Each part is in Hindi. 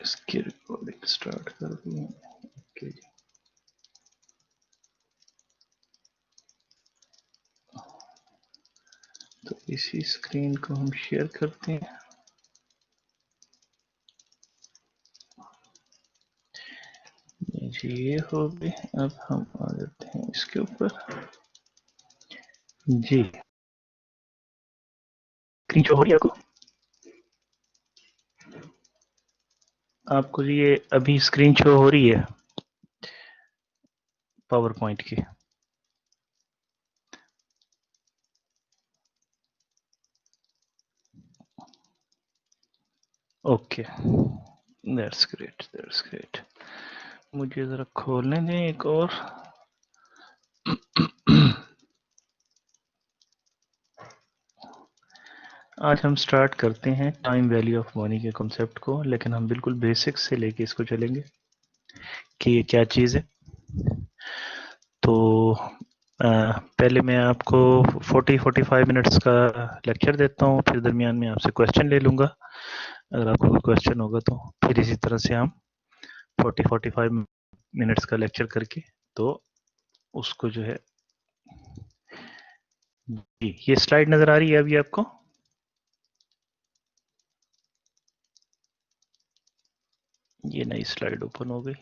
इसकी रिकॉर्डिंग स्टार्ट कर दी है। ओके जी, तो इसी स्क्रीन को हम शेयर करते हैं। जी ये हो गए। अब हम आ जाते हैं इसके ऊपर। जी स्क्रीन शो हो रही है आपको? आपको ये अभी स्क्रीन शो हो रही है पावर पॉइंट की? Okay, that's great, that's great. मुझे जरा खोलने दें एक और। आज हम स्टार्ट करते हैं टाइम वैल्यू ऑफ मनी के कॉन्सेप्ट को, लेकिन हम बिल्कुल बेसिक्स से लेके इसको चलेंगे कि ये क्या चीज़ है। तो पहले मैं आपको 40-45 मिनट्स का लेक्चर देता हूँ, फिर दरमियान में आपसे क्वेश्चन ले लूँगा। अगर आपको कोई क्वेश्चन होगा तो फिर इसी तरह से हम 40-45 मिनट्स का लेक्चर करके तो उसको जो है। जी ये स्लाइड नज़र आ रही है अभी आपको? ये नई स्लाइड ओपन हो गई,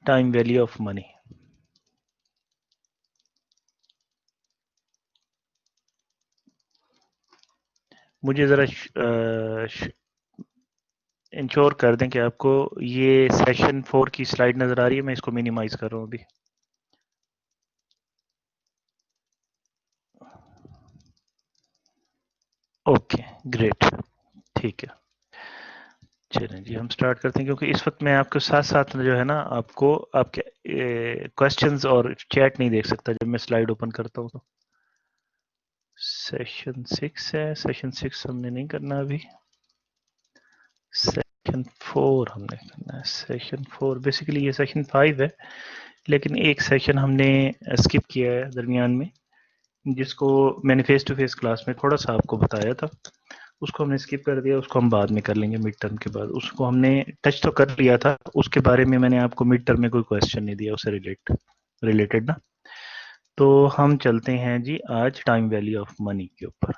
टाइम वैल्यू ऑफ मनी। मुझे ज़रा इंश्योर कर दें कि आपको ये सेशन 4 की स्लाइड नज़र आ रही है। मैं इसको मिनिमाइज कर रहा हूँ अभी। ओके ग्रेट, ठीक है। चलें जी हम स्टार्ट करते हैं, क्योंकि इस वक्त मैं आपके साथ साथ जो है ना आपको आपके क्वेश्चंस और चैट नहीं देख सकता जब मैं स्लाइड ओपन करता हूँ। तो सेशन 6 है, सेशन 6 हमने नहीं करना अभी, सेशन 4 हमने करना है। सेशन 4 बेसिकली ये सेशन 5 है, लेकिन एक सेशन हमने स्किप किया है दरमियान में, जिसको मैंने फेस टू फेस क्लास में थोड़ा सा आपको बताया था। उसको हमने स्किप कर दिया, उसको हम बाद में कर लेंगे मिड टर्म के बाद। उसको हमने टच तो कर लिया था, उसके बारे में मैंने आपको मिड टर्म में कोई क्वेश्चन नहीं दिया उससे रिलेटेड ना। तो हम चलते हैं जी आज टाइम वैल्यू ऑफ मनी के ऊपर।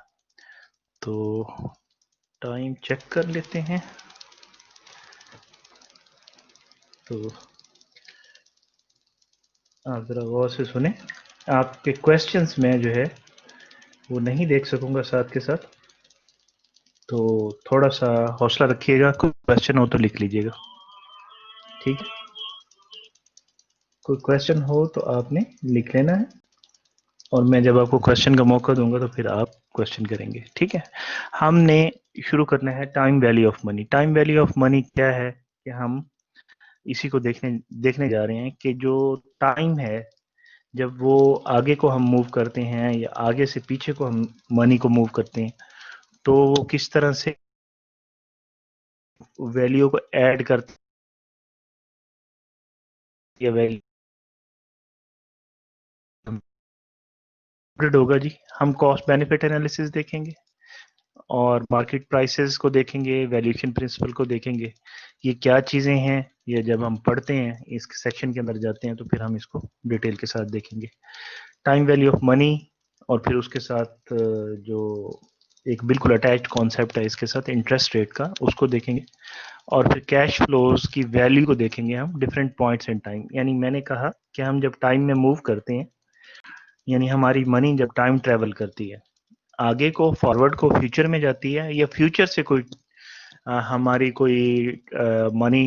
तो टाइम चेक कर लेते हैं। तो आप ज़रा गौर से सुने, आपके क्वेश्चंस में जो है वो नहीं देख सकूंगा साथ के साथ, तो थोड़ा सा हौसला रखिएगा। कोई क्वेश्चन हो तो लिख लीजिएगा, ठीक है? कोई क्वेश्चन हो तो आपने लिख लेना है, और मैं जब आपको क्वेश्चन का मौका दूंगा तो फिर आप क्वेश्चन करेंगे, ठीक है? हमने शुरू करना है time value of money. Time value of money क्या है कि हम इसी को देखने देखने जा रहे हैं कि जो टाइम है, जब वो आगे को हम मूव करते हैं या आगे से पीछे को हम मनी को मूव करते हैं, तो वो किस तरह से वैल्यू को ऐड करते हैं या वैल्यू होगा जी। हम कॉस्ट बेनिफिट एनालिसिस देखेंगे और मार्केट प्राइसेस को देखेंगे, वैल्यूएशन प्रिंसिपल को देखेंगे। ये क्या चीज़ें हैं, ये जब हम पढ़ते हैं इस सेक्शन के अंदर जाते हैं तो फिर हम इसको डिटेल के साथ देखेंगे। टाइम वैल्यू ऑफ मनी, और फिर उसके साथ जो एक बिल्कुल अटैच्ड कॉन्सेप्ट है इसके साथ इंटरेस्ट रेट का, उसको देखेंगे। और फिर कैश फ्लोज की वैल्यू को देखेंगे हम डिफरेंट पॉइंट्स इन टाइम। यानी मैंने कहा कि हम जब टाइम में मूव करते हैं, यानी हमारी मनी जब टाइम ट्रेवल करती है, आगे को फॉरवर्ड को फ्यूचर में जाती है, या फ्यूचर से कोई हमारी कोई मनी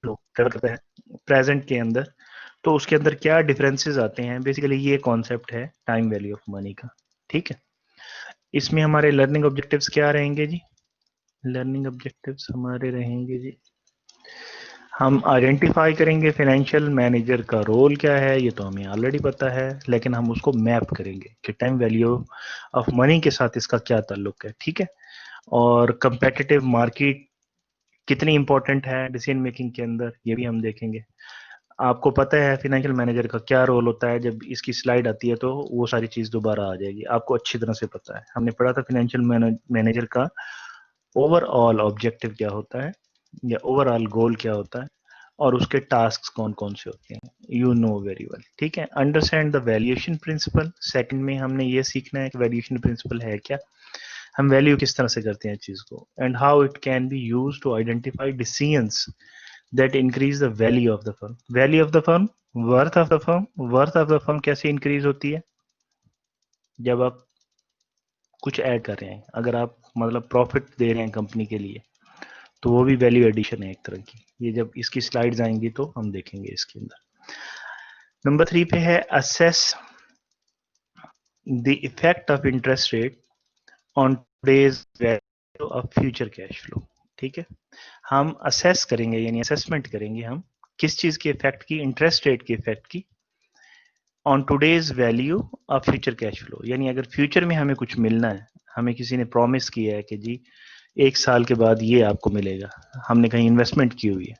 ट्रेवल करता है प्रेजेंट के अंदर, तो उसके अंदर क्या डिफरेंसेस आते हैं। बेसिकली ये कॉन्सेप्ट है टाइम वैल्यू ऑफ मनी का, ठीक है? इसमें हमारे लर्निंग ऑब्जेक्टिव्स क्या रहेंगे जी? लर्निंग ऑब्जेक्टिव्स हमारे रहेंगे जी, हम आइडेंटिफाई करेंगे फाइनेंशियल मैनेजर का रोल क्या है, ये तो हमें ऑलरेडी पता है, लेकिन हम उसको मैप करेंगे कि टाइम वैल्यू ऑफ मनी के साथ इसका क्या ताल्लुक है, ठीक है? और कंपेटिटिव मार्केट कितनी इंपॉर्टेंट है डिसीजन मेकिंग के अंदर, ये भी हम देखेंगे। आपको पता है फाइनेंशियल मैनेजर का क्या रोल होता है, जब इसकी स्लाइड आती है तो वो सारी चीज दोबारा आ जाएगी, आपको अच्छी तरह से पता है। हमने पढ़ा था फाइनेंशियल मैनेजर का ओवरऑल ऑब्जेक्टिव क्या होता है या ओवरऑल गोल क्या होता है और उसके टास्क कौन कौन से होते हैं, यू नो वेरी वेल। ठीक है, understand the valuation principle. Second में हमने ये सीखना है कि वैल्यूएशन प्रिंसिपल है क्या, हम वैल्यू किस तरह से करते हैं चीज को, and how it can be use to identify decisions that increase the value of the firm. Value of the firm, worth of the firm, worth of the firm कैसे इंक्रीज होती है, जब आप कुछ ऐड कर रहे हैं, अगर आप मतलब प्रॉफिट दे रहे हैं कंपनी के लिए, तो वो भी वैल्यू एडिशन है एक तरह की। ये जब इसकी स्लाइड्स आएंगी तो हम देखेंगे इसके अंदर। नंबर 3 पे है assess the effect of interest rate on today's value of future cash flow. ठीक है, हम असेस करेंगे यानी असेसमेंट करेंगे हम किस चीज के इफेक्ट की, इंटरेस्ट रेट के इफेक्ट की on today's value of future cash flow. यानी अगर फ्यूचर में हमें कुछ मिलना है, हमें किसी ने प्रॉमिस किया है कि जी 1 साल के बाद ये आपको मिलेगा, हमने कहीं इन्वेस्टमेंट की हुई है,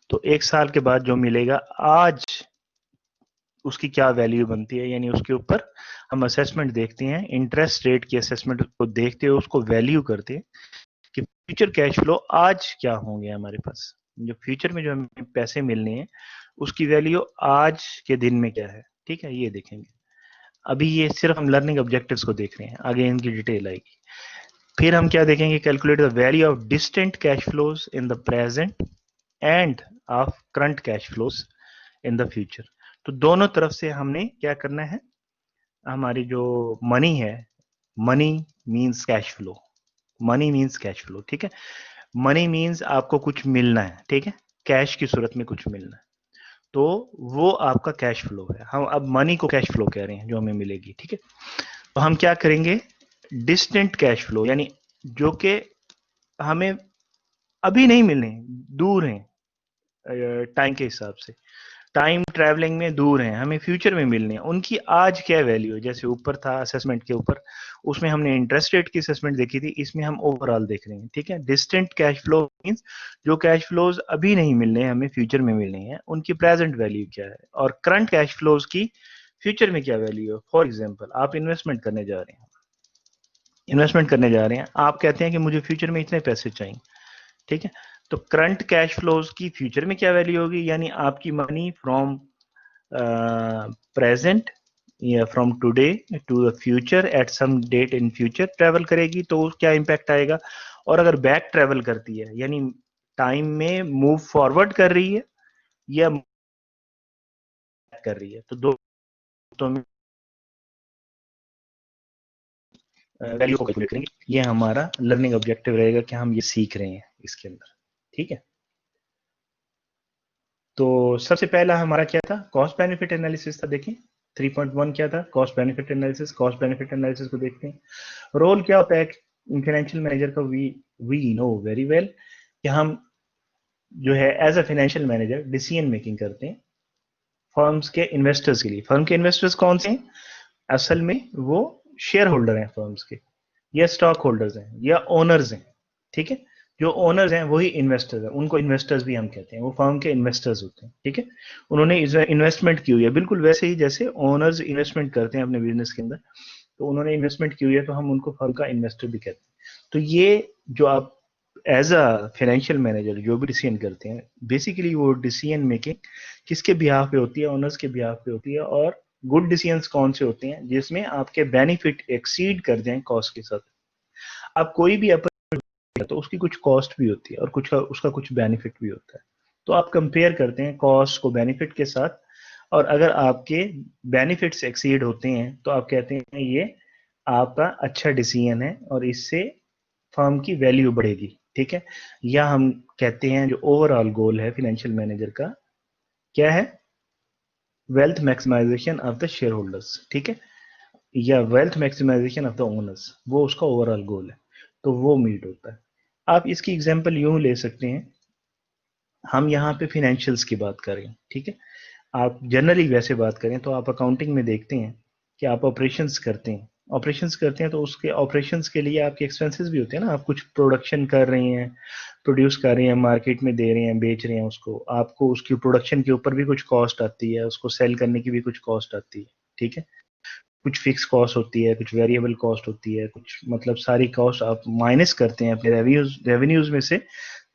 तो 1 साल के बाद जो मिलेगा आज उसकी क्या वैल्यू बनती है, यानी उसके ऊपर हम असेसमेंट देखते हैं, इंटरेस्ट रेट की असेसमेंट को देखते हुए उसको वैल्यू करते हैं कि फ्यूचर कैश फ्लो आज क्या होंगे हमारे पास, जो फ्यूचर में जो हमें पैसे मिलने हैं उसकी वैल्यू आज के दिन में क्या है। ठीक है, ये देखेंगे। अभी ये सिर्फ हम लर्निंग ऑब्जेक्टिव्स को देख रहे हैं, आगे इनकी डिटेल आएगी। फिर हम क्या देखेंगे, calculate the value of distant cash flows in the present end of current cash flows in the future. तो दोनों तरफ से हमने क्या करना है, हमारी जो मनी है, money means cash flow, money means cash flow. ठीक है, मनी मींस आपको कुछ मिलना है, ठीक है, कैश की सूरत में कुछ मिलना है, तो वो आपका कैश फ्लो है। हम अब मनी को कैश फ्लो कह रहे हैं जो हमें मिलेगी। ठीक है, तो हम क्या करेंगे, डिस्टेंट कैश फ्लो यानी जो कि हमें अभी नहीं मिलने, दूर हैं टाइम के हिसाब से, टाइम ट्रैवलिंग में दूर हैं, हमें फ्यूचर में मिलने हैं, उनकी आज क्या वैल्यू है। जैसे ऊपर था असेसमेंट के ऊपर, उसमें हमने इंटरेस्ट रेट की असेसमेंट देखी थी, इसमें हम ओवरऑल देख रहे हैं। ठीक है, डिस्टेंट कैश फ्लो मींस जो कैश फ्लोज अभी नहीं मिलने हैं, हमें फ्यूचर में मिलने हैं, उनकी प्रेजेंट वैल्यू क्या है, और करंट कैश फ्लोज की फ्यूचर में क्या वैल्यू है। फॉर एग्जाम्पल, आप इन्वेस्टमेंट करने जा रहे हैं, आप कहते हैं कि मुझे फ्यूचर में इतने पैसे चाहिए। ठीक है, तो करंट कैश फ्लोज की फ्यूचर में क्या वैल्यू होगी, यानी आपकी मनी फ्रॉम प्रेजेंट या from today to the future at some date in future travel करेगी, तो क्या इंपैक्ट आएगा। और अगर बैक ट्रेवल करती है यानी टाइम में मूव फॉरवर्ड कर रही है या कर रही है, तो दो तो वैल्यू को कैलकुलेट करेंगे। ये हमारा लर्निंग ऑब्जेक्टिव रहेगा कि हम ये सीख रहे हैं इसके अंदर। ठीक है, तो सबसे पहला हमारा क्या था, कॉस्ट बेनिफिट एनालिसिस था। देखिए 3.1 क्या था, cost benefit analysis. Cost benefit analysis को देखते हैं, रोल क्या होता है फाइनेंशियल मैनेजर का। वी नो वेरी वेल कि हम जो है as a financial manager decision making करते हैं फर्म्स के इन्वेस्टर्स के लिए। फर्म के इन्वेस्टर्स कौन से हैं, असल में वो शेयर होल्डर हैं फर्म्स के, या स्टॉक होल्डर्स हैं, या ओनर्स हैं। ठीक है, जो ओनर्स हैं वही इन्वेस्टर्स हैं, उनको इन्वेस्टर्स भी हम कहते हैं, वो फर्म के इन्वेस्टर्स होते हैं। ठीक है, उन्होंने इन्वेस्टमेंट की हुई है, बिल्कुल वैसे ही जैसे ओनर्स इन्वेस्टमेंट करते हैं अपने बिजनेस के अंदर, तो उन्होंने इन्वेस्टमेंट की हुई है, तो हम उनको फर्म का इन्वेस्टर भी कहते हैं। तो ये जो आप एज अ फाइनेंशियल मैनेजर जो भी डिसीजन करते हैं, बेसिकली वो डिसीजन मेकिंग किसके बिहाफ पे होती है, ओनर्स के बिहाफ पे होती है। और गुड डिसीजंस कौन से होते हैं जिसमें आपके बेनिफिट एक्सीड कर जाएं कॉस्ट के साथ। आप कोई भी तो उसकी कुछ कॉस्ट भी होती है और कुछ का उसका कुछ बेनिफिट भी होता है, तो आप कंपेयर करते हैं कॉस्ट को बेनिफिट के साथ, और अगर आपके बेनिफिट्स एक्सीड होते हैं तो आप कहते हैं ये आपका अच्छा डिसीजन है और इससे फर्म की वैल्यू बढ़ेगी। ठीक है, या हम कहते हैं जो ओवरऑल गोल है फाइनेंशियल मैनेजर का क्या है, wealth maximization of the share holders. ठीक है, या wealth maximization of the owners, वो उसका ओवरऑल गोल है, तो वो मीट होता है। आप इसकी एग्जांपल यूं ले सकते हैं, हम यहाँ पे फिनेंशियल्स की बात करें। ठीक है, आप जनरली वैसे बात करें तो आप अकाउंटिंग में देखते हैं कि आप ऑपरेशंस करते हैं, तो उसके ऑपरेशंस के लिए आपके एक्सपेंसेस भी होते हैं ना। आप कुछ प्रोडक्शन कर रहे हैं, प्रोड्यूस कर रहे हैं, मार्केट में दे रहे हैं, बेच रहे हैं उसको, आपको उसकी प्रोडक्शन के ऊपर भी कुछ कॉस्ट आती है, उसको सेल करने की भी कुछ कॉस्ट आती है। ठीक है, कुछ फिक्स कॉस्ट होती है, कुछ वेरिएबल कॉस्ट होती है, कुछ मतलब सारी कॉस्ट आप माइनस करते हैं अपने रेवेन्यूज में से।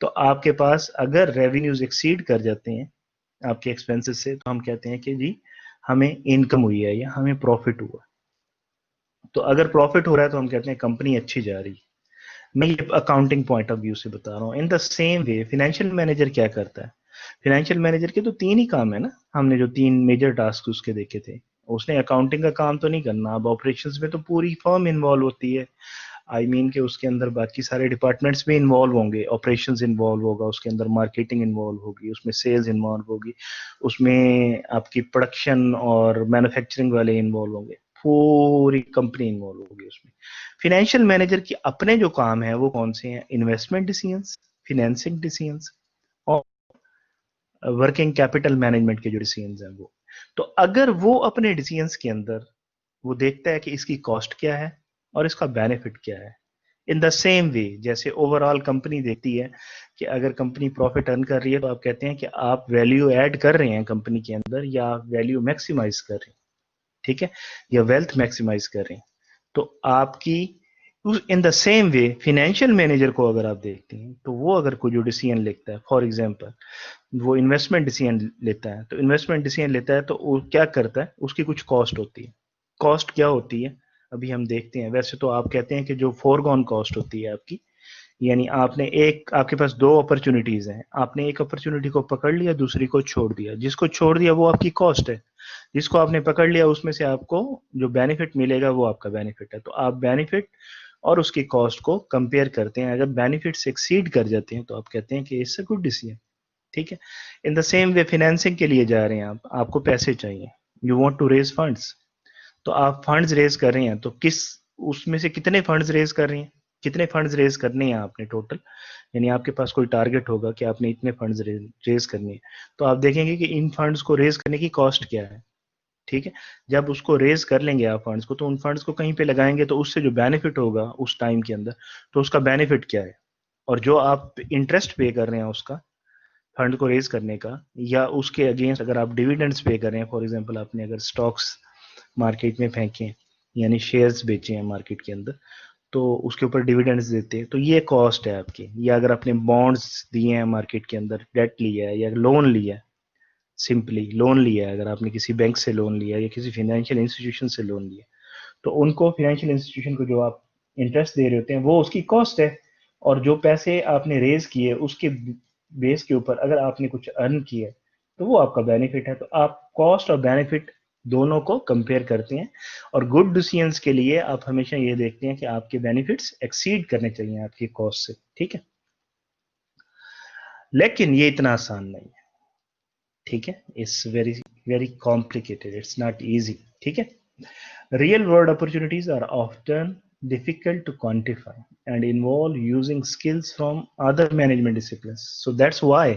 तो आपके पास अगर रेवेन्यूज एक्सीड कर जाते हैं आपके एक्सपेंसेस से, तो हम कहते हैं कि जी हमें इनकम हुई है या हमें प्रॉफिट हुआ। तो अगर प्रॉफिट हो रहा है तो हम कहते हैं कंपनी अच्छी जा रही है। मैं ये अकाउंटिंग पॉइंट ऑफ व्यू से बता रहा हूँ। इन the same way financial manager क्या करता है? फाइनेंशियल मैनेजर के तो तीन ही काम है ना, हमने जो तीन मेजर टास्क उसके देखे थे। उसने अकाउंटिंग का काम तो नहीं करना। अब ऑपरेशंस में तो पूरी फर्म इन्वॉल्व होती है। आई मीन के उसके अंदर बाकी सारे डिपार्टमेंट्स भी इन्वॉल्व होंगे, ऑपरेशंस इन्वॉल्व होगा उसके अंदर, मार्केटिंग इन्वॉल्व होगी उसमें, सेल्स इन्वॉल्व होगी उसमें, आपकी प्रोडक्शन और मैन्युफैक्चरिंग वाले इन्वॉल्व होंगे, पूरी कंपनी इन्वॉल्व होगी उसमें। फाइनेंशियल मैनेजर की अपने जो काम है वो कौन से हैं? इन्वेस्टमेंट डिसीजंस, फिनेंसिंग डिसीजंस और वर्किंग कैपिटल मैनेजमेंट के जो डिसीजंस हैं वो। तो अगर वो अपने डिसीजंस के अंदर वो देखता है कि इसकी कॉस्ट क्या है और इसका बेनिफिट क्या है, इन द सेम वे जैसे ओवरऑल कंपनी देखती है कि अगर कंपनी प्रॉफिट अर्न कर रही है तो आप कहते हैं कि आप वैल्यू ऐड कर रहे हैं कंपनी के अंदर, या वैल्यू मैक्सिमाइज कर रहे हैं, ठीक है, या वेल्थ मैक्सिमाइज कर रहे हैं। तो आपकी इन the same way financial manager को अगर आप देखते हैं तो वो अगर कोई जो डिसीजन लेता है, फॉर एग्जांपल वो इन्वेस्टमेंट डिसीजन लेता है, तो इन्वेस्टमेंट डिसीजन लेता है तो वो क्या करता है? उसकी कुछ कॉस्ट होती है। कॉस्ट क्या होती है अभी हम देखते हैं। वैसे तो आप कहते हैं कि जो फोरगॉन कॉस्ट होती है आपकी, यानी आपने एक, आपके पास दो अपॉर्चुनिटीज हैं, आपने एक अपॉर्चुनिटी को पकड़ लिया, दूसरी को छोड़ दिया। जिसको छोड़ दिया वो आपकी कॉस्ट है, जिसको आपने पकड़ लिया उसमें से आपको जो बेनिफिट मिलेगा वो आपका बेनिफिट है। तो आप बेनिफिट और उसकी कॉस्ट को कंपेयर करते हैं। अगर बेनिफिट्स एक्सीड कर जाते हैं तो आप कहते हैं कि इट्स अ गुड डिसीजन, ठीक है। In the same way financing के लिए जा रहे हैं आप, आपको पैसे चाहिए, you want to raise funds, तो आप फंड्स रेज कर रहे हैं, तो किस उसमें से कितने फंड्स रेज कर रहे हैं, कितने फंड्स रेज करने हैं आपने टोटल, यानी आपके पास कोई टारगेट होगा कि आपने इतने फंड्स रेज करने हैं। तो आप देखेंगे कि इन फंड्स को रेज करने की कॉस्ट क्या है, ठीक है। जब उसको रेज कर लेंगे आप फंड्स को, तो उन फंड्स को कहीं पे लगाएंगे, तो उससे जो बेनिफिट होगा उस टाइम के अंदर, तो उसका बेनिफिट क्या है, और जो आप इंटरेस्ट पे कर रहे हैं उसका, फंड को रेज करने का, या उसके अगेंस्ट अगर आप डिविडेंड्स पे कर रहे हैं, फॉर एग्जांपल आपने अगर स्टॉक्स मार्केट में फेंके, यानी शेयर्स बेचे हैं मार्केट के अंदर, तो उसके ऊपर डिविडेंड्स देते हैं, तो ये कॉस्ट है आपकी। या अगर आपने बॉन्ड्स दिए हैं मार्केट के अंदर, डेट लिया है या लोन लिया है, सिंपली लोन लिया है, अगर आपने किसी बैंक से लोन लिया है या किसी फाइनेंशियल इंस्टीट्यूशन से लोन लिया, तो उनको फाइनेंशियल इंस्टीट्यूशन को जो आप इंटरेस्ट दे रहे होते हैं वो उसकी कॉस्ट है। और जो पैसे आपने रेज किए उसके बेस के ऊपर अगर आपने कुछ अर्न किया तो वो आपका बेनिफिट है। तो आप कॉस्ट और बेनिफिट दोनों को कंपेयर करते हैं, और गुड डिसीजंस के लिए आप हमेशा ये देखते हैं कि आपके बेनिफिट्स एक्सीड करने चाहिए आपकी कॉस्ट से, ठीक है। लेकिन ये इतना आसान नहीं है, ठीक है। It's very very complicated, it's not easy, ठीक है। Real world opportunities are often difficult to quantify and involve using skills from other management disciplines. So that's why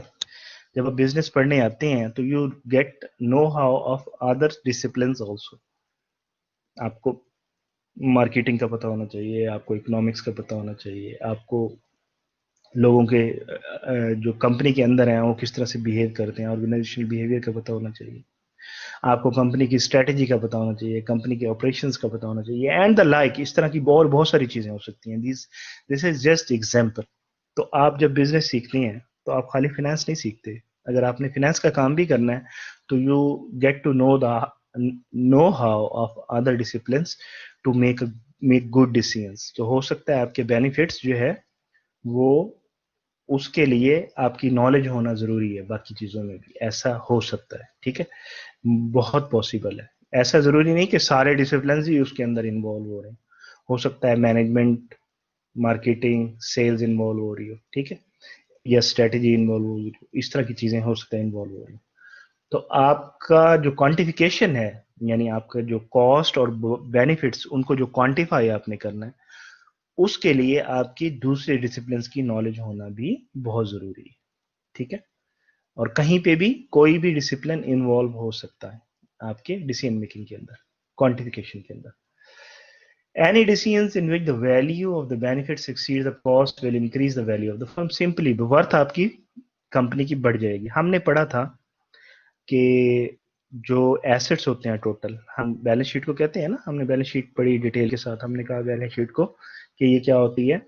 जब आप बिजनेस पढ़ने आते हैं तो you gate no how of other disciplines also. आपको मार्केटिंग का पता होना चाहिए, आपको इकोनॉमिक्स का पता होना चाहिए, आपको लोगों के जो कंपनी के अंदर हैं वो किस तरह से बिहेव करते हैं, ऑर्गेनाइजेशनल बिहेवियर का पता होना चाहिए, आपको कंपनी की स्ट्रेटेजी का पता होना चाहिए, कंपनी के ऑपरेशंस का पता होना चाहिए, एंड द लाइक। इस तरह की और बहुत सारी चीजें हो सकती हैं। This this is just example. तो आप जब बिजनेस सीखते हैं तो आप खाली फाइनेंस नहीं सीखते। अगर आपने फाइनेंस का काम भी करना है तो you get to know how of other discipline to make good decisions. तो हो सकता है आपके बेनिफिट्स जो है वो, उसके लिए आपकी नॉलेज होना जरूरी है, बाकी चीजों में भी ऐसा हो सकता है, ठीक है। बहुत पॉसिबल है। ऐसा जरूरी नहीं कि सारे डिसिप्लिन ही उसके अंदर इन्वॉल्व हो रहे हैं। हो सकता है मैनेजमेंट, मार्केटिंग, सेल्स इन्वॉल्व हो रही हो, ठीक है, या स्ट्रेटेजी इन्वॉल्व हो रही हो, इस तरह की चीजें हो सकता है इन्वॉल्व हो रही हो। तो आपका जो क्वांटिफिकेशन है, यानी आपका जो कॉस्ट और बेनिफिट्स, उनको जो क्वांटिफाई आपने करना है, उसके लिए आपकी दूसरे डिसिप्लिन की नॉलेज होना भी बहुत जरूरी है, ठीक है। और कहीं पे भी कोई भी डिसिप्लिन इन्वॉल्व हो सकता है आपके डिसीजन मेकिंग के अंदर, क्वांटिफिकेशन के अंदर। Any decisions in which the value of the benefits exceeds the cost will increase the value of the firm. Simply worth आपकी कंपनी की बढ़ जाएगी। हमने पढ़ा था कि जो एसेट्स होते हैं टोटल, हम बैलेंस शीट को कहते हैं ना, हमने बैलेंस शीट पढ़ी डिटेल के साथ, हमने कहा बैलेंस शीट को कि ये क्या होती है,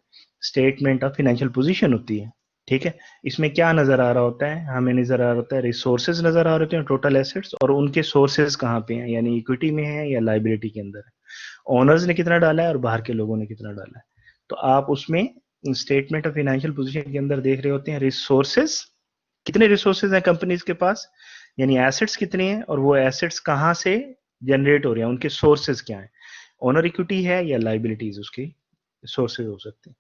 स्टेटमेंट ऑफ फाइनेंशियल पोजीशन होती है। ठीक है, इसमें क्या नजर आ रहा होता है, हमें नजर आ रहा होता है रिसोर्सेज नजर आ रहे होते हैं टोटल एसेट्स, और उनके सोर्सेज कहाँ पे हैं, यानी इक्विटी में है या लाइबिलिटी के अंदर है, ओनर्स ने कितना डाला है और बाहर के लोगों ने कितना डाला है। तो आप उसमें स्टेटमेंट ऑफ फाइनेंशियल पोजीशन के अंदर देख रहे होते हैं रिसोर्सेज, कितने रिसोर्सेज हैं कंपनीज के पास, यानी एसेट्स कितने हैं और वो एसेट्स कहाँ से जनरेट हो रहे हैं, उनके सोर्सेज क्या है, ओनर इक्विटी है या लाइबिलिटीज उसकी सोर्सेज हो सकते हैं।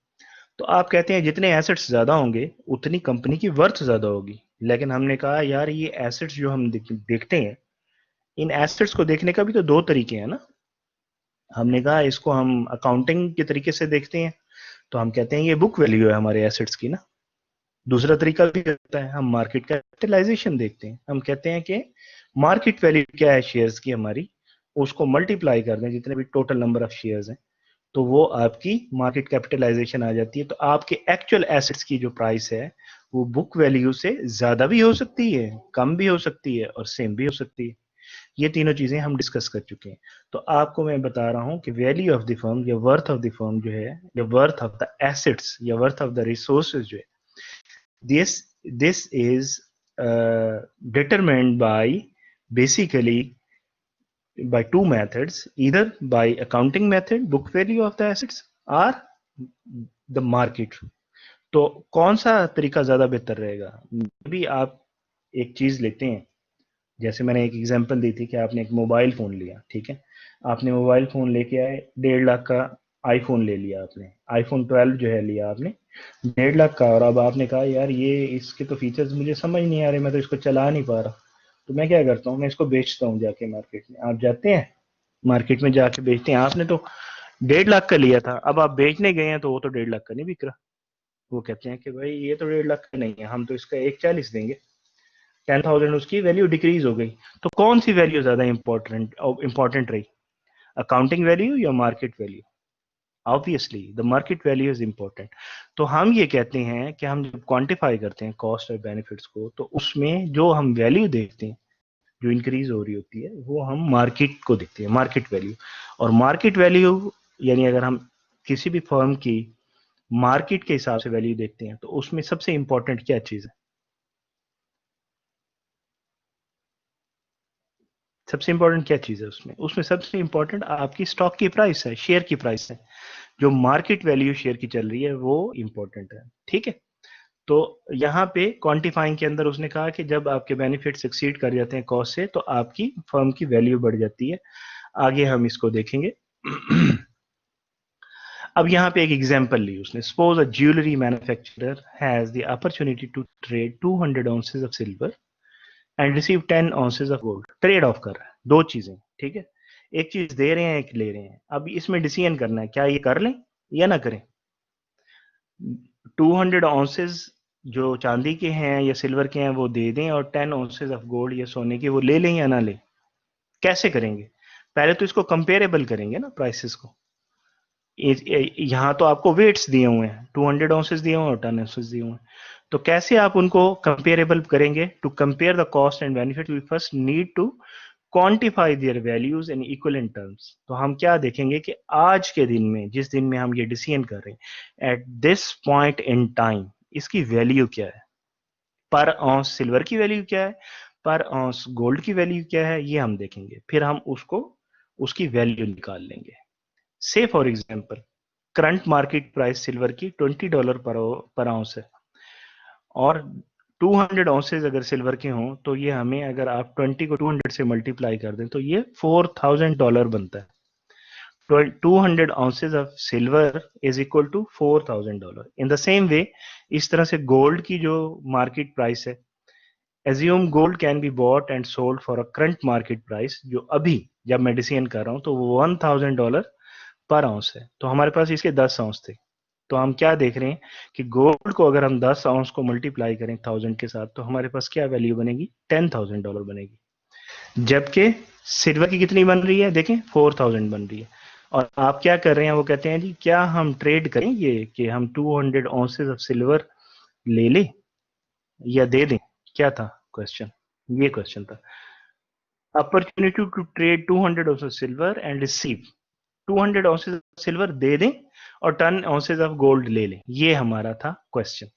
तो आप कहते हैं जितने एसेट्स ज्यादा होंगे उतनी कंपनी की वर्थ ज्यादा होगी, लेकिन हमने कहा यार ये एसेट्स जो हम देखते हैं, इन एसेट्स को देखने का भी तो दो तरीके हैं ना। हमने कहा इसको हम अकाउंटिंग के तरीके से देखते हैं, तो हम कहते हैं ये बुक वैल्यू है हमारे एसेट्स की ना। दूसरा तरीका भी होता है, हम मार्केट कैपिटलाइजेशन देखते हैं, हम कहते हैं कि मार्केट वैल्यू क्या है शेयर्स की हमारी, उसको मल्टीप्लाई कर दें जितने भी टोटल नंबर ऑफ शेयर्स हैं, तो वो आपकी मार्केट कैपिटलाइजेशन आ जाती है। तो आपके एक्चुअल एसेट्स की जो प्राइस है वो बुक वैल्यू से ज्यादा भी हो सकती है, कम भी हो सकती है और सेम भी हो सकती है। ये तीनों चीजें हम डिस्कस कर चुके हैं। तो आपको मैं बता रहा हूं कि वैल्यू ऑफ द फर्म या वर्थ ऑफ द फर्म जो है, या वर्थ ऑफ द एसेट्स या वर्थ ऑफ द रिसोर्सेज जो है, this is determined by basically by two methods, either by accounting method book value of the assets or the market। तो कौन सा तरीका ज्यादा बेहतर रहेगा, भी आप एक चीज लेते हैं, जैसे मैंने एक एग्जांपल दी थी कि आपने एक मोबाइल फोन लिया, ठीक है, आपने मोबाइल फोन लेके आए, 1.5 लाख का आईफोन ले लिया आपने, आईफोन 12 जो है लिया आपने 1.5 लाख का, और अब आपने कहा यार ये इसके तो फीचर्स मुझे समझ नहीं आ रहे, मैं तो इसको चला नहीं पा रहा, तो मैं क्या करता हूँ, मैं इसको बेचता हूँ जाके मार्केट में। आप जाते हैं मार्केट में जाके बेचते हैं, आपने तो 1.5 लाख का लिया था, अब आप बेचने गए हैं तो वो तो 1.5 लाख का नहीं बिक रहा, वो कहते हैं कि भाई ये तो 1.5 लाख का नहीं है, हम तो इसका 1.40 देंगे, 10,000 उसकी वैल्यू डिक्रीज हो गई। तो कौन सी वैल्यू ज्यादा इंपॉर्टेंट रही, अकाउंटिंग वैल्यू या market value? Obviously the market value is important. तो हम ये कहते हैं कि हम जब क्वांटिफाई करते हैं कॉस्ट और बेनिफिट्स को, तो उसमें जो हम वैल्यू देखते हैं जो इंक्रीज हो रही होती है वो हम मार्केट को देखते हैं, मार्केट वैल्यू। और मार्केट वैल्यू यानी अगर हम किसी भी फर्म की मार्केट के हिसाब से वैल्यू देखते हैं तो उसमें सबसे इंपॉर्टेंट क्या चीज है, सबसे इंपॉर्टेंट क्या चीज है उसमें, उसमें सबसे इंपॉर्टेंट आपकी स्टॉक की प्राइस है, शेयर की प्राइस है, जो मार्केट वैल्यू शेयर की चल रही है वो इंपॉर्टेंट है। ठीक है, तो यहाँ पे क्वांटिफाइंग के अंदर उसने कहा कि जब आपके बेनिफिट सक्सीड कर जाते हैं कॉस्ट से तो आपकी फर्म की वैल्यू बढ़ जाती है। आगे हम इसको देखेंगे। अब यहाँ पे एक एग्जांपल ली उसने, suppose a jewellery manufacturer has the opportunity to trade 200 ounces of silver and receive 10 ounces of gold. Trade off कर रहा है दो चीजें, ठीक है, एक चीज दे रहे हैं एक ले रहे हैं, अब इसमें डिसीजन करना है क्या ये कर लें या ना करें। 200 ounces जो चांदी के हैं या सिल्वर के हैं वो दे दें, और 10 ounces ऑफ गोल्ड या सोने के वो ले लें या ना लें, कैसे करेंगे? पहले तो इसको कंपेरेबल करेंगे ना प्राइसेस को। यहाँ तो आपको वेट्स दिए हुए हैं, 200 ounces दिए हुए हैं और 10 ounces दिए हुए हैं, तो कैसे आप उनको कंपेरेबल करेंगे? To compare the cost and benefit we first need to quantify their values in equivalent terms. तो हम क्या देखेंगे कि आज के दिन में, जिस दिन में हम ये डिसीजन कर रहे हैं, at this point in time इसकी वैल्यू क्या है, पर ऑunce सिल्वर की वैल्यू क्या है, पर ऑunce गोल्ड की वैल्यू क्या है, ये हम देखेंगे, फिर हम उसको उसकी वैल्यू निकाल लेंगे। से for example current market price silver की $20 पर आउंस है, और 200 ounces अगर सिल्वर के हों तो ये हमें, अगर आप 20 को 200 से मल्टीप्लाई कर दें तो ये $4,000 बनता है। 200 ounces of silver is equal to $4,000। In the same way इस तरह से गोल्ड की जो मार्केट प्राइस है, assume gold can be bought and sold for a current market price, जो अभी जब मैं डिसीजन कर रहा हूं तो वो $1,000 पर आउंस है। तो हमारे पास इसके 10 ounce थे, तो हम क्या देख रहे हैं कि गोल्ड को अगर हम 10 ounce को मल्टीप्लाई करें 1000 के साथ तो हमारे पास क्या वैल्यू बनेगी, $10,000 बनेगी। जबकि सिल्वर की कितनी बन रही है, देखें 4000 बन रही है। और आप क्या कर रहे हैं, वो कहते हैं जी क्या हम ट्रेड करें ये कि हम 200 ounces ऑफ सिल्वर ले लें या दे दें, क्या था क्वेश्चन, ये क्वेश्चन था। Opportunity to trade 200 ounces of silver and receive 200 ounces of silver दे दें और 10 ounces of gold ले लें, ये हमारा था क्वेश्चन।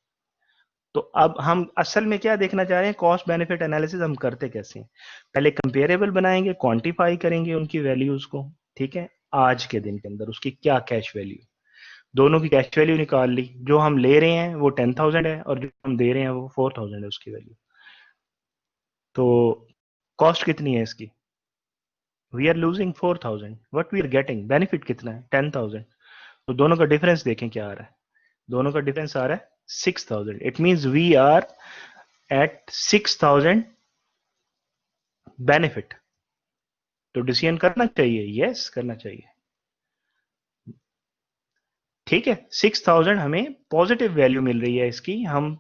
तो अब हम असल में क्या देखना चाह रहे हैं, कॉस्ट बेनिफिट एनालिसिस हम करते कैसे हैं। पहले कंपेरेबल बनाएंगे, क्वांटिफाई करेंगे उनकी वैल्यूज को, ठीक है, आज के दिन के अंदर उसकी क्या कैश वैल्यू, दोनों की कैश वैल्यू निकाल ली, जो हम ले रहे हैं वो 10,000 है और जो हम दे रहे हैं वो 4,000 है उसकी वैल्यू। तो कॉस्ट कितनी है इसकी, we are losing 4,000, what we are getting benefit कितना है 10,000। तो दोनों का डिफरेंस देखें क्या आ रहा है, दोनों का डिफरेंस आ रहा है 6,000। It means we are at 6,000 benefit. तो डिसीजन करना चाहिए, यस करना चाहिए, ठीक है। 6,000 हमें पॉजिटिव वैल्यू मिल रही है इसकी, हम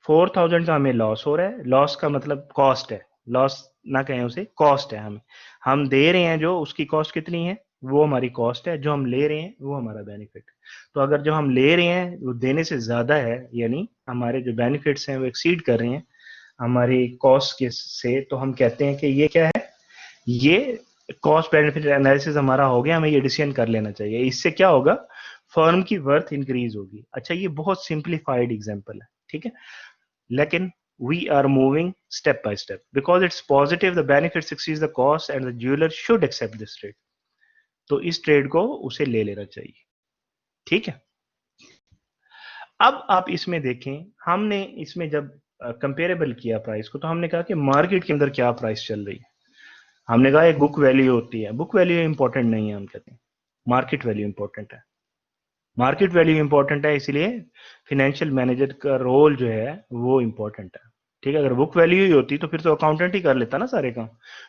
4,000 का हमें लॉस हो रहा है, लॉस का मतलब कॉस्ट है, लॉस ना कहें उसे, कॉस्ट है हमें, हम दे रहे हैं जो उसकी कॉस्ट कितनी है, वो हमारी कॉस्ट है, जो हम ले रहे हैं वो हमारा बेनिफिट। तो अगर जो हम ले रहे हैं वो देने से ज्यादा है, यानी हमारे जो बेनिफिट्स हैं वो एक्सीड कर रहे हैं हमारी कॉस्ट के से, तो हम कहते हैं कि ये क्या है, ये कॉस्ट बेनिफिट एनालिसिस हमारा हो गया, हमें ये डिसीजन कर लेना चाहिए। इससे क्या होगा, फर्म की वर्थ इंक्रीज होगी। अच्छा, ये बहुत सिंप्लीफाइड एग्जांपल है, ठीक है, लेकिन we are moving step by step because it's positive, the benefits exceeds the cost and the jeweler should accept this trade। तो इस ट्रेड को उसे ले लेना चाहिए, ठीक है। अब आप इसमें देखें, हमने इसमें जब कंपेरेबल किया प्राइस को, तो हमने कहा कि मार्केट के अंदर क्या प्राइस चल रही है। हमने कहा एक बुक वैल्यू होती है, बुक वैल्यू इंपॉर्टेंट नहीं है, हम कहते हैं मार्केट वैल्यू इंपॉर्टेंट है। मार्केट वैल्यू इंपॉर्टेंट है, इसलिए फाइनेंशियल मैनेजर का रोल जो है वो इंपॉर्टेंट है, ठीक है। अगर बुक वैल्यू ही होती तो फिर तो अकाउंटेंट ही कर लेता ना सारे काम,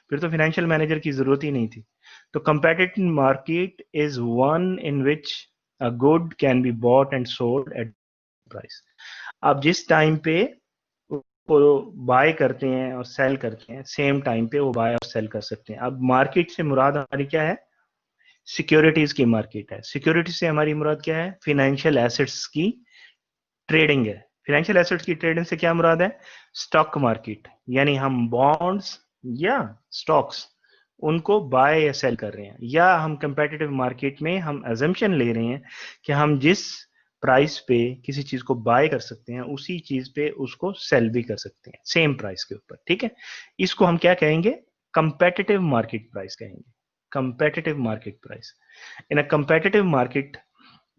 फिर तो फाइनेंशियल मैनेजर की जरूरत ही नहीं थी। तो competitive market is one in which a good can be bought and sold at price. आप जिस टाइम पे वो बाय करते हैं और सेल करते हैं, सेम टाइम पे वो बाय और सेल कर सकते हैं। अब मार्केट से मुराद हमारी क्या है, सिक्योरिटीज की मार्केट है। सिक्योरिटी से हमारी मुराद क्या है, फाइनेंशियल एसेट्स की ट्रेडिंग है। फाइनेंशियल एसेट्स की ट्रेडिंग से क्या मुराद है, स्टॉक मार्केट, यानी हम बॉन्ड्स या स्टॉक्स उनको बाय या सेल कर रहे हैं, या हम कंपेटिटिव मार्केट में हम अजम्पशन ले रहे हैं कि हम जिस प्राइस पे किसी चीज को बाय कर सकते हैं उसी चीज पे उसको सेल भी कर सकते हैं सेम प्राइस के ऊपर, ठीक है। इसको हम क्या कहेंगे, कंपेटिटिव मार्केट प्राइस कहेंगे, competitive market price। In a competitive market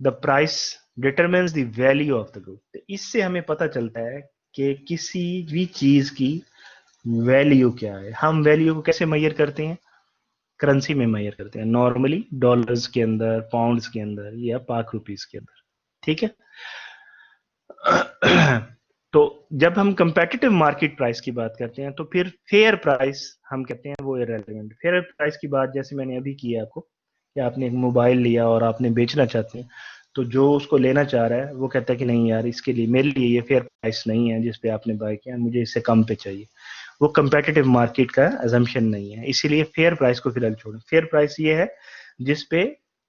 the price determines the value of the good। इससे हमें पता चलता है कि किसी भी चीज की वैल्यू क्या है। हम वैल्यू को कैसे मेजर करते हैं, करेंसी में मेजर करते हैं, नॉर्मली डॉलर्स के अंदर, पाउंड्स के अंदर या पाक रुपीस के अंदर, ठीक है। तो जब हम कंपेटिटिव मार्केट प्राइस की बात करते हैं तो फिर फेयर प्राइस हम कहते हैं वो इरेलीवेंट। फेयर प्राइस की बात जैसे मैंने अभी की आपको कि आपने एक मोबाइल लिया और आपने बेचना चाहते हैं, तो जो उसको लेना चाह रहा है वो कहता है कि नहीं यार, इसके लिए मेरे लिए ये फेयर प्राइस नहीं है जिस पे आपने बाय किया, मुझे इससे कम पे चाहिए। वो कंपेटिटिव मार्केट का अजम्पशन नहीं है, इसीलिए फेयर प्राइस को फिलहाल छोड़ें। फेयर प्राइस ये है जिस पे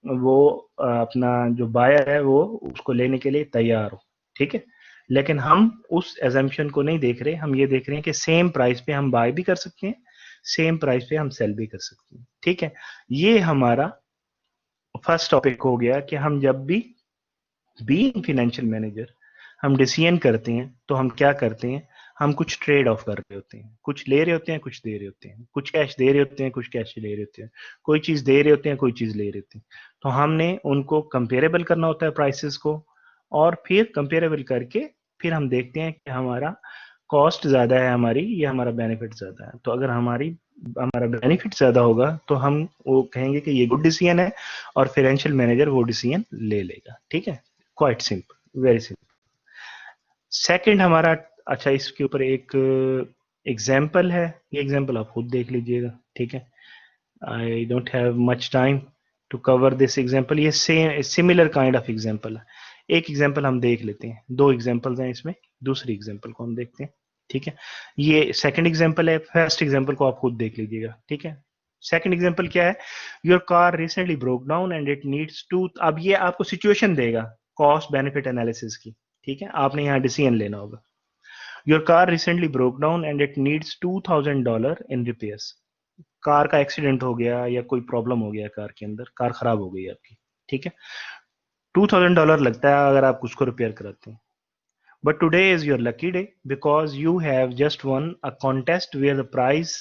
वो अपना जो बायर है वो उसको लेने के लिए तैयार हो, ठीक है। लेकिन हम उस एजम्पशन को नहीं देख रहे, हम ये देख रहे हैं कि सेम प्राइस पे हम बाय भी कर सकते हैं, सेम प्राइस पे हम सेल भी कर सकते हैं, ठीक है। ये हमारा फर्स्ट टॉपिक हो गया कि हम जब भी बीइंग फाइनेंशियल मैनेजर हम डिसीजन करते हैं तो हम क्या करते हैं, हम कुछ ट्रेड ऑफ कर रहे होते हैं, कुछ ले रहे होते हैं, कुछ दे रहे होते हैं, कुछ कैश दे रहे होते हैं, कुछ कैश ले रहे होते हैं, कोई चीज दे रहे होते हैं, कोई चीज ले रहे होते हैं। तो हमने उनको कंपेरेबल करना होता है प्राइसेस को, और फिर कंपेरेबल करके फिर हम देखते हैं कि हमारा कॉस्ट ज्यादा है हमारी या हमारा बेनिफिट ज्यादा है। तो अगर हमारा बेनिफिट ज्यादा होगा तो हम वो कहेंगे कि ये गुड डिसीजन है और फाइनेंशियल मैनेजर वो डिसीजन ले लेगा, ठीक है। Quite simple, very simple. Second हमारा, अच्छा इसके ऊपर एक एग्जाम्पल है, ये एग्जाम्पल आप खुद देख लीजिएगा, ठीक है। I don't have much time to cover this example, ये same similar kind of example है। एक एग्जाम्पल हम देख लेते हैं, दो एग्जाम्पल्स हैं इसमें, दूसरी एग्जाम्पल को हम देखते हैं, ठीक है। ये सेकंड एग्जाम्पल है, फर्स्ट एग्जाम्पल को आप खुद देख लीजिएगा, ठीक है। सेकंड एग्जाम्पल क्या है, your car recently broke down and it needs to, अब ये आपको सिचुएशन देगा कॉस्ट बेनिफिट एनालिसिस की, ठीक है। आपने यहाँ डिसीजन लेना होगा। Your car recently broke down and it needs $2,000 in repairs. Car का एक्सीडेंट हो गया या कोई प्रॉब्लम हो गया कार के अंदर, कार खराब हो गई आपकी, ठीक है, $2000 लगता है अगर आप उसको रिपेयर कराते हैं. But today is your lucky day because you have just won a contest where the prize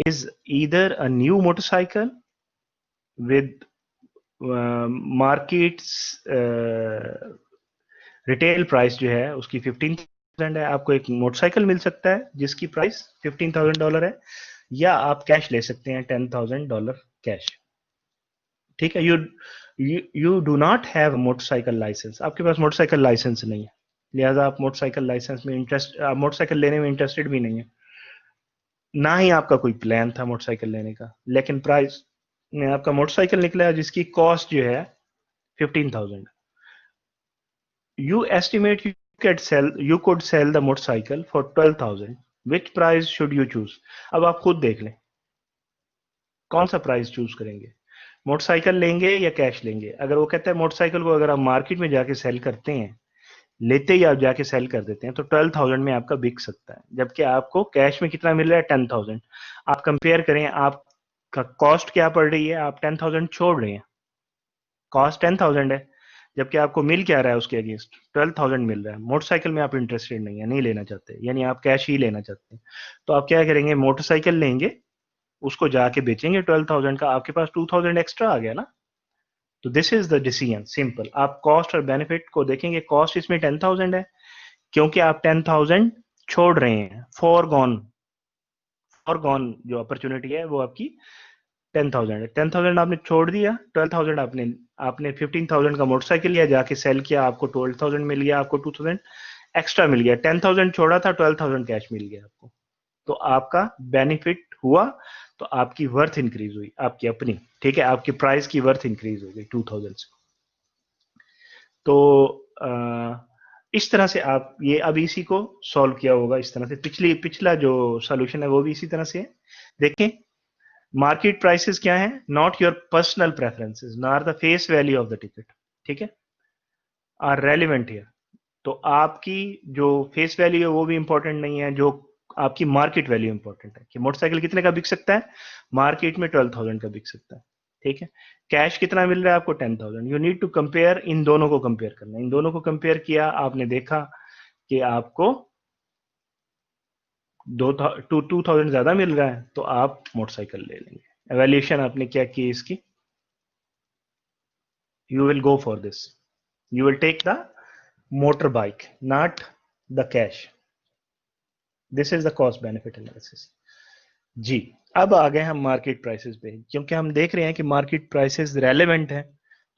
is either a new motorcycle with market's retail price जो है उसकी 15,000 है. आपको एक मोटरसाइकिल मिल सकता है जिसकी प्राइस $15,000 है, या आप कैश ले सकते हैं $10,000 कैश. ठीक है. You do not have motorcycle licence. आपके पास मोटरसाइकिल लाइसेंस नहीं है, लिहाजा आप मोटरसाइकिल लाइसेंस में आप मोटरसाइकिल लेने में इंटरेस्टेड भी नहीं है, ना ही आपका कोई प्लान था मोटरसाइकिल लेने का, लेकिन प्राइस में आपका मोटरसाइकिल निकला जिसकी कॉस्ट जो है 15,000. You estimate you could sell the motorcycle for 12,000. Which price should you choose? अब आप खुद देख लें कौन सा प्राइस चूज करेंगे, मोटरसाइकिल लेंगे या कैश लेंगे. अगर वो कहता है मोटरसाइकिल को अगर आप मार्केट में जाके सेल करते हैं, लेते ही आप जाके सेल कर देते हैं, तो 12,000 में आपका बिक सकता है, जबकि आपको कैश में कितना मिल रहा है 10,000. आप कंपेयर करें, आपका कॉस्ट क्या पड़ रही है, आप 10,000 छोड़ रहे हैं, कॉस्ट 10,000 है, जबकि आपको मिल क्या रहा है उसके अगेंस्ट 12,000 मिल रहा है. मोटरसाइकिल में आप इंटरेस्टेड नहीं है, नहीं लेना चाहते, यानी आप कैश ही लेना चाहते हैं. तो आप क्या करेंगे, मोटरसाइकिल लेंगे, उसको जाके बेचेंगे 12,000 का, आपके पास 2,000 एक्स्ट्रा आ गया ना. तो this is the decision, simple. आप कॉस्ट और बेनिफिट को देखेंगे, कॉस्ट इसमें 10,000 है क्योंकि आप 10,000 छोड़ रहे हैं, फॉर गॉन जो अपॉर्चुनिटी है वो आपकी 10,000 है. 10,000 आपने छोड़ दिया, 12,000 आपने आपने 15,000 का मोटरसाइकिल लिया, जाके सेल किया, आपको 12,000 मिल गया, आपको 2,000 एक्स्ट्रा मिल गया. 10,000 छोड़ा था, 12,000 कैश मिल गया आपको. तो आपका बेनिफिट हुआ, तो आपकी वर्थ इंक्रीज हुई, आपकी अपनी, ठीक है, आपकी प्राइस की वर्थ इंक्रीज हो गई 2,000 से. तो इस तरह से आप ये अब इसी को सॉल्व किया होगा इस तरह से. पिछला जो सॉल्यूशन है वो भी इसी तरह से है. देखें, मार्केट प्राइसेस क्या है, not your personal preferences nor the face value of the ticket, ठीक है, आर रेलिवेंट हियर. तो आपकी जो फेस वैल्यू है वो भी इंपॉर्टेंट नहीं है, जो आपकी मार्केट वैल्यू इंपॉर्टेंट है कि मोटरसाइकिल कितने का बिक सकता है, मार्केट में 12,000 का बिक सकता है, ठीक है. कैश कितना मिल रहा है आपको 10,000. यू नीड टू कंपेयर, इन दोनों को कंपेयर करना. इन दोनों को कंपेयर किया, आपने देखा कि आपको 2,000 ज्यादा मिल रहा है, तो आप मोटरसाइकिल ले लेंगे. एवेल्यूशन आपने क्या की इसकी, you will go for this, you will take the motorbike, not the cash. This is the cost benefit analysis. जी, अब आ गए हम मार्केट प्राइसेस पे, क्योंकि हम देख रहे हैं कि मार्केट प्राइसेस रेलेवेंट हैं.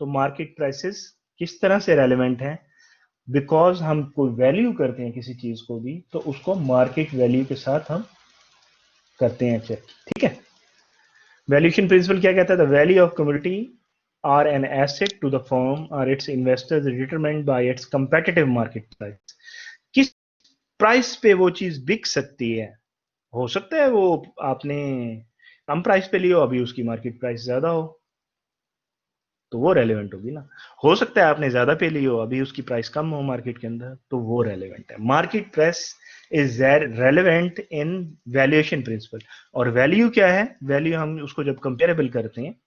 तो मार्केट प्राइसेस किस तरह से रेलेवेंट हैं, बिकॉज हम कोई वैल्यू करते हैं किसी चीज को भी, तो उसको मार्केट वैल्यू के साथ हम करते हैं चेक, ठीक है. वैल्यूएशन प्रिंसिपल क्या कहता है, the value of commodity or an asset to the firm or its investors is determined by its competitive market price. किस प्राइस पे वो चीज बिक सकती है, हो सकता है वो आपने कम प्राइस पे लियो, अभी उसकी मार्केट प्राइस ज्यादा हो, तो वो रेलेवेंट होगी ना. हो सकता है आपने ज्यादा पे लियो, अभी उसकी प्राइस कम हो मार्केट के अंदर, तो वो रेलेवेंट है. Market price is relevant in valuation principle. और वैल्यू क्या है, वैल्यू हम उसको जब कंपेरेबल करते हैं,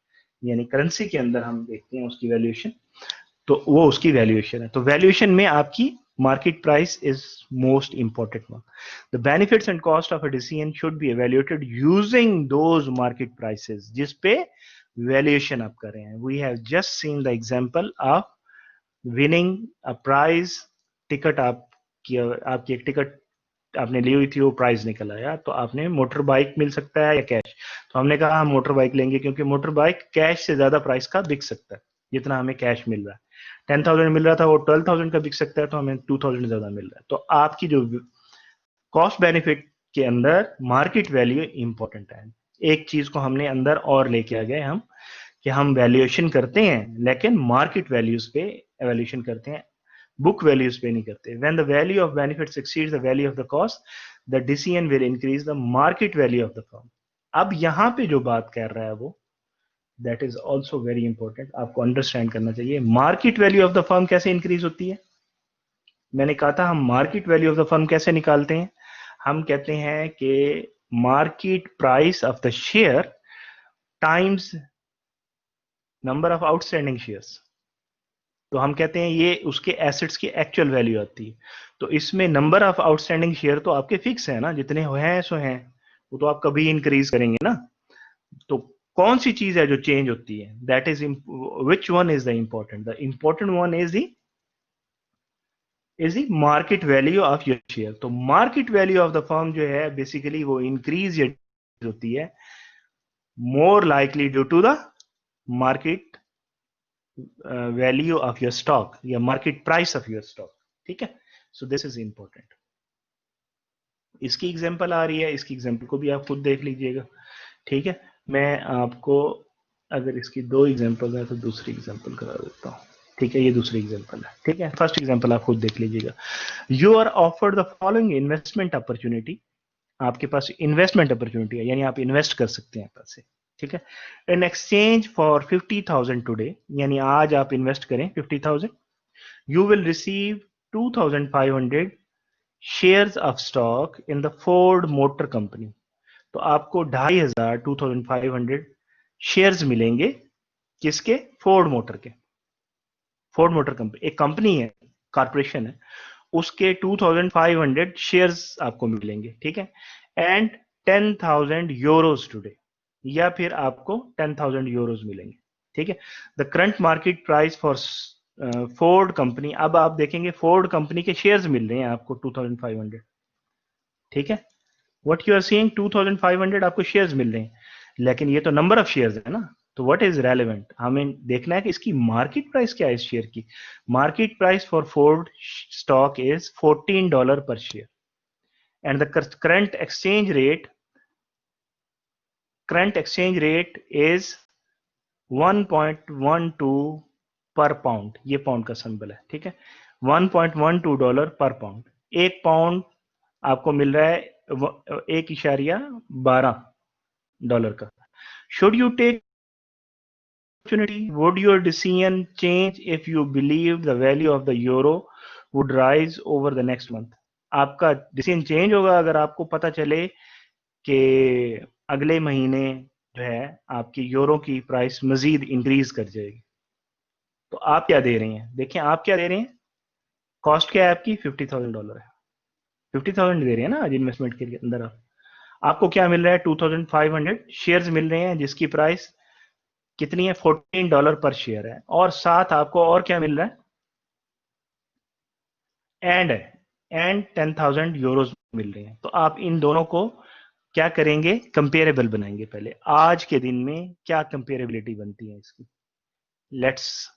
यानी करेंसी के अंदर हम देखते हैं उसकी वैल्यूएशन, तो वो उसकी वैल्यूएशन है. तो वैल्यूएशन में आपकी market price is most important one. The benefits and cost of a decision should be evaluated using those market prices जिस पे वैल्यूएशन आप कर रहे हैं. We have just seen the example of winning a prize. Ticket आपकी एक टिकट आपने ली हुई थी, वो प्राइस निकल आया, तो आपने मोटर बाइक मिल सकता है या कैश. तो हमने कहा हम मोटर बाइक लेंगे क्योंकि मोटर बाइक कैश से ज्यादा प्राइस का बिक सकता है जितना हमें कैश मिल रहा है. 10,000 मिल रहा था, वो 12,000 का बिक सकता है, तो हमें 2,000 ज्यादा मिल रहा है. तो आपकी जो कॉस्ट बेनिफिट के अंदर मार्केट वैल्यू इंपॉर्टेंट है. एक चीज को हमने अंदर और लेके आ गए हम, कि हम वैल्यूएशन करते हैं लेकिन मार्केट वैल्यूज पे एवेल्यूशन करते हैं, बुक वैल्यूज पे नहीं करते. When the value of benefits exceeds the value of the cost, the decision will increase the market value of the firm. अब यहां पे जो बात कर रहा है वो, that is also very important, आपको अंडरस्टैंड करना चाहिए. Market value of the firm कैसे इंक्रीज होती है, मैंने कहा था हम market value of the firm कैसे निकालते हैं. हम कहते हैं कि market price of the share times number of outstanding shares. तो हम कहते हैं ये उसके एसेट्स की एक्चुअल वैल्यू आती है। तो इसमें नंबर ऑफ आउटस्टैंडिंग शेयर तो आपके फिक्स है ना, जितने हैं सो हैं, वो तो आप कभी इंक्रीज करेंगे ना। तो कौन सी चीज है जो चेंज होती है, that is which one is the important, the important one is the market value of your share. तो market value of the firm जो है बेसिकली वो इंक्रीज या होती है more likely due to the market value of your stock या market price of your stock. ठीक है, सो दिस इज इंपॉर्टेंट। इसकी एग्जांपल आ रही है, इसकी एग्जांपल को भी आप खुद देख लीजिएगा। ठीक है, मैं आपको अगर इसकी दो एग्जांपल है तो दूसरी एग्जांपल करा देता हूँ। ठीक है, ये दूसरी एग्जांपल है। ठीक है, फर्स्ट एग्जांपल आप खुद देख लीजिएगा। You are offered the following investment opportunity. आपके पास इन्वेस्टमेंट अपॉर्चुनिटी है, यानी आप इन्वेस्ट कर सकते हैं पैसे। ठीक है, इन एक्सचेंज फॉर 50,000 टुडे, यानी आज आप इन्वेस्ट करें 50,000, you will receive 2,500 shares of stock in the Ford motor company. तो आपको 2,500 2,500 शेयर्स मिलेंगे किसके, फोर्ड मोटर के। फोर्ड मोटर कंपनी एक कंपनी है, कारपोरेशन है, उसके 2,500 शेयर्स आपको मिलेंगे। ठीक है, एंड 10,000 यूरोज टुडे, या फिर आपको 10,000 यूरोज मिलेंगे। ठीक है, the current market price for Ford company, अब आप देखेंगे फोर्ड कंपनी के शेयर्स मिल रहे हैं आपको 2,500। ठीक है, व्हाट यू आर सीइंग 2,500 आपको शेयर्स मिल रहे हैं, लेकिन ये तो नंबर ऑफ शेयर्स है ना। तो व्हाट इज रेलेवेंट, हमें देखना है कि इसकी मार्केट प्राइस क्या है इस शेयर की। Market price for Ford stock is $14 पर share, and the current exchange rate is 1.12 पर पाउंड। ये पाउंड का सिंबल है। ठीक है, $1.12 पर पाउंड। एक पाउंड आपको मिल रहा है 1.12 का। Should you take opportunity, would your decision change if you believed the value of the euro would rise over the next month? आपका डिसीजन चेंज होगा अगर आपको पता चले कि अगले महीने जो है आपकी यूरो की प्राइस मजीद इंक्रीज कर जाएगी। तो आप क्या दे रहे हैं, देखिए आप क्या दे रहे हैं, कॉस्ट क्या है आपकी, $50,000 है। 50,000 दे रहे हैं ना आज इन्वेस्टमेंट के अंदर। आपको क्या मिल रहा है, 2,500 शेयर्स मिल रहे हैं जिसकी प्राइस कितनी है, $14 पर शेयर है, और साथ आपको और क्या मिल रहा है, एंड 10,000 यूरोज मिल रहे हैं। तो आप इन दोनों को क्या करेंगे, कंपेरेबल बनाएंगे। पहले आज के दिन में क्या कंपेरेबिलिटी बनती है इसकी। Let's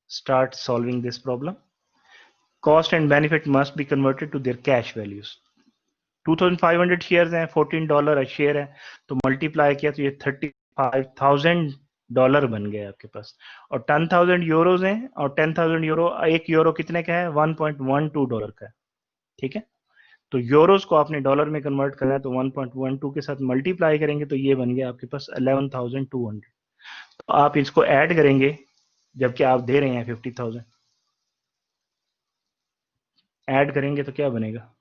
start solving this problem. Cost and benefit must be converted to their cash values. 2,500 shares हैं, $14 शेयर है, तो मल्टीप्लाई किया तो ये $35,000 बन गए आपके पास। और 10,000 यूरोज हैं, और 10,000 यूरो, एक यूरो कितने का है, $1.12 का है। ठीक है, तो यूरोज को आपने डॉलर में कन्वर्ट करना है, तो 1.12 के साथ मल्टीप्लाई करेंगे तो ये बन गया आपके पास 11,200। तो आप इसको ऐड करेंगे, जबकि आप दे रहे हैं 50,000, ऐड करेंगे तो क्या बनेगा,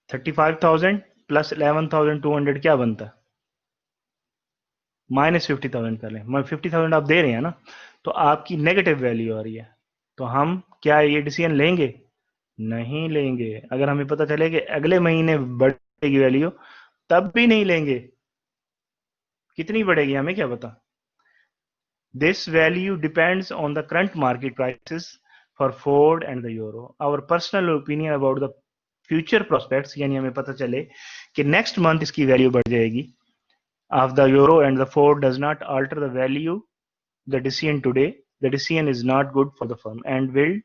35,000 प्लस 11,200 क्या बनता है, -50,000 कर लें, 50,000 आप दे रहे हैं ना, तो आपकी नेगेटिव वैल्यू आ रही है। तो हम क्या ये डिसीजन लेंगे, नहीं लेंगे। अगर हमें पता चले कि अगले महीने बढ़ेगी वैल्यू, तब भी नहीं लेंगे। कितनी बढ़ेगी हमें क्या पता। This value depends on the current market prices for Ford and the euro. Our personal opinion about the future prospects, यानी हमें पता चले कि नेक्स्ट मंथ इसकी वैल्यू बढ़ जाएगी of the euro and the Ford does not alter the value, the decision today, the decision is not good for the firm and will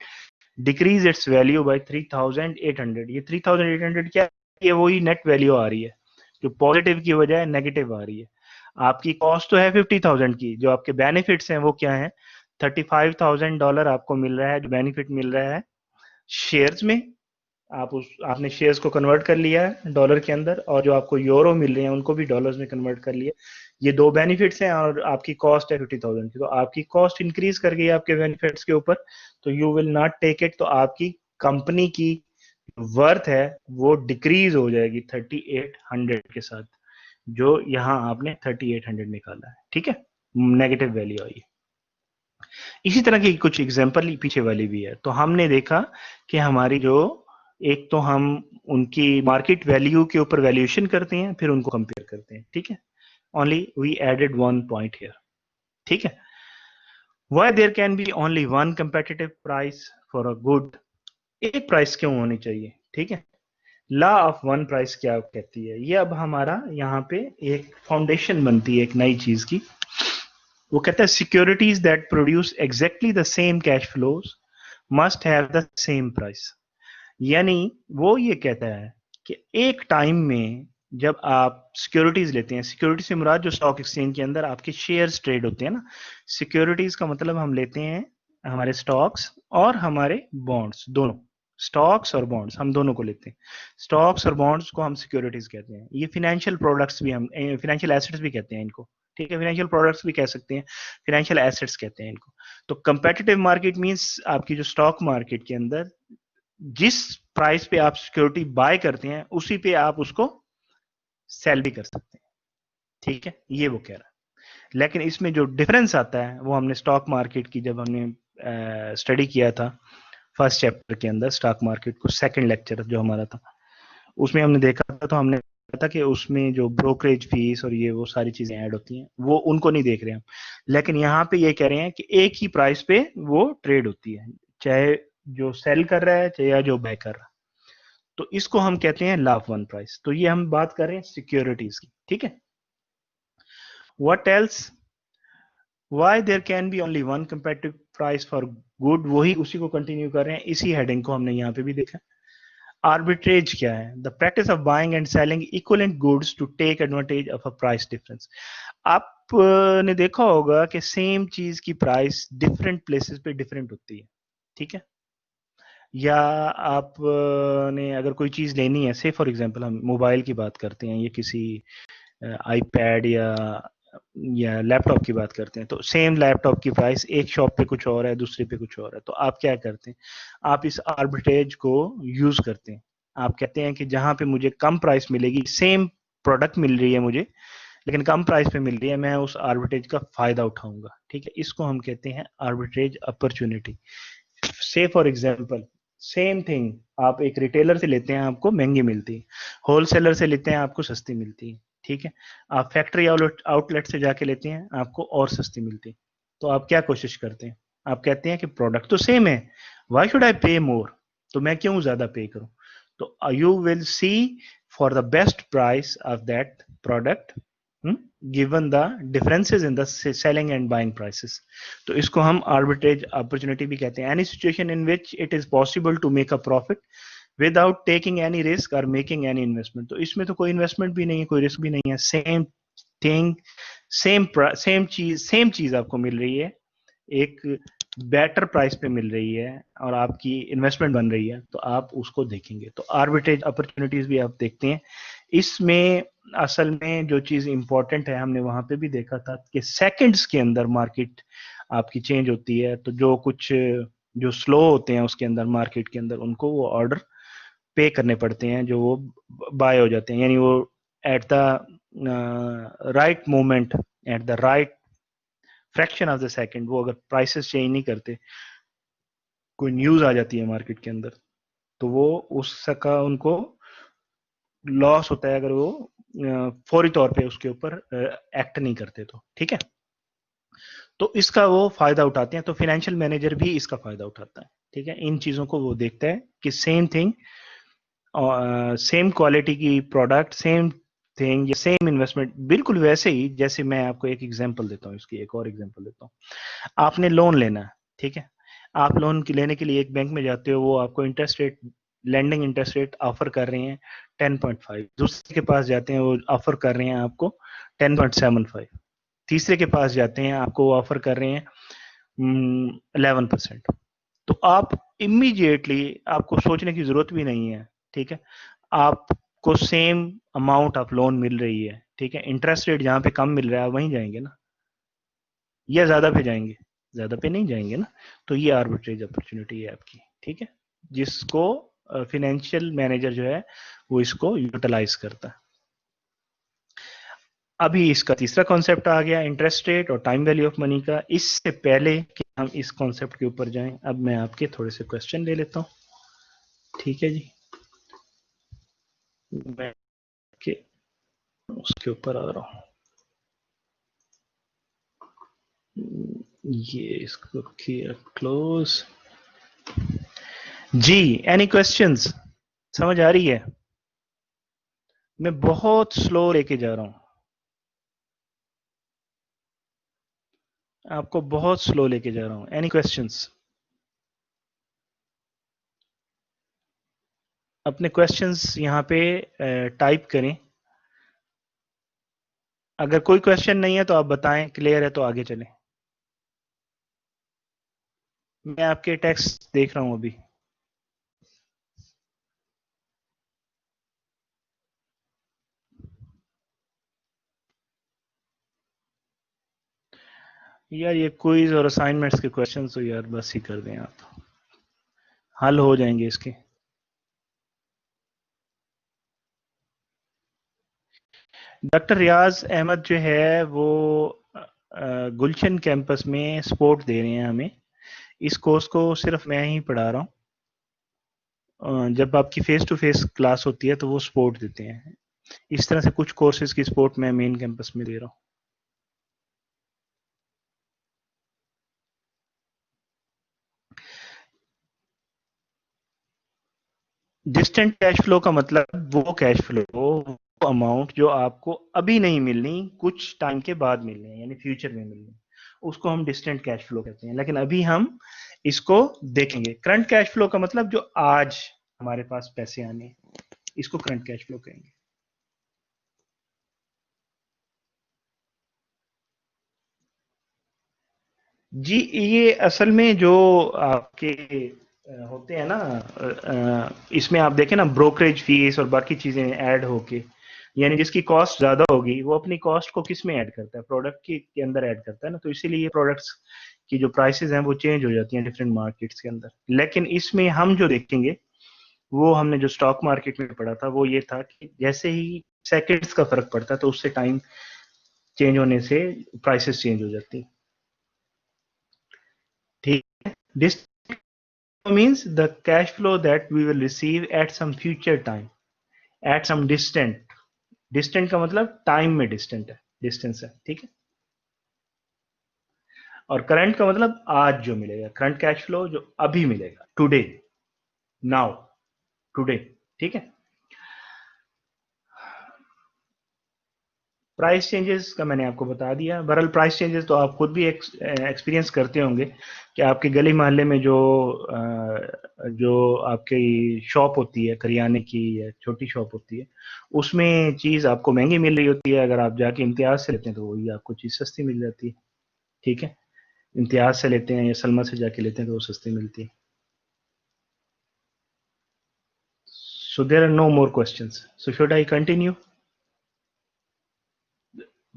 decrease its value by 3,800। ये 3,800 क्या है, ये वही नेट वैल्यू आ रही है जो पॉजिटिव की बजाय नेगेटिव आ रही है। आपकी कॉस्ट तो है 50,000 की, जो आपके बेनिफिट्स हैं वो क्या है, $35,000 आपको मिल रहा है, जो बेनिफिट मिल रहा है शेयर्स में। आपने शेयर्स को कन्वर्ट कर लिया है डॉलर के अंदर, और जो आपको यूरो मिल रहे हैं उनको भी डॉलर्स में कन्वर्ट कर लिया। ये दो बेनिफिट्स हैं, और आपकी कॉस्ट है 50,000 की। तो आपकी कॉस्ट इंक्रीज कर गई आपके बेनिफिट्स के ऊपर, तो you will not take it. तो आपकी कंपनी की वर्थ है वो डिक्रीज हो जाएगी 3800 के साथ, जो यहाँ आपने 3800 निकाला है, ठीक है, नेगेटिव वैल्यू आई है। इसी तरह की कुछ एग्जांपल पीछे वाली भी है। तो हमने देखा कि हमारी जो, एक तो हम उनकी मार्केट वैल्यू के ऊपर वैल्यूएशन करते हैं, फिर उनको कंपेयर करते हैं, ठीक है। Only we added one point here, ठीक है। Why there can be only one competitive price for a good, एक प्राइस क्यों होनी चाहिए, ठीक है। लॉ ऑफ वन प्राइस क्या कहती है, ये अब हमारा यहाँ पे एक फाउंडेशन बनती है एक नई चीज की। वो कहता है securities that produce exactly the same cash flows must have the same price. यानी वो ये कहता है कि एक टाइम में जब आप सिक्योरिटीज लेते हैं, सिक्योरिटी से मुराद जो स्टॉक एक्सचेंज के अंदर आपके शेयर्स ट्रेड होते हैं ना, सिक्योरिटीज का मतलब हम लेते हैं हमारे स्टॉक्स और हमारे बॉन्ड्स दोनों, स्टॉक्स और बॉन्ड्स हम दोनों को लेते हैं। स्टॉक्स और बॉन्ड्स को हम सिक्योरिटीज कहते हैं। ये फाइनेंशियल प्रोडक्ट्स भी, हम फाइनेंशियल एसेट्स भी कहते हैं इनको, ठीक है, फाइनेंशियल प्रोडक्ट्स भी कह सकते हैं, फाइनेंशियल एसेट्स कहते हैं इनको। तो कंपेटिटिव मार्केट मींस आपकी जो स्टॉक मार्केट के अंदर जिस प्राइस पे आप सिक्योरिटी बाय करते हैं उसी पे आप उसको सेल भी कर सकते हैं, ठीक है, ये वो कह रहा है। लेकिन इसमें जो डिफरेंस आता है वो हमने स्टॉक मार्केट की जब हमने स्टडी किया था फर्स्ट चैप्टर के अंदर स्टॉक मार्केट को, सेकंड लेक्चर जो हमारा था उसमें हमने देखा था, तो हमने देखा था कि उसमें जो ब्रोकरेज फीस और ये वो सारी चीजें ऐड होती हैं, वो उनको नहीं देख रहे हम। लेकिन यहाँ पे ये कह रहे हैं कि एक ही प्राइस पे वो ट्रेड होती है, चाहे जो सेल कर रहा है चाहे या जो बाय कर रहा है। तो इसको हम कहते हैं लॉ ऑफ वन प्राइस। तो ये हम बात कर रहे हैं सिक्योरिटीज की, ठीक है। What else, why there can be only one competitive price for good, वही उसी को कंटिन्यू कर रहे हैं, इसी हेडिंग को हमने यहाँ पे भी देखा। आर्बिट्रेज क्या है, the practice of buying and selling equivalent goods to take advantage of a price difference. आपने देखा होगा कि सेम चीज की प्राइस डिफरेंट प्लेसेस पे डिफरेंट होती है, ठीक है। या आपने अगर कोई चीज लेनी है, से फॉर एग्जांपल हम मोबाइल की बात करते हैं, या किसी आईपैड या लैपटॉप की बात करते हैं, तो सेम लैपटॉप की प्राइस एक शॉप पे कुछ और है, दूसरे पे कुछ और है। तो आप क्या करते हैं, आप इस आर्बिट्रेज को यूज करते हैं। आप कहते हैं कि जहां पे मुझे कम प्राइस मिलेगी, सेम प्रोडक्ट मिल रही है मुझे लेकिन कम प्राइस पे मिल रही है, मैं उस आर्बिट्रेज का फायदा उठाऊंगा, ठीक है। इसको हम कहते हैं आर्बिट्रेज अपॉर्चुनिटी। से फॉर एग्जांपल सेम थिंग आप एक रिटेलर से लेते हैं आपको महंगी मिलती है, होलसेलर से लेते हैं आपको सस्ती मिलती है, ठीक है। आप फैक्ट्री आउटलेट से जाके लेते हैं आपको और सस्ती मिलती है। तो आप क्या कोशिश करते हैं, आप कहते हैं कि प्रोडक्ट तो सेम है, व्हाई शुड आई पे मोर, तो मैं क्यों ज्यादा पे करूं। तो you will see for the best price of that product given the differences in the selling and buying prices. तो इसको हम arbitrage opportunity भी कहते हैं, any situation in which it is possible to make a profit without taking any risk or making any investment। तो इसमें तो कोई इन्वेस्टमेंट भी नहीं है, कोई रिस्क भी नहीं है, सेम थिंग, सेम चीज आपको मिल रही है, एक बेटर प्राइस पे मिल रही है और आपकी इन्वेस्टमेंट बन रही है, तो आप उसको देखेंगे। तो आर्बिट्रेज अपॉर्चुनिटीज भी आप देखते हैं। इसमें असल में जो चीज इंपॉर्टेंट है, हमने वहां पे भी देखा था कि सेकंड्स के अंदर मार्केट आपकी चेंज होती है। तो जो कुछ जो स्लो होते हैं उसके अंदर, मार्केट के अंदर, उनको वो ऑर्डर पे करने पड़ते हैं, जो वो बाय हो जाते हैं, यानी वो at the right moment, at the right fraction of the second, वो अगर प्राइसेस चेंज नहीं करते, कोई न्यूज आ जाती है मार्केट के अंदर, तो वो उसका उनको लॉस होता है अगर वो फौरी तौर पे उसके ऊपर एक्ट नहीं करते, तो ठीक है। तो इसका वो फायदा उठाते हैं, तो फाइनेंशियल मैनेजर भी इसका फायदा उठाता है, ठीक है। इन चीजों को वो देखता है कि सेम थिंग, सेम क्वालिटी की प्रोडक्ट, सेम थिंग या सेम इन्वेस्टमेंट, बिल्कुल वैसे ही जैसे मैं आपको एक एग्जांपल देता हूँ, इसकी एक और एग्जांपल देता हूँ। आपने लोन लेना है, ठीक है। आप लोन लेने के लिए एक बैंक में जाते हो, वो आपको interest rate, lending interest rate offer कर रहे हैं 10.5। दूसरे के पास जाते हैं, वो ऑफर कर रहे हैं आपको 10.75। तीसरे के पास जाते हैं, आपको ऑफर कर रहे हैं 11%। तो आप इमीडिएटली, आपको सोचने की जरूरत भी नहीं है, ठीक है। आपको सेम अमाउंट ऑफ लोन मिल रही है, ठीक है। इंटरेस्ट रेट जहां पे कम मिल रहा है वहीं जाएंगे ना, या ज्यादा पे जाएंगे, ज्यादा पे नहीं जाएंगे ना। तो ये आर्बिट्रेज अपॉर्चुनिटी है आपकी, ठीक है, जिसको फाइनेंशियल मैनेजर जो है वो इसको यूटिलाइज करता है। अभी इसका तीसरा कॉन्सेप्ट आ गया इंटरेस्ट रेट और टाइम वैल्यू ऑफ मनी का। इससे पहले कि हम इस कॉन्सेप्ट के ऊपर जाएं, अब मैं आपके थोड़े से क्वेश्चन ले लेता हूं। ठीक है जी, मैं के उसके ऊपर आ रहा हूं। ये इसको किया क्लोज। जी, एनी क्वेश्चंस? समझ आ रही है? मैं बहुत स्लो लेके जा रहा हूं, आपको बहुत स्लो लेके जा रहा हूं। Any questions? अपने क्वेश्चंस यहाँ पे टाइप करें। अगर कोई क्वेश्चन नहीं है तो आप बताएं, क्लियर है तो आगे चलें। मैं आपके टेक्स्ट देख रहा हूं अभी। यार ये क्विज और असाइनमेंट्स के क्वेश्चंस तो यार बस ही कर दें आप, हल हो जाएंगे इसके। डॉक्टर रियाज अहमद जो है वो गुलशन कैंपस में सपोर्ट दे रहे हैं हमें। इस कोर्स को सिर्फ मैं ही पढ़ा रहा हूँ। जब आपकी फेस टू फेस क्लास होती है तो वो सपोर्ट देते हैं। इस तरह से कुछ कोर्सेज की सपोर्ट मैं मेन कैंपस में दे रहा हूँ। डिस्टेंट कैश फ्लो का मतलब वो कैश फ्लो, वो अमाउंट जो आपको अभी नहीं मिलनी, कुछ टाइम के बाद मिलनी है, यानी फ्यूचर में मिलनी, उसको हम डिस्टेंट कैश फ्लो कहते हैं। लेकिन अभी हम इसको देखेंगे। करंट कैश फ्लो का मतलब जो आज हमारे पास पैसे आने, इसको करंट कैश फ्लो कहेंगे। जी, ये असल में जो आपके होते हैं ना, इसमें आप देखें ना ब्रोकरेज फीस और बाकी चीजें ऐड होके, यानी जिसकी कॉस्ट ज्यादा होगी वो अपनी कॉस्ट को किस में ऐड करता है, प्रोडक्ट के अंदर ऐड करता है ना। तो इसीलिए ये प्रोडक्ट्स की जो प्राइसेस हैं वो चेंज हो जाती हैं डिफरेंट मार्केट्स के अंदर। लेकिन इसमें हम जो देखेंगे, वो हमने जो स्टॉक मार्केट में पढ़ा था वो ये था कि जैसे ही सेकंड्स का फर्क पड़ता है तो उससे टाइम चेंज होने से प्राइसेस चेंज हो जाती है। ठीक है। This means the cash flow that we will receive at some future time, at some distant का मतलब टाइम में डिस्टेंट है, डिस्टेंस है। ठीक है। और करंट का मतलब आज जो मिलेगा, करंट कैश फ्लो जो अभी मिलेगा, टुडे, नाउ, टुडे। ठीक है। प्राइस चेंजेस का मैंने आपको बता दिया। बहरहाल प्राइस चेंजेस तो आप खुद भी एक्सपीरियंस करते होंगे कि आपके गली मोहल्ले में जो आपकी शॉप होती है करियाने की या छोटी शॉप होती है, उसमें चीज़ आपको महंगी मिल रही होती है। अगर आप जाके इम्तियाज से लेते हैं तो वही आपको चीज़ सस्ती मिल जाती है। ठीक है। इम्तियाज से लेते हैं या सलमा से जाके लेते हैं तो वो सस्ती मिलती है। So there are no more question, so should I continue?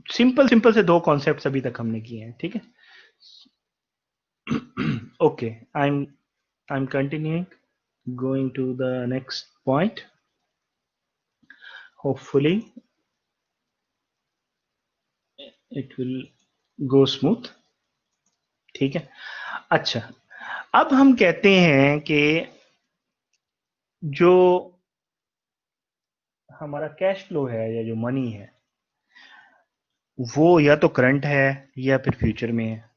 Simple simple से दो कॉन्सेप्ट अभी तक हमने किए हैं। ठीक है। Okay, I'm continuing, going to the next point. Hopefully it will go smooth. ठीक है। अच्छा, अब हम कहते हैं कि जो हमारा कैश फ्लो है या जो मनी है वो या तो करंट है या फिर फ्यूचर में है।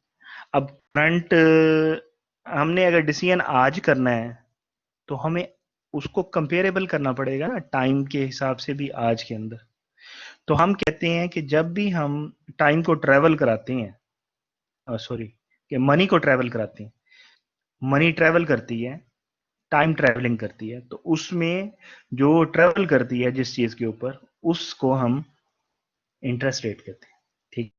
अब करंट, हमने अगर डिसीजन आज करना है तो हमें उसको कंपेरेबल करना पड़ेगा ना टाइम के हिसाब से भी आज के अंदर। तो हम कहते हैं कि जब भी हम टाइम को ट्रेवल कराते हैं, सॉरी, कि मनी को ट्रेवल कराते हैं, मनी ट्रेवल करती है, टाइम ट्रेवलिंग करती है, तो उसमें जो ट्रेवल करती है जिस चीज के ऊपर, उसको हम इंटरेस्ट रेट कहते हैं। ठीक।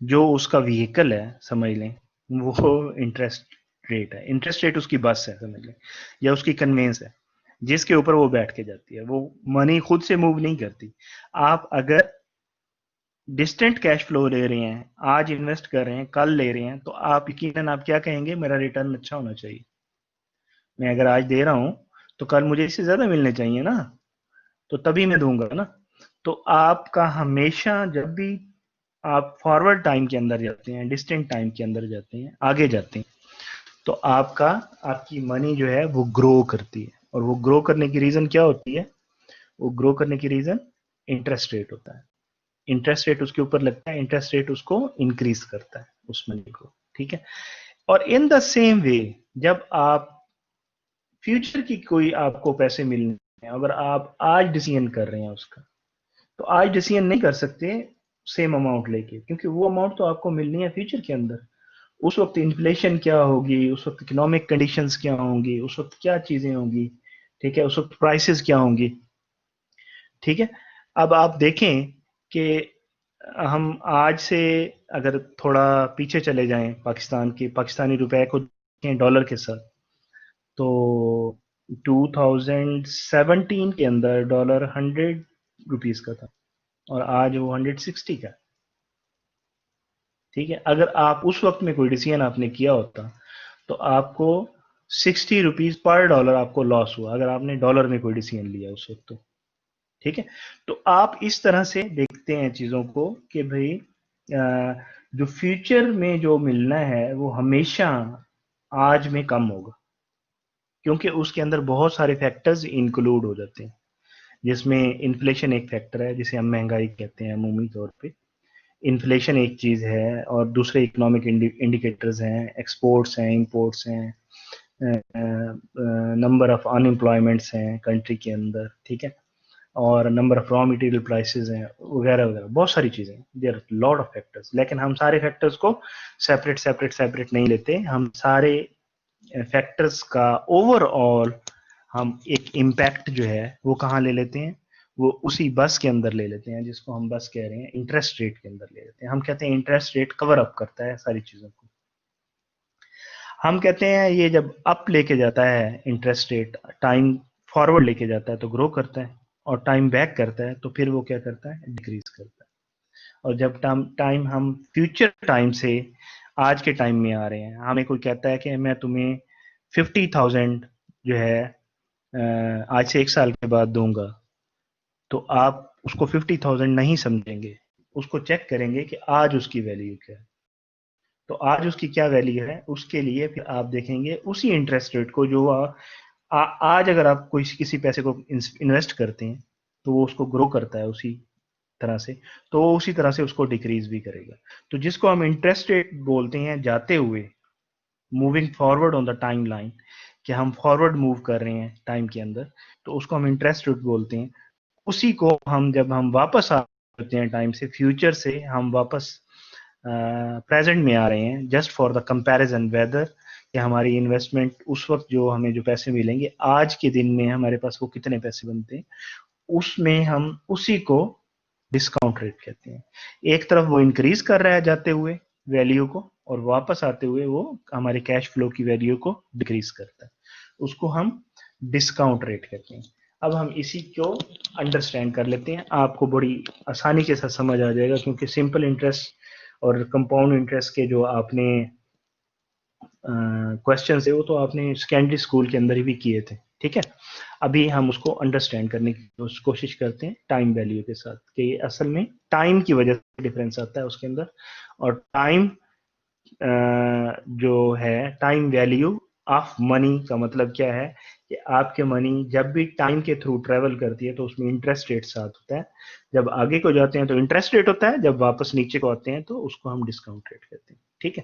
जो उसका व्हीकल है समझ लें, वो इंटरेस्ट रेट है। इंटरेस्ट रेट उसकी बस है समझ लें, या उसकी कन्वेंस है जिसके ऊपर वो बैठ के जाती है। वो मनी खुद से मूव नहीं करती। आप अगर डिस्टेंट कैश फ्लो ले रहे हैं, आज इन्वेस्ट कर रहे हैं, कल ले रहे हैं, तो आप यकीनन आप क्या कहेंगे, मेरा रिटर्न अच्छा होना चाहिए। मैं अगर आज दे रहा हूं तो कल मुझे इससे ज्यादा मिलने चाहिए ना, तो तभी मैं दूंगा ना। तो आपका हमेशा जब भी आप फॉरवर्ड टाइम के अंदर जाते हैं, डिस्टेंट टाइम के अंदर जाते हैं, आगे जाते हैं, तो आपका आपकी मनी जो है वो ग्रो करती है। और वो ग्रो करने की रीजन क्या होती है? वो ग्रो करने की रीजन इंटरेस्ट रेट होता है। इंटरेस्ट रेट उसके ऊपर लगता है, इंटरेस्ट रेट उसको इंक्रीज करता है उस मनी को, ठीक है। और इन द सेम वे, जब आप फ्यूचर की कोई आपको पैसे मिलने हैं, अगर आप आज डिसीजन कर रहे हैं उसका, तो आज डिसीजन नहीं कर सकते सेम अमाउंट लेके, क्योंकि वो अमाउंट तो आपको मिलनी है फ्यूचर के अंदर। उस वक्त इन्फ्लेशन क्या होगी, उस वक्त इकोनॉमिक कंडीशंस क्या होंगी, उस वक्त क्या चीजें होंगी, ठीक है, उस वक्त प्राइसेस क्या होंगी, ठीक है। अब आप देखें कि हम आज से अगर थोड़ा पीछे चले जाएं, पाकिस्तान की पाकिस्तानी रुपए को देखें डॉलर के साथ, तो 2017 के अंदर डॉलर 100 रुपीज का था, और आज वो 160 का है, ठीक है। अगर आप उस वक्त में कोई डिसीजन आपने किया होता, तो आपको 60 रुपीज पर डॉलर आपको लॉस हुआ, अगर आपने डॉलर में कोई डिसीजन लिया उस वक्त तो, ठीक है। तो आप इस तरह से देखते हैं चीजों को कि भाई जो फ्यूचर में जो मिलना है वो हमेशा आज में कम होगा, क्योंकि उसके अंदर बहुत सारे फैक्टर्स इंक्लूड हो जाते हैं, जिसमें इन्फ्लेशन एक फैक्टर है, जिसे हम महंगाई कहते हैं अमूमी तौर पे। इन्फ्लेशन एक चीज है, और दूसरे इकोनॉमिक इंडिकेटर्स हैं, एक्सपोर्ट्स हैं, इंपोर्ट्स हैं, नंबर ऑफ अनएम्प्लॉयमेंट्स हैं कंट्री के अंदर, ठीक है, और number of raw material prices हैं, वगैरह वगैरह, बहुत सारी चीजें, देयर लॉट ऑफ फैक्टर्स। लेकिन हम सारे फैक्टर्स को सेपरेट सेपरेट सेपरेट नहीं लेते, हम सारे फैक्टर्स का ओवरऑल हम एक इम्पैक्ट जो है वो कहाँ ले लेते हैं? वो उसी बस के अंदर ले लेते हैं, जिसको हम बस कह रहे हैं, इंटरेस्ट रेट के अंदर ले लेते हैं। हम कहते हैं इंटरेस्ट रेट कवर अप करता है सारी चीजों को। हम कहते हैं ये जब अप लेके जाता है इंटरेस्ट रेट, टाइम फॉरवर्ड लेके जाता है तो ग्रो करता है, और टाइम बैक करता है तो फिर वो क्या करता है? डिक्रीज करता है। और जब टाइम टाइम हम फ्यूचर टाइम से आज के टाइम में आ रहे हैं, हमें कोई कहता है कि मैं तुम्हें 50,000 जो है आज से 1 साल के बाद दूंगा, तो आप उसको 50,000 नहीं समझेंगे, उसको चेक करेंगे कि आज उसकी वैल्यू क्या है। तो आज उसकी क्या वैल्यू है, उसके लिए फिर आप देखेंगे उसी इंटरेस्ट रेट को, जो आज अगर आप कोई किसी पैसे को इन्वेस्ट करते हैं, तो वो उसको ग्रो करता है उसी तरह से, तो वो उसी तरह से उसको डिक्रीज भी करेगा। तो जिसको हम इंटरेस्ट रेट बोलते हैं जाते हुए, moving forward on the time line, कि हम फॉरवर्ड मूव कर रहे हैं टाइम के अंदर, तो उसको हम इंटरेस्ट रेट बोलते हैं। उसी को हम जब हम वापस आते हैं टाइम से, फ्यूचर से हम वापस प्रेजेंट में आ रहे हैं, just for the comparison whether, कि हमारी इन्वेस्टमेंट उस वक्त जो हमें जो पैसे मिलेंगे आज के दिन में हमारे पास वो कितने पैसे बनते हैं, उसमें हम उसी को डिस्काउंट रेट कहते हैं। एक तरफ वो इंक्रीज कर रहा है जाते हुए वैल्यू को, और वापस आते हुए वो हमारे कैश फ्लो की वैल्यू को डिक्रीज करता है, उसको हम डिस्काउंट रेट कहते हैं। अब हम इसी को अंडरस्टैंड कर लेते हैं, आपको बड़ी आसानी के साथ समझ आ जाएगा, क्योंकि सिंपल इंटरेस्ट और कंपाउंड इंटरेस्ट के जो आपने क्वेश्चन है, वो तो आपने सेकेंडरी स्कूल के अंदर ही भी किए थे, ठीक है। अभी हम उसको अंडरस्टैंड करने की कोशिश करते हैं टाइम वैल्यू के साथ, कि असल में टाइम की वजह से डिफरेंस आता है उसके अंदर। और टाइम जो है, टाइम वैल्यू ऑफ मनी का मतलब क्या है, कि आपके मनी जब भी टाइम के थ्रू ट्रेवल करती है तो उसमें इंटरेस्ट रेट साथ होता है। जब आगे को जाते हैं तो इंटरेस्ट रेट होता है, जब वापस नीचे को आते हैं तो उसको हम डिस्काउंट रेट कहते हैं, ठीक है।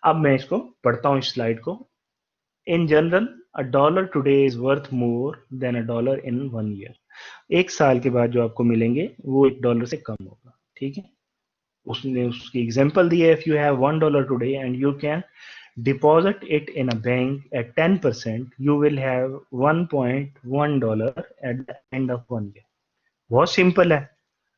अब मैं इसको पढ़ता हूँ इस स्लाइड को। In general, a dollar today is worth more than a dollar in 1 year. 1 साल के बाद जो आपको मिलेंगे वो $1 से कम होगा, ठीक है। उसने उसकी एग्जांपल दी है, if you have $1 today and you can deposit it in a bank at 10%, you will have $1.1 eight the end of 1 year. बहुत सिंपल है।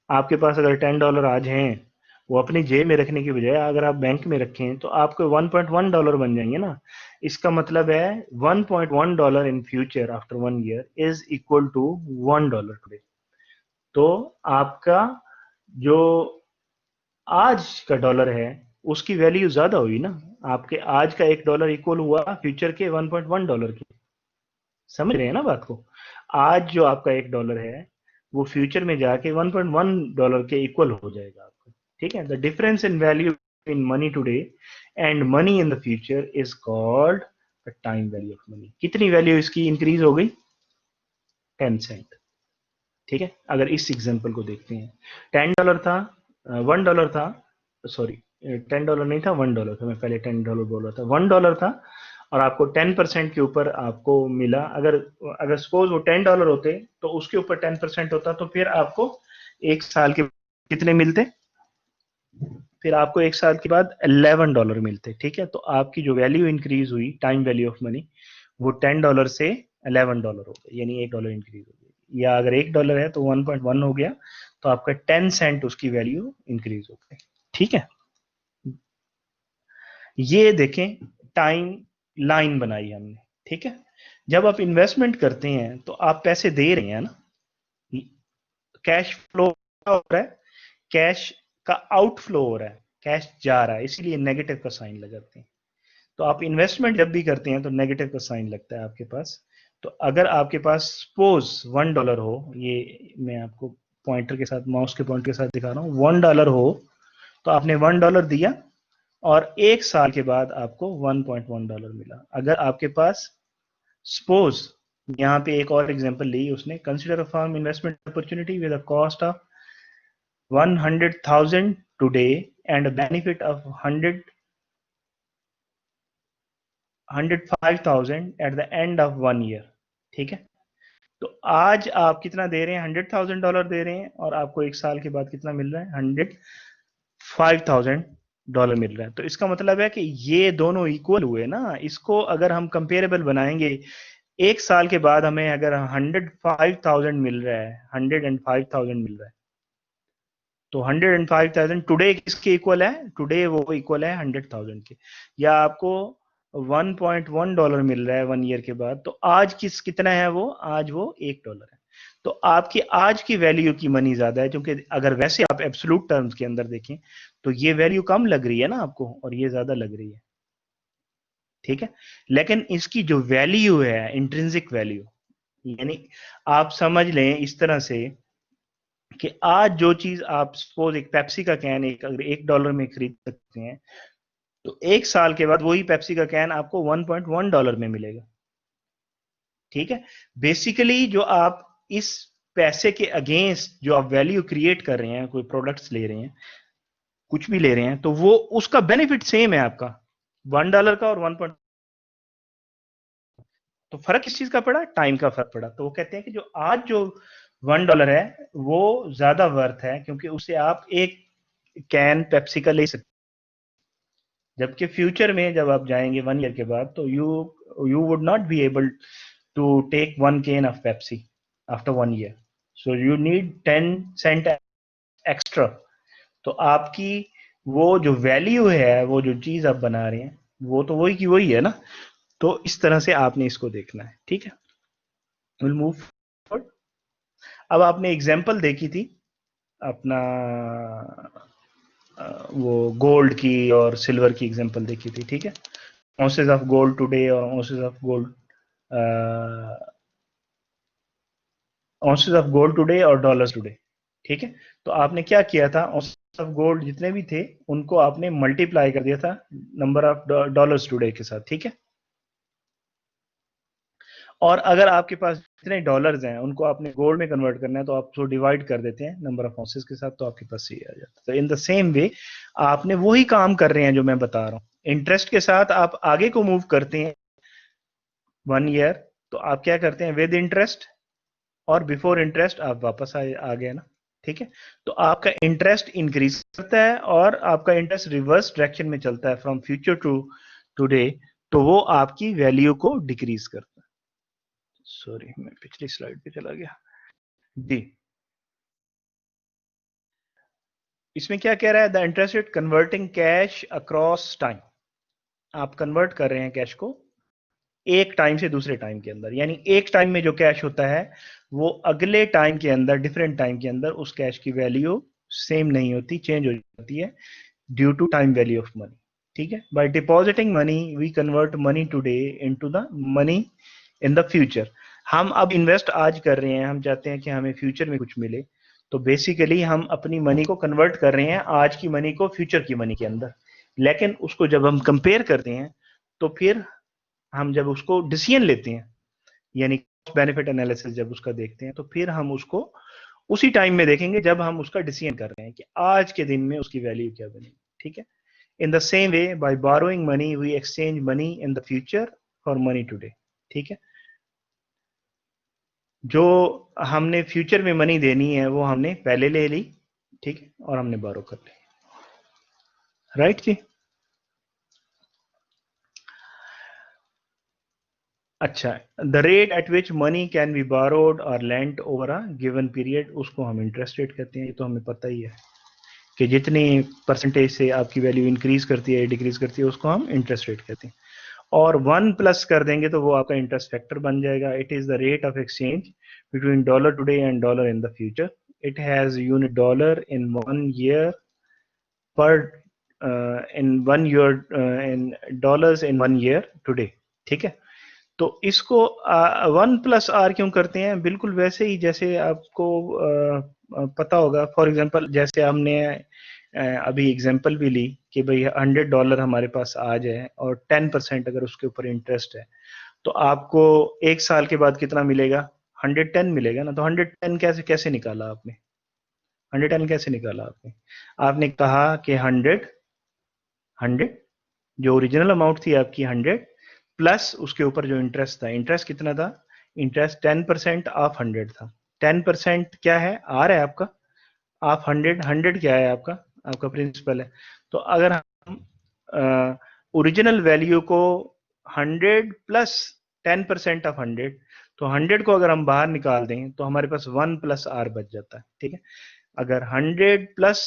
आपके पास अगर $10 आज हैं, वो अपनी जेब में रखने की बजाय अगर आप बैंक में रखें तो आपको $1.1 बन जाएंगे ना। इसका मतलब है $1.1 in future after 1 year is equal to $1 today. तो आपका जो आज का डॉलर है उसकी वैल्यू ज्यादा हुई ना। आपके आज का $1 इक्वल हुआ फ्यूचर के $1.1 के। समझ रहे हैं ना बात को? आज जो आपका $1 है वो फ्यूचर में जाके $1.1 के इक्वल हो जाएगा आपका, ठीक है? The difference in value in money today and money in the future is called the time value of money. कितनी वैल्यू इसकी इंक्रीज हो गई? 10 सेंट, ठीक है? अगर इस एग्जांपल को देखते हैं, $10 था, $1 था, सॉरी $10 नहीं था, $1 था, मैं पहले $10 बोल रहा था, $1 था और आपको 10% के ऊपर आपको मिला। अगर अगर सपोज वो $10 होते तो उसके ऊपर 10% होता तो फिर आपको एक साल के कितने मिलते? फिर आपको एक साल के बाद $11 मिलते, ठीक है? तो आपकी जो वैल्यू इंक्रीज हुई, टाइम वैल्यू ऑफ मनी, वो $10 से $11 हो गया, यानी $1 इंक्रीज हो गया। या अगर $1 है तो 1.1 हो गया, तो आपका 10 सेंट उसकी वैल्यू इंक्रीज हो गई, ठीक है? ये देखें, टाइम लाइन बनाई हमने, ठीक है? जब आप इन्वेस्टमेंट करते हैं तो आप पैसे दे रहे हैं ना, कैश फ्लो हो रहा है, कैश का आउटफ्लो हो रहा है, कैश जा रहा है, इसीलिए नेगेटिव का साइन लगाते हैं। तो आप इन्वेस्टमेंट जब भी करते हैं तो नेगेटिव का साइन लगता है आपके पास। तो अगर आपके पास सपोज $1 हो, ये मैं आपको पॉइंटर के साथ, माउस के पॉइंटर के साथ दिखा रहा हूँ, $1 हो तो आपने $1 दिया और एक साल के बाद आपको $1.1 मिला। अगर आपके पास सपोज, यहाँ पे एक और एग्जांपल ली उसने, consider a firm investment opportunity with a cost of 100,000 today and benefit of 105,000 eight the end of 1 year, ठीक है? तो आज आप कितना दे रहे हैं? $100,000 दे रहे हैं और आपको एक साल के बाद कितना मिल रहा है? $105,000 मिल रहा है। तो इसका मतलब है कि ये दोनों इक्वल हुए ना। इसको अगर हम कंपेरेबल बनाएंगे, एक साल के बाद हमें अगर 105,000 मिल रहा है, 105,000 मिल रहा है, तो 105,000 टुडे किसके इक्वल है? टुडे वो इक्वल है 100,000 के। या आपको $1.1 मिल रहा है 1 ईयर के बाद, तो आज कितना है वो? आज वो $1 है। तो आपकी आज की वैल्यू की मनी ज्यादा है, क्योंकि अगर वैसे आप एब्सोल्यूट टर्म्स के अंदर देखें तो ये वैल्यू कम लग रही है ना आपको, और ये ज्यादा लग रही है, ठीक है? लेकिन इसकी जो वैल्यू है, इंट्रिंसिक वैल्यू, यानी आप समझ लें इस तरह से कि आज जो चीज आप सपोज एक पेप्सी का कैन अगर $1 में खरीद सकते हैं, तो एक साल के बाद वही पेप्सी का कैन आपको $1.1 में मिलेगा, ठीक है? बेसिकली जो आप इस पैसे के अगेंस्ट जो आप वैल्यू क्रिएट कर रहे हैं, कोई प्रोडक्ट्स ले रहे हैं, कुछ भी ले रहे हैं, तो वो उसका बेनिफिट सेम है आपका, $1 का और 1. तो फर्क किस चीज का पड़ा? टाइम का फर्क पड़ा। तो वो कहते हैं कि जो आज जो $1 है वो ज्यादा वर्थ है, क्योंकि उसे आप एक कैन पेप्सी का ले सकते हैं। जबकि फ्यूचर में जब आप जाएंगे 1 ईयर के बाद, तो you would not be able to take 1 can of Pepsi after 1 year, so you need 10 cent extra. तो आपकी वो जो वैल्यू है, वो जो चीज आप बना रहे हैं, वो तो वही की वही है ना। तो इस तरह से आपने इसको देखना है, ठीक है? Will move forward. अब आपने एग्जांपल देखी थी अपना, वो गोल्ड की और सिल्वर की एग्जांपल देखी थी, ठीक है? ounces ऑफ गोल्ड टुडे और ounces of gold, ounces of gold today और डॉलर्स टुडे, ठीक है? तो आपने क्या किया था, ounces ऑफ गोल्ड जितने भी थे उनको आपने मल्टीप्लाई कर दिया था नंबर ऑफ डॉलर्स टुडे के साथ, ठीक है? और अगर आपके पास जितने डॉलर्स हैं उनको आपने गोल्ड में कन्वर्ट करना है, तो आप उसको डिवाइड कर देते हैं नंबर ऑफ आउंसेस के साथ, तो आपके पास ये आ जाता है। तो इन द सेम वे आपने वही काम कर रहे हैं जो मैं बता रहा हूँ। इंटरेस्ट के साथ आप आगे को मूव करते हैं 1 ईयर, तो आप क्या करते हैं? विद इंटरेस्ट और बिफोर इंटरेस्ट आप वापस आ गए ना, ठीक है? तो आपका इंटरेस्ट इंक्रीज करता है और आपका इंटरेस्ट रिवर्स डायरेक्शन में चलता है, फ्रॉम फ्यूचर टू टुडे, तो वो आपकी वैल्यू को डिक्रीज करता है। सॉरी, मैं पिछली स्लाइड पे चला गया जी। इसमें क्या कह रहा है? The interest rate converting cash across time. आप कन्वर्ट कर रहे हैं कैश को एक टाइम से दूसरे टाइम के अंदर, यानी एक टाइम में जो कैश होता है वो अगले टाइम के अंदर, डिफरेंट टाइम के अंदर उस कैश की वैल्यू सेम नहीं होती, चेंज हो जाती है due to time value of money, ठीक है? By depositing money we convert money today into the money in the future. हम अब इन्वेस्ट आज कर रहे हैं, हम चाहते हैं कि हमें फ्यूचर में कुछ मिले, तो बेसिकली हम अपनी मनी को कन्वर्ट कर रहे हैं आज की मनी को फ्यूचर की मनी के अंदर। लेकिन उसको जब हम कंपेयर करते हैं तो फिर हम जब उसको डिसीजन लेते हैं, यानी बेनिफिट एनालिसिस जब उसका देखते हैं, तो फिर हम उसको उसी टाइम में देखेंगे जब हम उसका डिसीजन कर रहे हैं कि आज के दिन में उसकी वैल्यू क्या बनेगी। ठीक है। In the same way by borrowing money we exchange money in the future for money today. ठीक है। जो हमने फ्यूचर में मनी देनी है वो हमने पहले ले ली, ठीक है, और हमने बोरो कर ली। राइट जी। अच्छा, the rate at which money can be borrowed और lent over a given period, उसको हम इंटरेस्ट रेट कहते हैं। ये तो हमें पता ही है कि जितनी परसेंटेज से आपकी वैल्यू इंक्रीज करती है डिक्रीज करती है उसको हम इंटरेस्ट रेट कहते हैं। और 1+ कर देंगे तो वो आपका इंटरेस्ट फैक्टर बन जाएगा। It is the rate of exchange between dollar today and dollar in the future. It has unit dollar in 1 year पर इन 1 year in dollars in 1 year today. ठीक है। तो इसको 1+R क्यों करते हैं? बिल्कुल वैसे ही जैसे आपको पता होगा। फॉर एग्जांपल जैसे हमने अभी एग्जांपल भी ली कि भाई $100 हमारे पास आ जाए और 10% अगर उसके ऊपर इंटरेस्ट है, तो आपको 1 साल के बाद कितना मिलेगा? 110 मिलेगा ना। तो 110 कैसे कैसे निकाला आपने? 110 कैसे निकाला आपने? आपने कहा कि 100 जो ओरिजिनल अमाउंट थी आपकी 100 प्लस उसके ऊपर जो इंटरेस्ट था। इंटरेस्ट कितना था? इंटरेस्ट 10% ऑफ 100 था। 10% क्या है? आर है आपका। आप 100 क्या है आपका? आपका प्रिंसिपल है। तो अगर हम ओरिजिनल वैल्यू को 100 प्लस 10% ऑफ 100, तो 100 को अगर हम बाहर निकाल दें तो हमारे पास 1+R बच जाता है। ठीक है। अगर 100 प्लस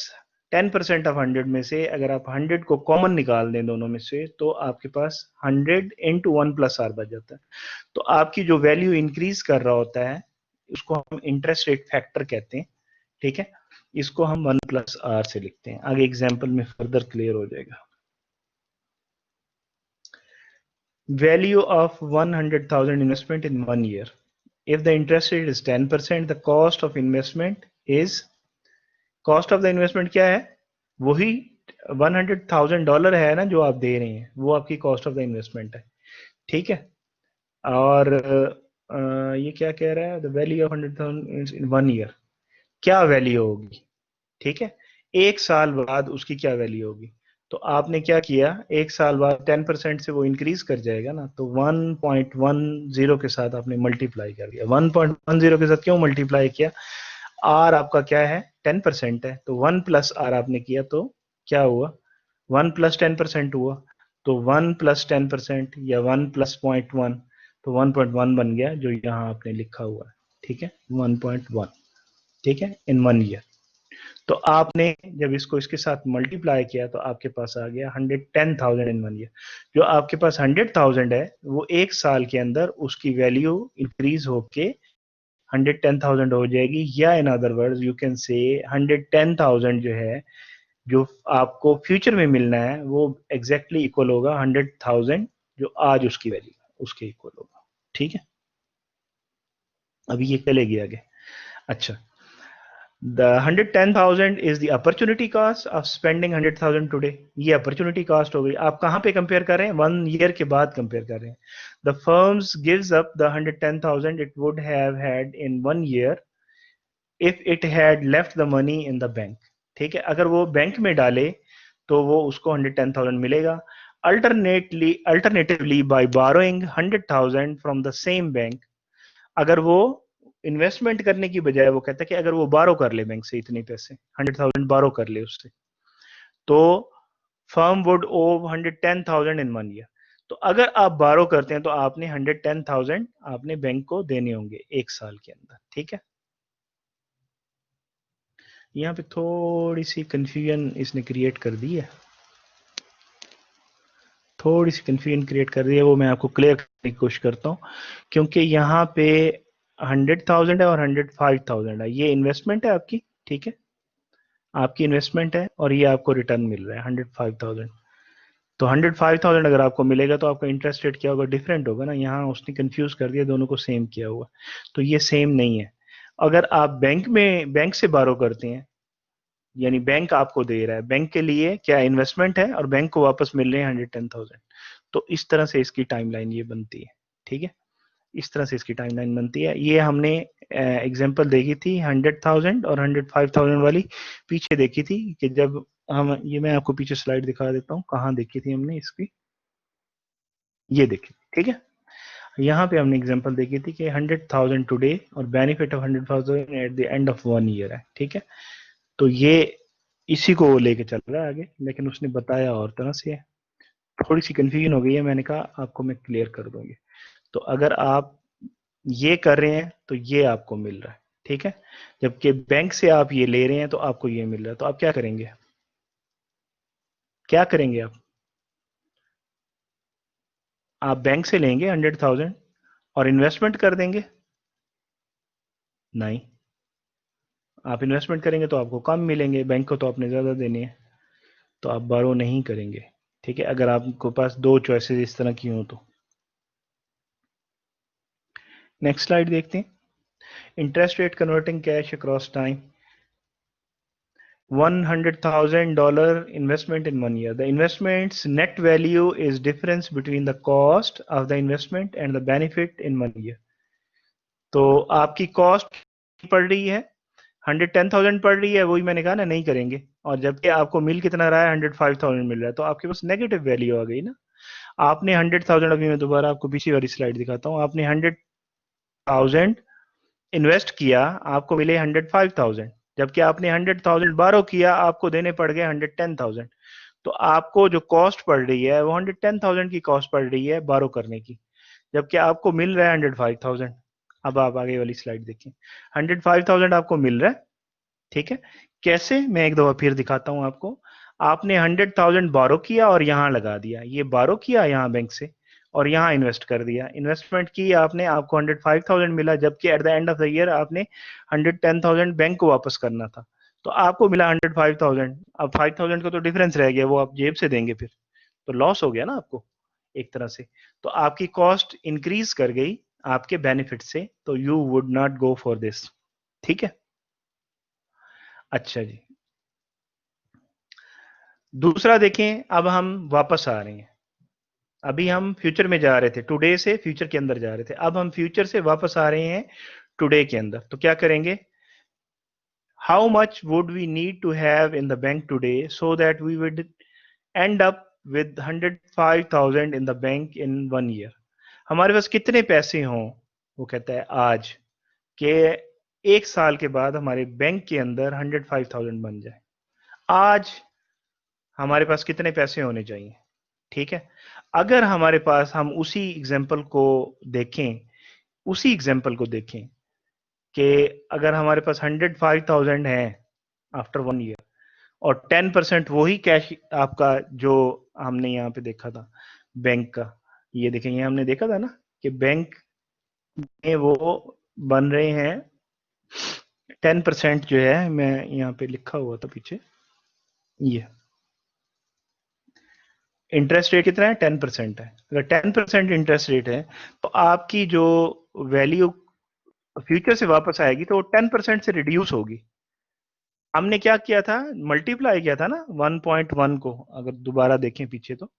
10% ऑफ 100 में से अगर आप 100 को कॉमन निकाल दें दोनों में से, तो आपके पास 100 इंटू 1+R बच जाता है। तो आपकी जो वैल्यू इंक्रीज कर रहा होता है उसको हम इंटरेस्ट रेट फैक्टर कहते हैं। ठीक है। इसको हम 1+R से लिखते हैं। आगे एग्जाम्पल में फर्दर क्लियर हो जाएगा। Value of 100,000 investment in 1 year. If the interest rate is 10%, the cost of investment is, cost of the investment क्या है? वही $100,000 है ना जो आप दे रहे हैं, वो आपकी कॉस्ट ऑफ द इन्वेस्टमेंट है। ठीक है। और ये क्या कह रहा है? The value of 100,000 in 1 year, क्या वैल्यू होगी? ठीक है। 1 साल बाद उसकी क्या वैल्यू होगी? तो आपने क्या किया, 1 साल बाद 10% से वो इंक्रीज कर जाएगा ना, तो 1.10 के साथ आपने मल्टीप्लाई कर दिया। 1.10 के साथ क्यों मल्टीप्लाई किया? आर आपका क्या है? 10% है, तो 1+R आपने किया तो क्या हुआ? 1+10% हुआ। तो 1+10% या 1+0.1, तो 1.1 बन गया जो यहाँ आपने लिखा हुआ है। ठीक है। 1.1। ठीक है। इन 1 year। तो आपने जब इसको इसके साथ मल्टीप्लाई किया तो आपके पास आ गया 110,000 इन 1 year। जो आपके पास 100,000 है वो 1 साल के अंदर उसकी वैल्यू इंक्रीज होके 110,000 हो जाएगी। या in other words you can say 110,000 जो है, जो आपको फ्यूचर में मिलना है, वो एग्जैक्टली इक्वल होगा 100,000 जो आज उसकी वैल्यू उसके इक्वल होगा। ठीक है। अभी ये चलेगी आगे। अच्छा, The 110,000 is the opportunity cost of spending 100,000 today. ये opportunity cost हो गई। आप कहाँ पे कंपेयर कर रहे हैं? 1 year के बाद कंपेयर कर रहे हैं। The firms gives up the 110,000 it would have had in 1 year if it had left the money in the bank. ठीक है। अगर वो बैंक में डाले तो वो उसको 110,000 मिलेगा। Alternatively by borrowing 100,000 from the same bank, अगर वो इन्वेस्टमेंट करने की बजाय वो कहता है कि अगर वो बारो कर ले बैंक से इतने पैसे, 100,000 बारो कर ले उससे, तो firm would owe 110,000 in 1 year। तो अगर आप बारो करते हैं तो आपने 110,000 आपने बैंक को देने होंगे 1 साल के अंदर। ठीक है। यहाँ पे थोड़ी सी कंफ्यूजन इसने क्रिएट कर दी है, थोड़ी सी कंफ्यूजन क्रिएट कर रही है, वो मैं आपको क्लियर करने की कोशिश करता हूँ। क्योंकि यहाँ पे 100,000 है और 105,000 है, ये इन्वेस्टमेंट है आपकी। ठीक है। आपकी इन्वेस्टमेंट है और ये आपको रिटर्न मिल रहा है 105,000। तो 105,000 अगर आपको मिलेगा तो आपका इंटरेस्ट रेट क्या होगा, डिफरेंट होगा ना। यहाँ उसने कंफ्यूज कर दिया, दोनों को सेम किया हुआ, तो ये सेम नहीं है। अगर आप बैंक से बारो करते हैं, यानी बैंक आपको दे रहा है, बैंक के लिए क्या इन्वेस्टमेंट है और बैंक को वापस मिल रहे हैं 110,000, तो इस तरह से इसकी टाइमलाइन ये बनती है। ठीक है, इस तरह से इसकी टाइमलाइन बनती है। ये हमने एग्जांपल देखी थी 100,000 और 105,000 वाली, पीछे देखी थी कि जब हम, ये मैं आपको पीछे स्लाइड दिखा देता हूँ कहाँ देखी थी हमने इसकी, ये देखी। ठीक है, यहाँ पे हमने एग्जांपल देखी थी कि 100,000 टुडे और benefit of 100,000 eight the end of 1 year है। ठीक है, तो ये इसी को लेके चल रहा है आगे, लेकिन उसने बताया और तरह से है। थोड़ी सी कंफ्यूजन हो गई है, मैंने कहा आपको मैं क्लियर कर दूंगी। तो अगर आप ये कर रहे हैं तो ये आपको मिल रहा है। ठीक है, जबकि बैंक से आप ये ले रहे हैं तो आपको ये मिल रहा है, तो आप क्या करेंगे, क्या करेंगे आप बैंक से लेंगे 100,000 और इन्वेस्टमेंट कर देंगे? नहीं, आप इन्वेस्टमेंट करेंगे तो आपको कम मिलेंगे, बैंक को तो आपने ज्यादा देने हैं, तो आप बारो नहीं करेंगे। ठीक है, अगर आपके पास दो चॉइसेस इस तरह की हो तो। नेक्स्ट स्लाइड देखते हैं, interest rate converting cash across time. $100,000 investment in 1 year. The investment's net value is difference between the cost of the investment and the benefit in 1 year. तो आपकी कॉस्ट पड़ रही है 110,000 पड़ रही है, वही मैंने कहा ना नहीं करेंगे, और जबकि आपको मिल कितना रहा है 105,000 मिल रहा है, तो आपके पास नेगेटिव वैल्यू आ गई ना। आपने 100,000, अभी मैं दोबारा आपको पिछली वाली स्लाइड दिखाता हूँ, आपने 100,000 इन्वेस्ट किया, आपको मिले 105,000, जबकि आपने 100,000 बारो किया, आपको देने पड़ गए 110,000। तो आपको जो कॉस्ट पड़ रही है वो 110,000 की कॉस्ट पड़ रही है बारो करने की, जबकि आपको मिल रहा है 105,000। अब आप आगे वाली स्लाइड देखिए, 105,000 आपको मिल रहा है। ठीक है, कैसे, मैं एक दफा फिर दिखाता हूं आपको। आपने 100,000 बारो किया और यहां लगा दिया, ये बारो किया यहाँ बैंक से और यहाँ इन्वेस्ट कर दिया, इन्वेस्टमेंट की आपने, आपको 105,000 मिला, जबकि eight the end of the year आपने 110,000 बैंक को वापस करना था, तो आपको मिला 105,000। अब 5,000 का तो डिफरेंस रह गया, वो आप जेब से देंगे फिर, तो लॉस हो गया ना आपको एक तरह से। तो आपकी कॉस्ट इंक्रीज कर गई आपके बेनिफिट से, तो you would not go for this. ठीक है, अच्छा जी, दूसरा देखें, अब हम वापस आ रहे हैं, अभी हम फ्यूचर में जा रहे थे, टुडे से फ्यूचर के अंदर जा रहे थे, अब हम फ्यूचर से वापस आ रहे हैं टुडे के अंदर, तो क्या करेंगे, how much would we need to have in the bank today so that we would end up with 105,000 in the bank in 1 year. हमारे पास कितने पैसे हों, वो कहता है आज के, एक साल के बाद हमारे बैंक के अंदर 105,000 बन जाए, आज हमारे पास कितने पैसे होने चाहिए। ठीक है, अगर हमारे पास, हम उसी एग्जाम्पल को देखें, उसी एग्जाम्पल को देखें कि अगर हमारे पास 105,000 है आफ्टर 1 ईयर और 10% वही कैश आपका, जो हमने यहाँ पे देखा था बैंक का, ये देखें, ये हमने देखा था ना कि बैंक में वो बन रहे हैं 10%, जो है मैं यहाँ पे लिखा हुआ था पीछे, ये इंटरेस्ट रेट कितना है, 10% है। अगर 10% इंटरेस्ट रेट है तो आपकी जो वैल्यू फ्यूचर से वापस आएगी तो 10% से रिड्यूस होगी। हमने क्या किया था, मल्टीप्लाई किया था ना 1.1 को, अगर दोबारा देखें पीछे तो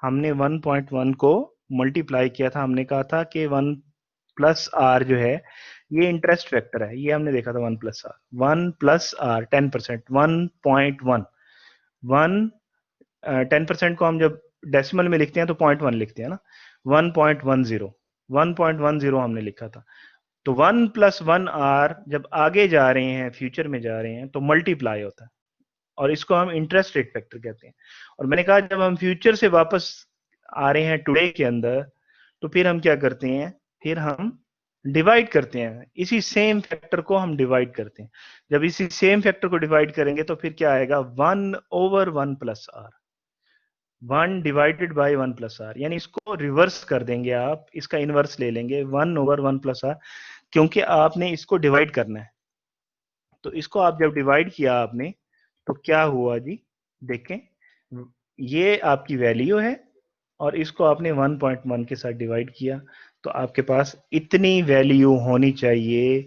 हमने 1.1 को मल्टीप्लाई किया था, हमने कहा था कि 1+r जो है ये इंटरेस्ट फैक्टर है, ये हमने देखा था 1+r, 1+r 10%, 1.1, 10% को हम जब डेसिमल में लिखते हैं तो 0.1 लिखते हैं ना, 1.10, 1.10 हमने लिखा था। तो 1+1r जब आगे जा रहे हैं, फ्यूचर में जा रहे हैं, तो मल्टीप्लाई होता है, और इसको हम इंटरेस्ट रेट फैक्टर कहते हैं। और मैंने कहा जब हम फ्यूचर से वापस आ रहे हैं टुडे के अंदर, तो फिर हम क्या करते हैं, फिर हम डिवाइड करते हैं, इसी सेम फैक्टर को हम डिवाइड करते हैं। जब इसी सेम फैक्टर को डिवाइड करेंगे तो फिर क्या आएगा, 1/1+r, 1/1+r, यानी इसको रिवर्स कर देंगे आप, इसका इनवर्स ले लेंगे 1/1+r, क्योंकि आपने इसको डिवाइड करना है। तो इसको आप जब डिवाइड किया आपने, तो क्या हुआ जी, देखें, ये आपकी वैल्यू है और इसको आपने 1.1 के साथ डिवाइड किया, तो आपके पास इतनी वैल्यू होनी चाहिए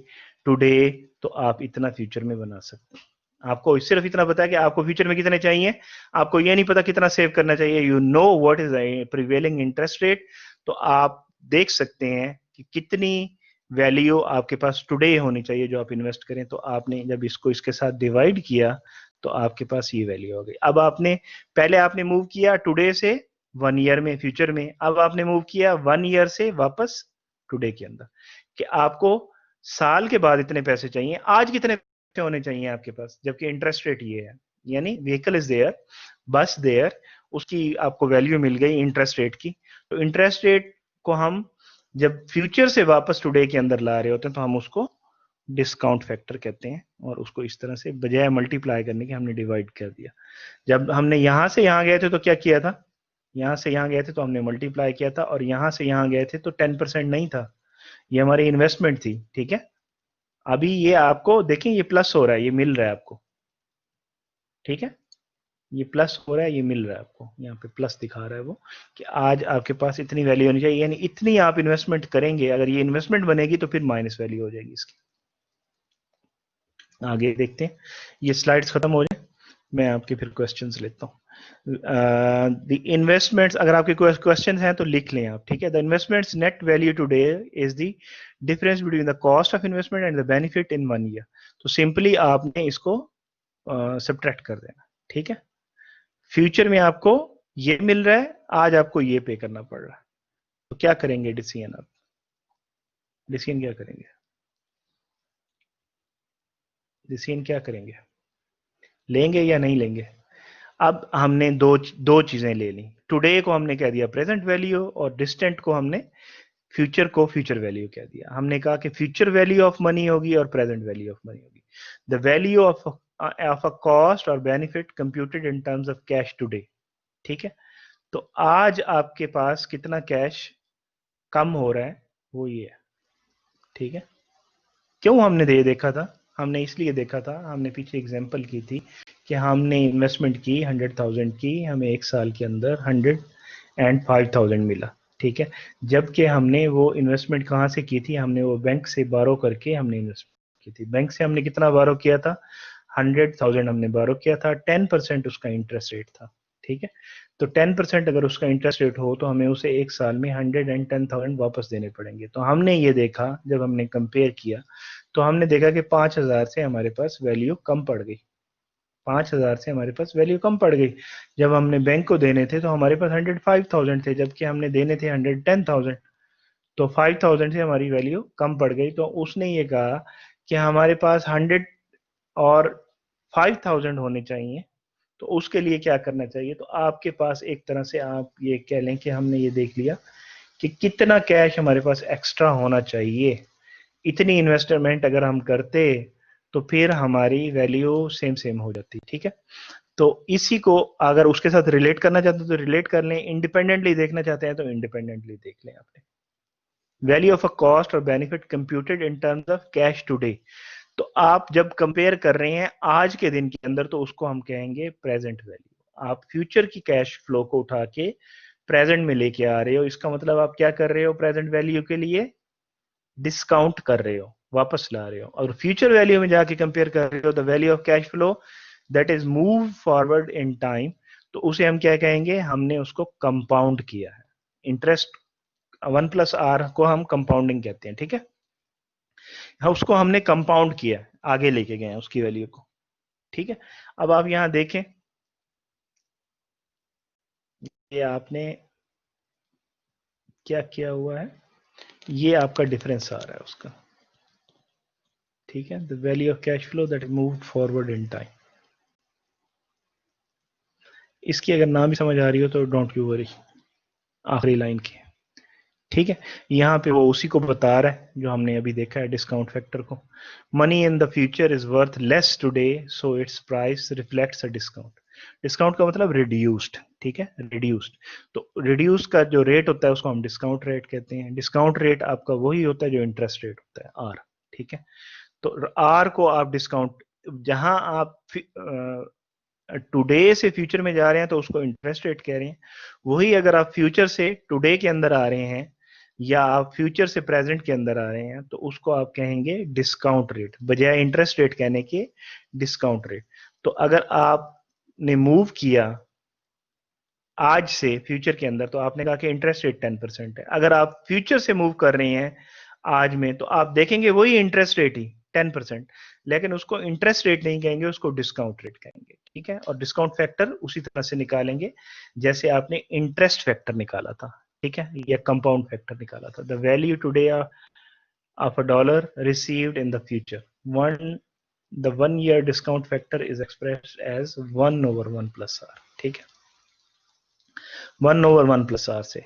टुडे, तो आप इतना फ्यूचर में बना सकते हैं। आपको सिर्फ इतना पता है कि आपको फ्यूचर में कितने चाहिए, आपको ये नहीं पता कितना सेव करना चाहिए। You know what is prevailing interest rate, तो आप देख सकते हैं कि कितनी वैल्यू आपके पास टुडे होनी चाहिए जो आप इन्वेस्ट करें। तो आपने जब इसको इसके साथ डिवाइड किया तो आपके पास ये वैल्यू हो गई। अब आपने पहले आपने मूव किया टुडे से 1 ईयर में फ्यूचर में, अब आपने मूव किया 1 ईयर से वापस टुडे के अंदर, कि आपको साल के बाद इतने पैसे चाहिए, आज कितने पैसे होने चाहिए आपके पास, जबकि इंटरेस्ट रेट ये है। यानी व्हीकल इज देयर, बस देयर, उसकी आपको वैल्यू मिल गई इंटरेस्ट रेट की। तो इंटरेस्ट रेट को हम जब फ्यूचर से वापस टुडे के अंदर ला रहे होते हैं तो हम उसको डिस्काउंट फैक्टर कहते हैं, और उसको इस तरह से बजाय मल्टीप्लाई करने के हमने डिवाइड कर दिया। जब हमने यहां से यहां गए थे तो क्या किया था, यहां से यहां गए थे तो हमने मल्टीप्लाई किया था, और यहां से यहां गए थे तो 10% नहीं था, ये हमारी इन्वेस्टमेंट थी। ठीक है, अभी ये आपको देखें ये प्लस हो रहा है, ये मिल रहा है आपको। ठीक है, ये प्लस हो रहा है, ये मिल रहा है आपको, यहाँ पे प्लस दिखा रहा है वो, कि आज आपके पास इतनी वैल्यू होनी चाहिए, यानी इतनी आप इन्वेस्टमेंट करेंगे। अगर ये इन्वेस्टमेंट बनेगी तो फिर माइनस वैल्यू हो जाएगी इसकी। आगे देखते हैं, ये स्लाइड्स खत्म हो जाए मैं आपके फिर क्वेश्चंस लेता हूँ। द इन्वेस्टमेंट्स, अगर आपके क्वेश्चन हैं तो लिख लें आप। ठीक है, the investments net value today is the difference between the cost of investment and the benefit in 1 year. तो सिंपली आपने इसको सब्ट्रैक्ट कर देना। ठीक है, फ्यूचर में आपको ये मिल रहा है, आज आपको ये पे करना पड़ रहा है, तो क्या करेंगे डिसीजन आप, डिसीजन क्या करेंगे, डिसीजन क्या करेंगे, लेंगे या नहीं लेंगे। अब हमने दो दो चीजें ले ली, टुडे को हमने कह दिया प्रेजेंट वैल्यू, और डिस्टेंट को हमने फ्यूचर को फ्यूचर वैल्यू कह दिया। हमने कहा कि फ्यूचर वैल्यू ऑफ मनी होगी और प्रेजेंट वैल्यू ऑफ मनी होगी। The value of a cost और benefit computed in terms of cash today. ठीक है, तो आज आपके पास कितना कैश कम हो रहा है वो ये है। ठीक है, क्यों हमने देखा था, हमने इसलिए देखा था, हमने पीछे एग्जांपल की थी कि हमने इन्वेस्टमेंट की 100,000 की, हमें एक साल के अंदर 105,000 मिला। ठीक है, जबकि हमने वो इन्वेस्टमेंट कहाँ से की थी, हमने वो बैंक से बारो करके हमने इन्वेस्टमेंट की थी। बैंक से हमने कितना बारो किया था, 100,000 हमने बारो किया था, 10% उसका इंटरेस्ट रेट था। ठीक है, तो 10% अगर उसका इंटरेस्ट रेट हो तो हमें उसे एक साल में 110,000 वापस देने पड़ेंगे। तो हमने ये देखा, जब हमने कंपेयर किया तो हमने देखा कि 5,000 से हमारे पास वैल्यू कम पड़ गई, 5,000 से हमारे पास वैल्यू कम पड़ गई। जब हमने बैंक को देने थे तो हमारे पास 105,000 थे, जबकि हमने देने थे 110,000, तो 5,000 से हमारी वैल्यू कम पड़ गई। तो उसने ये कहा कि हमारे पास 100 और 5,000 होने चाहिए, तो उसके लिए क्या करना चाहिए। तो आपके पास एक तरह से आप ये कह लें कि हमने ये देख लिया कि कितना कैश हमारे पास एक्स्ट्रा होना चाहिए, इतनी इन्वेस्टमेंट अगर हम करते तो फिर हमारी वैल्यू सेम सेम हो जाती। ठीक है, तो इसी को अगर उसके साथ रिलेट करना चाहते हैं तो रिलेट कर लें, इंडिपेंडेंटली देखना चाहते हैं तो इंडिपेंडेंटली देख लें। आपने वैल्यू ऑफ अ कॉस्ट और benefit computed in terms of cash today, तो आप जब कंपेयर कर रहे हैं आज के दिन के अंदर तो उसको हम कहेंगे प्रेजेंट वैल्यू। आप फ्यूचर की कैश फ्लो को उठा के प्रेजेंट में लेके आ रहे हो, इसका मतलब आप क्या कर रहे हो, प्रेजेंट वैल्यू के लिए डिस्काउंट कर रहे हो, वापस ला रहे हो, और फ्यूचर वैल्यू में जाके कंपेयर कर रहे हो the value of cash flow that is move forward in time, तो उसे हम क्या कहेंगे, हमने उसको कंपाउंड किया है। इंटरेस्ट 1+r को हम कंपाउंडिंग कहते हैं। ठीक है, उसको हमने कंपाउंड किया, आगे लेके गए हैं उसकी वैल्यू को। ठीक है, अब आप यहां देखें, ये आपने क्या किया हुआ है, ये आपका डिफरेंस आ रहा है उसका। ठीक है, the value of cash flow that moved forward in time. इसकी अगर ना भी समझ आ रही हो तो डोंट यू वरी, आखिरी लाइन की। ठीक है, यहाँ पे वो उसी को बता रहा है जो हमने अभी देखा है, डिस्काउंट फैक्टर को। Money in the future is worth less today so it's price reflects a discount. Discount का मतलब रिड्यूस्ड। ठीक है, रिड्यूस्ड, तो रिड्यूस का जो रेट होता है उसको हम डिस्काउंट रेट कहते हैं। डिस्काउंट रेट आपका वही होता है जो इंटरेस्ट रेट होता है, आर। ठीक है, तो आर को आप डिस्काउंट, जहां आप टुडे से फ्यूचर में जा रहे हैं तो उसको इंटरेस्ट रेट कह रहे हैं। वही अगर आप फ्यूचर से टुडे के अंदर आ रहे हैं या आप फ्यूचर से प्रेजेंट के अंदर आ रहे हैं तो उसको आप कहेंगे डिस्काउंट रेट, बजाय इंटरेस्ट रेट कहने के डिस्काउंट रेट। तो अगर आपने मूव किया आज से फ्यूचर के अंदर तो आपने कहा कि इंटरेस्ट रेट 10% है। अगर आप फ्यूचर से मूव कर रहे हैं आज में तो आप देखेंगे वही इंटरेस्ट रेट ही 10%, लेकिन उसको इंटरेस्ट रेट नहीं कहेंगे, उसको डिस्काउंट रेट कहेंगे। ठीक है, और डिस्काउंट फैक्टर उसी तरह से निकालेंगे जैसे आपने इंटरेस्ट फैक्टर निकाला था। ठीक है, या कंपाउंड फैक्टर निकाला था। The value today of a dollar received in the future, one the 1 year discount factor is expressed as 1/1 + r। ठीक है, 1/1 + r से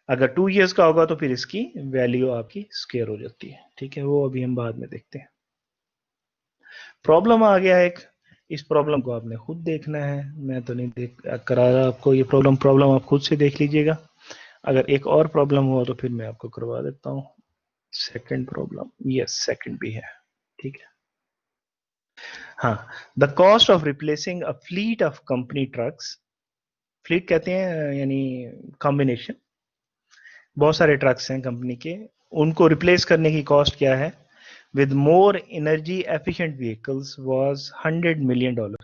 अगर 2 years का होगा तो फिर इसकी वैल्यू आपकी स्क्वायर हो जाती है। ठीक है, वो अभी हम बाद में देखते हैं। प्रॉब्लम आ गया एक, इस प्रॉब्लम को आपने खुद देखना है, मैं तो नहीं देख करा रहा आपको ये प्रॉब्लम। प्रॉब्लम आप खुद से देख लीजिएगा। अगर एक और प्रॉब्लम हुआ तो फिर मैं आपको करवा देता हूँ। सेकंड प्रॉब्लम, यस सेकंड भी है। ठीक है, हाँ। The cost of replacing a fleet of company trucks, fleet कहते हैं यानी कॉम्बिनेशन, बहुत सारे ट्रक्स हैं कंपनी के, उनको रिप्लेस करने की कॉस्ट क्या है with more energy efficient vehicles was $100 million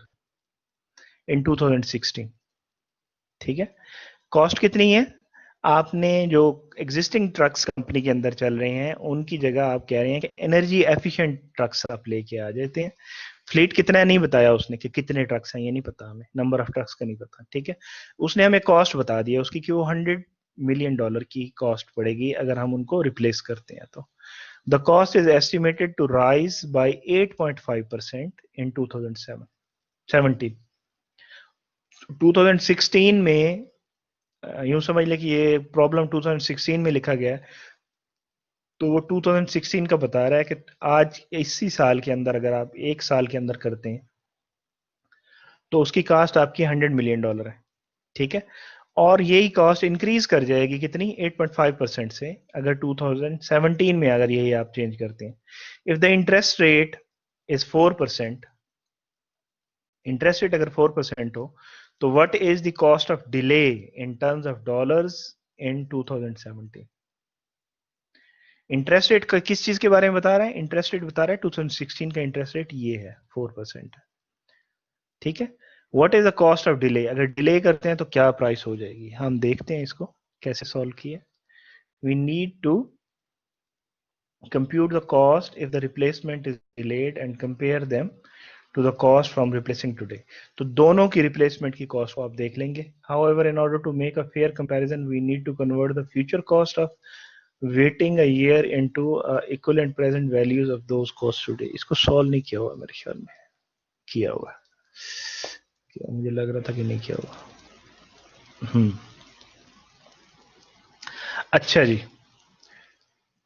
इन 2016। ठीक है, कॉस्ट कितनी है? आपने जो एग्जिस्टिंग ट्रक्स कंपनी के अंदर चल रहे हैं उनकी जगह आप कह रहे हैं कि एनर्जी एफिशिएंट ट्रक्स आप लेके आ जाते हैं। फ्लीट कितना है नहीं बताया उसने कि कितने ट्रक्स हैं, ये नहीं पता हमें, नंबर ऑफ ट्रक्स का नहीं पता। ठीक है, उसने हमें कॉस्ट बता दिया उसकी कि वो $100 million की कॉस्ट पड़ेगी अगर हम उनको रिप्लेस करते हैं तो। The cost is estimated to rise by 8.5% in 2017। 2016 में यूं समझ ले कि ये प्रॉब्लम 2016 में लिखा गया है, तो वो 2016 का बता रहा है कि आज इसी साल के अंदर अगर आप एक साल के अंदर करते हैं तो उसकी कॉस्ट आपकी $100 million है। ठीक है, और यही कॉस्ट इंक्रीज कर जाएगी कितनी 8.5% से अगर 2017 में अगर यही आप चेंज करते हैं। If the interest rate is 4%, interest rate अगर 4% हो तो what is the cost of delay in terms of dollars in 2017? Interest rate किस चीज के बारे में बता रहा है? इंटरेस्ट रेट बता रहा है 2016 का इंटरेस्ट रेट ये है 4%। ठीक है, what is the cost of delay, अगर डिले करते हैं तो क्या प्राइस हो जाएगी, हम देखते हैं इसको कैसे सॉल्व किया। We need to compute the cost if the replacement is delayed and compare them to the cost from replacing today। तो दोनों की replacement की cost को आप देख लेंगे। However, in order to make a fair comparison, we need to convert the future cost of waiting a year into equivalent present values of those costs today। इसको solve नहीं किया हुआ मेरे ख्याल में, किया हुआ मुझे लग रहा था कि नहीं किया हुआ। अच्छा जी,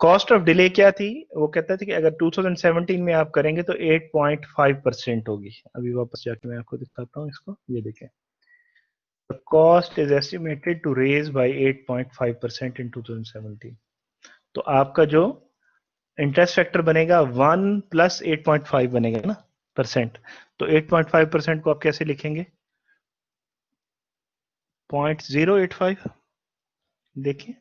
कॉस्ट ऑफ डिले क्या थी? वो कहता था कि अगर 2017 में आप करेंगे तो 8.5% होगी। अभी वापस जाके मैं आपको दिखाता हूँ इसको, ये देखें। The cost is estimated to raise by 8.5% in 2017। तो आपका जो इंटरेस्ट फैक्टर बनेगा 1 + 8.5 बनेगा ना परसेंट। तो 8.5% को आप कैसे लिखेंगे? 0.085। देखिए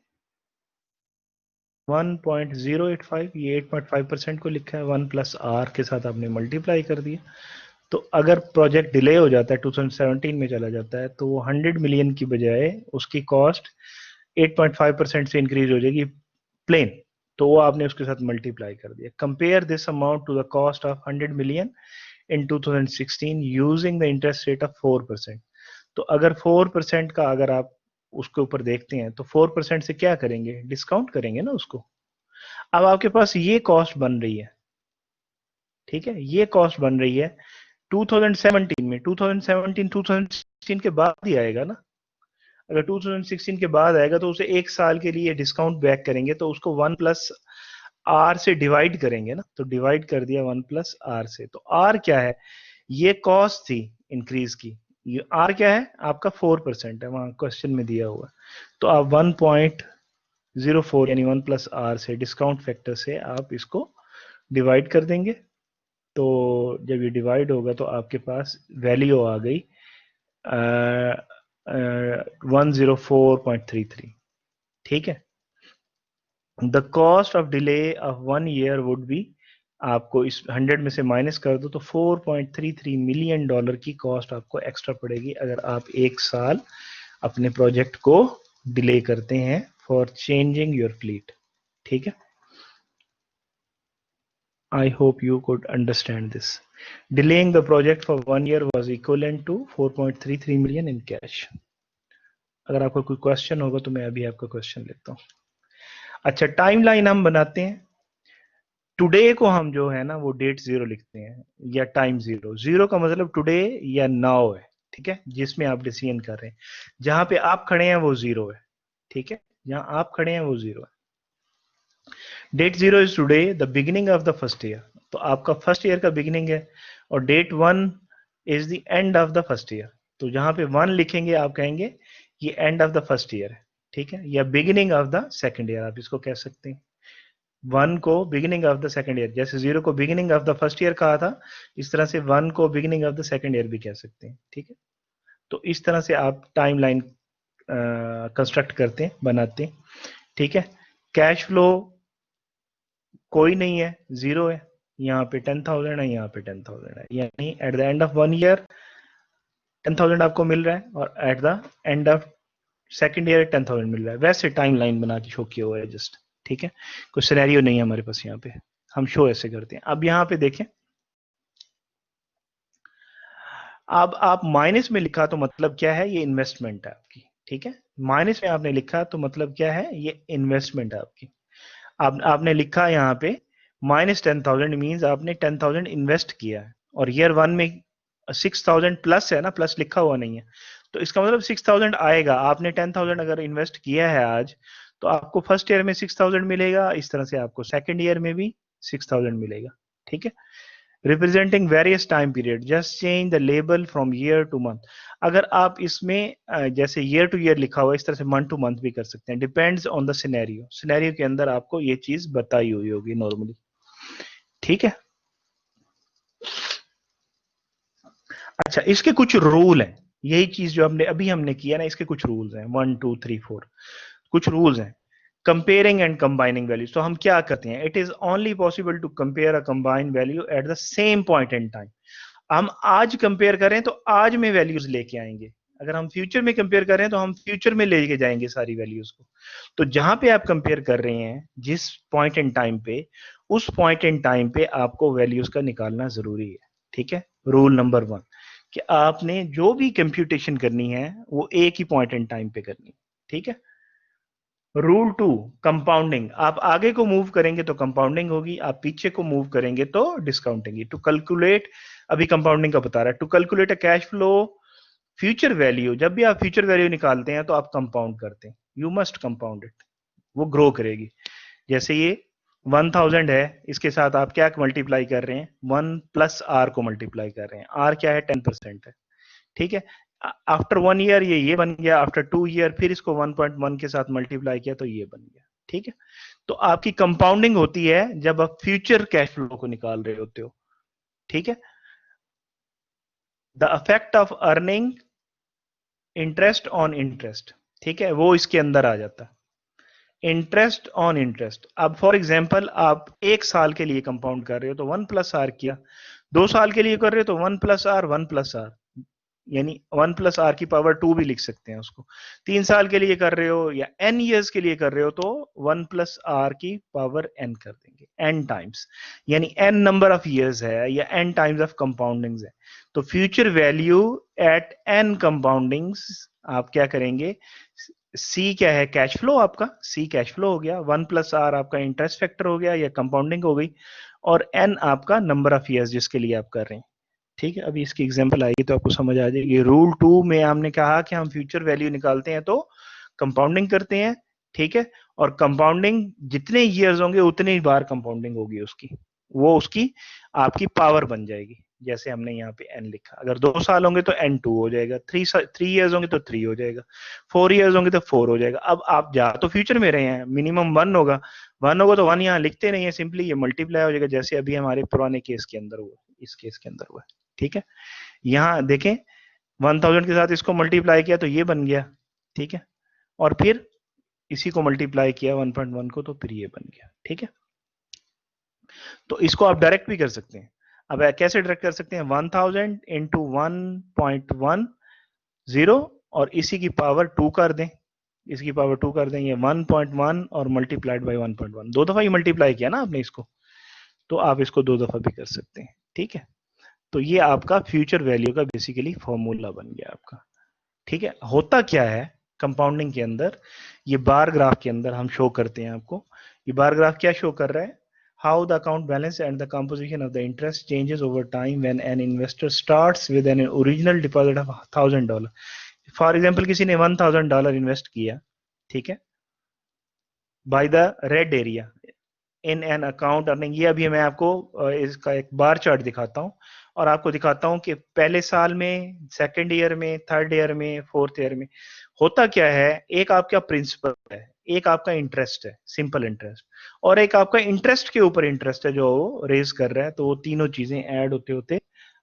1.085, ये 8.5% को लिखा है, 1 + r के साथ आपने मल्टीप्लाई कर दिया। तो अगर प्रोजेक्ट डिले हो जाता है 2017 में चला जाता है तो वो 100 मिलियन की बजाय उसकी कॉस्ट 8.5% से इंक्रीज हो जाएगी प्लेन। तो वो आपने उसके साथ मल्टीप्लाई कर दिया। Compare this amount to the cost of 100 million in 2016 using the interest rate of 4%। तो अगर 4% का अगर आप उसके ऊपर देखते हैं तो 4% से क्या करेंगे? डिस्काउंट करेंगे ना उसको। अब आपके पास ये कॉस्ट बन रही है। ठीक है, ये कॉस्ट बन रही है 2017 में। 2016 के बाद ही आएगा ना। अगर 2016 के बाद आएगा तो उसे एक साल के लिए डिस्काउंट बैक करेंगे तो उसको 1 + r से डिवाइड करेंगे ना। तो डिवाइड कर दिया 1 + r से। तो r क्या है? ये कॉस्ट थी इंक्रीज की। ये r क्या है? आपका 4% है, वहां क्वेश्चन में दिया हुआ। तो आप 1.04 यानी 1 + r से डिस्काउंट फैक्टर से आप इसको डिवाइड कर देंगे। तो जब ये डिवाइड होगा तो आपके पास वैल्यू आ गई 104.33। ठीक है, the cost of delay of 1 year would be, आपको इस 100 में से माइनस कर दो तो $4.33 मिलियन की कॉस्ट आपको एक्स्ट्रा पड़ेगी अगर आप 1 साल अपने प्रोजेक्ट को डिले करते हैं फॉर चेंजिंग योर फ्लीट। ठीक है, I hope you could understand this. Delaying the project for 1 year was equivalent to 4.33 million in cash. अगर आपका कोई क्वेश्चन होगा तो मैं अभी आपका क्वेश्चन लेता हूँ। अच्छा, टाइमलाइन हम बनाते हैं। टुडे को हम जो है ना वो डेट 0 लिखते हैं या टाइम 0। 0 का मतलब टुडे या नाउ है। ठीक है, जिसमें आप डिसीजन कर रहे हैं, जहां पे आप खड़े हैं वो 0 है। ठीक है, जहां आप खड़े हैं वो 0 है। Date 0 is today the beginning of the first year, तो आपका फर्स्ट ईयर का बिगिनिंग है। और date 1 is the end of the first year, तो जहां पे 1 लिखेंगे आप कहेंगे ये end of the first year है। ठीक है, या beginning of the second year आप इसको कह सकते हैं। 1 को beginning of the second year, जैसे 0 को beginning of the first year कहा था, इस तरह से 1 को beginning of the second year भी कह सकते हैं। ठीक है, तो इस तरह से आप टाइम लाइन कंस्ट्रक्ट करते हैं, बनाते हैं। ठीक है, कैश फ्लो कोई नहीं है, 0 है। यहाँ पे 10,000 है, यहाँ पे 10,000 है, यानी eight the end of 1 year 10,000 आपको मिल रहा है और eight the end of second year 10,000 मिल रहा है। वैसे टाइम लाइन बना के शो किया हुआ है जस्ट। ठीक है, कोई सिनेरियो नहीं है हमारे पास, यहाँ पे हम शो ऐसे करते हैं। अब यहाँ पे देखें, अब आप माइनस में लिखा तो मतलब क्या है, ये इन्वेस्टमेंट है आपकी। ठीक है, माइनस में आपने लिखा तो मतलब क्या है, ये इन्वेस्टमेंट है आपकी। आपने लिखा यहाँ पे -10,000 मीन्स आपने 10,000 इन्वेस्ट किया है, और ईयर 1 में 6,000 प्लस है ना, प्लस लिखा हुआ नहीं है, तो इसका मतलब 6,000 आएगा। आपने 10,000 अगर इन्वेस्ट किया है आज, तो आपको फर्स्ट ईयर में 6,000 मिलेगा, इस तरह से आपको सेकंड ईयर में भी 6,000 मिलेगा। ठीक है, representing various time period, just change the label from year two month. अगर आप इसमें जैसे ईयर टू ईयर लिखा हुआ, इस तरह से मंथ टू मंथ भी कर सकते हैं, depends on the scenario. Scenario के अंदर आपको ये चीज बताई हुई होगी नॉर्मली। ठीक है, अच्छा, इसके कुछ रूल हैं। यही चीज जो हमने किया ना, इसके कुछ रूल्स हैं, 1 2 3 4 कुछ रूल्स हैं। कंपेयरिंग एंड कंबाइनिंग वैल्यूज, तो हम क्या करते हैं, it is only possible to compare a combined value at the same point in time. हम आज कंपेयर करें तो आज में वैल्यूज लेके आएंगे, अगर हम फ्यूचर में कंपेयर करें तो हम फ्यूचर में लेके जाएंगे सारी वैल्यूज को। तो जहां पे आप कंपेयर कर रहे हैं जिस पॉइंट इन टाइम पे, उस पॉइंट इन टाइम पे आपको वैल्यूज का निकालना जरूरी है। ठीक है, रूल नंबर 1 कि आपने जो भी कंप्यूटेशन करनी है वो एक ही पॉइंट इन टाइम पे करनी है। ठीक है, रूल 2 कंपाउंडिंग, आप आगे को मूव करेंगे तो कंपाउंडिंग होगी, आप पीछे को मूव करेंगे तो डिस्काउंटिंग। टू कैलकुलेट, अभी कंपाउंडिंग का बता रहा है, to calculate a cash flow future value, जब भी आप फ्यूचर वैल्यू निकालते हैं तो आप कंपाउंड करते हैं, यू मस्ट कंपाउंड इट, वो ग्रो करेगी। जैसे ये 1,000 है, इसके साथ आप क्या मल्टीप्लाई कर रहे हैं, 1 प्लस आर को मल्टीप्लाई कर रहे हैं। आर क्या है, 10% है। ठीक है, आफ्टर 1 ईयर ये बन गया, आफ्टर 2 ईयर फिर इसको 1.1 के साथ मल्टीप्लाई किया तो ये बन गया। ठीक है, तो आपकी कंपाउंडिंग होती है जब आप फ्यूचर कैश फ्लो को निकाल रहे होते हो। ठीक है, the effect of earning interest on interest, ठीक है, वो इसके अंदर आ जाता है। इंटरेस्ट ऑन इंटरेस्ट, अब फॉर एग्जांपल आप 1 साल के लिए कंपाउंड कर रहे हो तो 1 प्लस आर किया, 2 साल के लिए कर रहे हो तो 1 प्लस आर 1 प्लस आर, यानी 1 प्लस आर की पावर 2 भी लिख सकते हैं उसको। 3 साल के लिए कर रहे हो या n ईयर्स के लिए कर रहे हो तो 1 प्लस आर की पावर n कर देंगे, n टाइम्स, यानी n नंबर ऑफ ईयर्स है या n टाइम्स ऑफ कंपाउंडिंग्स है। तो फ्यूचर वैल्यू एट n कंपाउंडिंग्स आप क्या करेंगे, C क्या है, कैश फ्लो, आपका C कैश फ्लो हो गया, 1 प्लस आर आपका इंटरेस्ट फैक्टर हो गया या कंपाउंडिंग हो गई, और n आपका नंबर ऑफ ईयर्स जिसके लिए आप कर रहे हैं। ठीक है, अभी इसकी एग्जांपल आएगी तो आपको समझ आ जाएगी। रूल 2 में हमने कहा कि हम फ्यूचर वैल्यू निकालते हैं तो कंपाउंडिंग करते हैं। ठीक है, और कंपाउंडिंग जितने ईयर्स होंगे उतने ही बार कंपाउंडिंग होगी उसकी, वो उसकी आपकी पावर बन जाएगी। जैसे हमने यहाँ पे n लिखा, अगर 2 साल होंगे तो n2 हो जाएगा, 3 ईयर्स होंगे तो 3 हो जाएगा, 4 ईयर्स होंगे तो 4 हो जाएगा। अब आप जा तो फ्यूचर में रहे हैं, मिनिमम 1 होगा, 1 होगा तो 1 यहाँ लिखते नहीं है, सिंपली ये मल्टीप्लाई हो जाएगा, जैसे अभी हमारे पुराने केस के अंदर हुआ। इस केस के अंदर हुआ है, ठीक है। यहाँ देखें 1000 के साथ इसको मल्टीप्लाई किया तो ये बन गया, ठीक है, और फिर इसी को मल्टीप्लाई किया 1.1 को तो फिर ये बन गया, ठीक है। तो इसको आप डायरेक्ट भी कर सकते हैं। अब कैसे डायरेक्ट कर सकते हैं, 1000 इंटू 1.10 और इसी की पावर 2 कर दें, इसकी पावर 2 कर दें, ये 1.1 और मल्टीप्लाइड बाई 1.1, 2 दफा ही मल्टीप्लाई किया ना आपने इसको, तो आप इसको 2 दफा भी कर सकते हैं, ठीक है। तो ये आपका फ्यूचर वैल्यू का बेसिकली फॉर्मूला बन गया आपका, ठीक है। होता क्या है कंपाउंडिंग के अंदर, ये बार ग्राफ के अंदर हम शो करते हैं आपको, ये बार ग्राफ क्या शो कर रहा है, how the account balance and the composition of the interest changes over time when an investor starts with an original deposit of $1000। For example किसी ने $1000 इन्वेस्ट किया, ठीक है, by the red area in an account earning. ये अभी मैं आपको इसका एक बार चार्ट दिखाता हूं और आपको दिखाता हूं कि पहले साल में, सेकंड ईयर में, थर्ड ईयर में, फोर्थ ईयर में होता क्या है। एक आपका प्रिंसिपल है, एक आपका इंटरेस्ट है, सिंपल इंटरेस्ट, और एक आपका इंटरेस्ट के ऊपर इंटरेस्ट है जो रेज कर रहा है। तो वो तीनों चीजें ऐड होते होते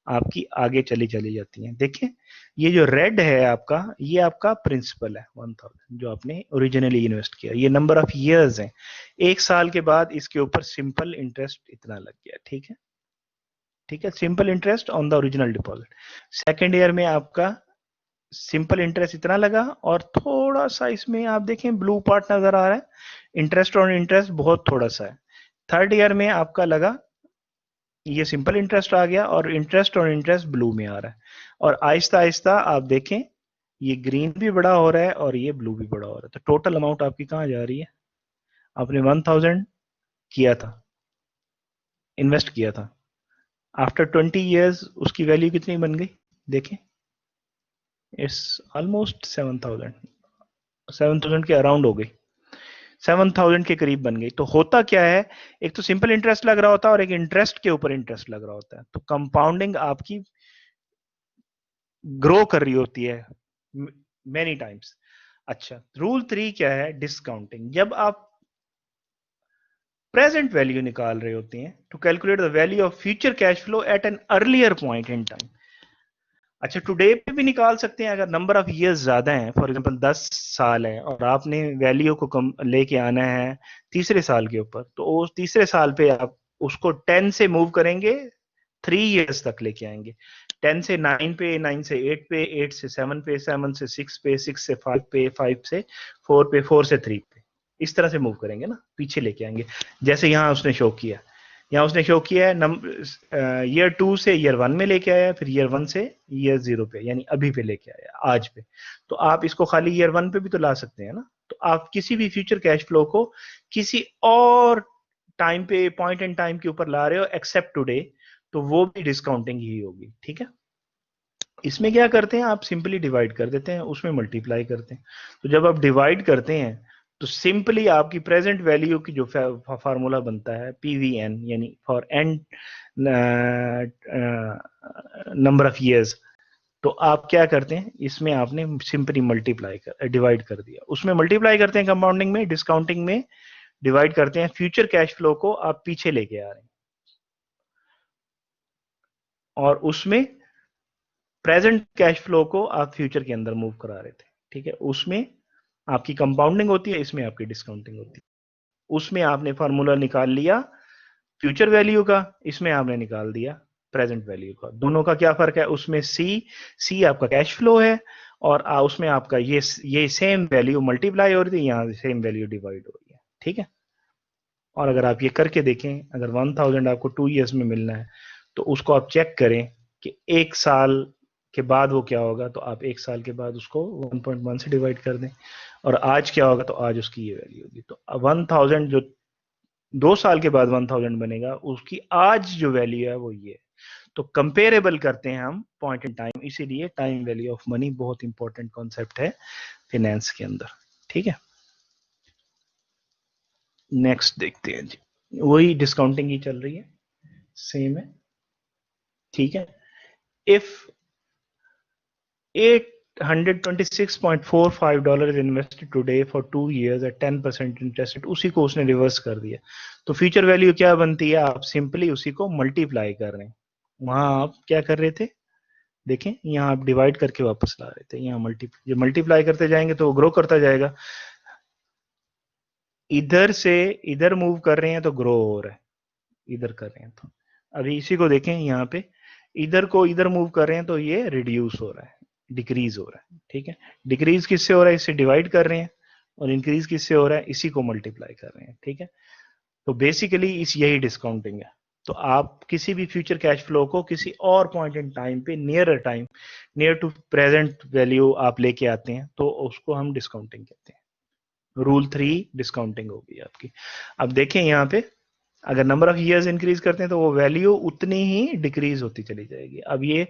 आपकी आगे चली जाती हैं। देखिए ये जो रेड है आपका, ये आपका प्रिंसिपल है 1000 जो आपने ओरिजिनली इन्वेस्ट किया, ये नंबर ऑफ इयर्स है। एक साल के बाद इसके ऊपर सिंपल इंटरेस्ट इतना लग गया, ठीक है, ठीक है, simple interest on the original deposit. Second year में आपका सिंपल इंटरेस्ट इतना लगा और थोड़ा सा इसमें आप देखें ब्लू पार्ट नजर आ रहा है, इंटरेस्ट ऑन इंटरेस्ट बहुत थोड़ा सा है। थर्ड ईयर में आपका लगा ये सिंपल इंटरेस्ट आ गया और इंटरेस्ट और इंटरेस्ट ब्लू में आ रहा है, और आहिस्ता आहिस्ता आप देखें ये ग्रीन भी बड़ा हो रहा है और ये ब्लू भी बड़ा हो रहा है। तो टोटल अमाउंट आपकी कहाँ जा रही है, आपने 1000 किया था, इन्वेस्ट किया था, आफ्टर 20 इयर्स उसकी वैल्यू कितनी बन गई, देखें इट्स ऑलमोस्ट 7000 के अराउंड हो गई, 7000 के करीब बन गई। तो होता क्या है, एक तो सिंपल इंटरेस्ट लग रहा होता है और एक इंटरेस्ट के ऊपर इंटरेस्ट लग रहा होता है। तो कंपाउंडिंग आपकी ग्रो कर रही होती है मेनी टाइम्स। अच्छा, रूल 3 क्या है, डिस्काउंटिंग। जब आप प्रेजेंट वैल्यू निकाल रहे होते हैं to calculate the value of future cash flow at an earlier point in time. अच्छा, टुडे पे भी निकाल सकते हैं अगर नंबर ऑफ इयर्स ज्यादा हैं, फॉर एग्जांपल 10 साल है और आपने वैल्यू को कम लेके आना है तीसरे साल के ऊपर, तो उस तीसरे साल पे आप उसको 10 से मूव करेंगे, 3 इयर्स तक लेके आएंगे। 10 से 9 पे, 9 से 8 पे, 8 से 7 पे, 7 से 6 पे, 6 से 5 पे, 5 से 4 पे, 4 से 3 पे, इस तरह से मूव करेंगे ना, पीछे लेके आएंगे। जैसे यहाँ उसने शो किया, यहाँ उसने शो किया है ईयर 2 से ईयर 1 में लेके आया, फिर ईयर 1 से ईयर 0 पे, यानी अभी पे लेके आया, आज पे। तो आप इसको खाली ईयर 1 पे भी तो ला सकते हैं ना। तो आप किसी भी फ्यूचर कैश फ्लो को किसी और टाइम पे, पॉइंट इन टाइम के ऊपर ला रहे हो एक्सेप्ट टुडे, तो वो भी डिस्काउंटिंग ही होगी, ठीक है। इसमें क्या करते हैं, आप सिंपली डिवाइड कर देते हैं, उसमें मल्टीप्लाई करते हैं। तो जब आप डिवाइड करते हैं तो सिंपली आपकी प्रेजेंट वैल्यू की जो फार्मूला बनता है PVN, यानी for an number of years, तो आप क्या करते हैं, इसमें आपने सिंपली मल्टीप्लाई कर डिवाइड कर दिया, उसमें मल्टीप्लाई करते हैं कंपाउंडिंग में, डिस्काउंटिंग में डिवाइड करते हैं। फ्यूचर कैश फ्लो को आप पीछे लेके आ रहे हैं और उसमें प्रेजेंट कैश फ्लो को आप फ्यूचर के अंदर मूव करा रहे थे, ठीक है। उसमें आपकी कंपाउंडिंग होती है, इसमें आपकी डिस्काउंटिंग होती है। उसमें आपने फार्मूला निकाल लिया फ्यूचर वैल्यू का, इसमें आपने निकाल दिया प्रेजेंट वैल्यू का। दोनों का क्या फर्क है, उसमें सी आपका कैश फ्लो है और उसमें आपका ये सेम वैल्यू मल्टीप्लाई हो रही है, यहाँ सेम वैल्यू डिवाइड हो रही है, ठीक है। और अगर आप ये करके देखें, अगर 1000 आपको 2 इयर्स में मिलना है तो उसको आप चेक करें कि एक साल के बाद वो क्या होगा, तो आप एक साल के बाद उसको 1.1 से डिवाइड कर दें, और आज क्या होगा, तो आज उसकी ये वैल्यू होगी। तो 1000 जो 2 साल के बाद 1000 बनेगा, उसकी आज जो वैल्यू है वो ये। तो कंपेरेबल करते हैं हम पॉइंट इन टाइम, इसीलिए टाइम वैल्यू ऑफ मनी बहुत इंपॉर्टेंट कॉन्सेप्ट है फाइनेंस के अंदर, ठीक है। नेक्स्ट देखते हैं जी, वही डिस्काउंटिंग ही चल रही है, सेम है, ठीक है। If $826.45 is invested today for 2 years at 10% interest rate, उसी को उसने रिवर्स कर दिया। तो फ्यूचर वैल्यू क्या बनती है, आप सिंपली उसी को मल्टीप्लाई कर रहे हैं, वहां आप क्या कर रहे थे, देखें यहाँ आप डिवाइड करके वापस ला रहे थे, यहाँ मल्टीप्लाई करते जाएंगे तो वो ग्रो करता जाएगा। इधर से इधर मूव कर रहे हैं तो ग्रो हो रहा है, इधर कर रहे हैं तो। अभी इसी को देखें यहाँ पे, इधर को इधर मूव कर रहे हैं तो ये रिड्यूस हो रहा है, डिक्रीज हो रहा है। ठीक है, डिक्रीज किससे हो रहा है, इससे डिवाइड कर रहे हैं, और इंक्रीज किससे हो रहा है, इसी को मल्टीप्लाई कर रहे हैं। ठीक है, तो बेसिकली इस यही डिस्काउंटिंग है। तो आप किसी भी फ्यूचर कैश फ्लो को किसी और पॉइंट इन टाइम पे नियर टू प्रेजेंट वैल्यू आप लेके आते हैं तो उसको हम डिस्काउंटिंग कहते हैं। रूल 3 डिस्काउंटिंग होगी आपकी। अब देखें यहाँ पे, अगर नंबर ऑफ ईयर्स इंक्रीज करते हैं तो वो वैल्यू उतनी ही डिक्रीज होती चली जाएगी। अब ये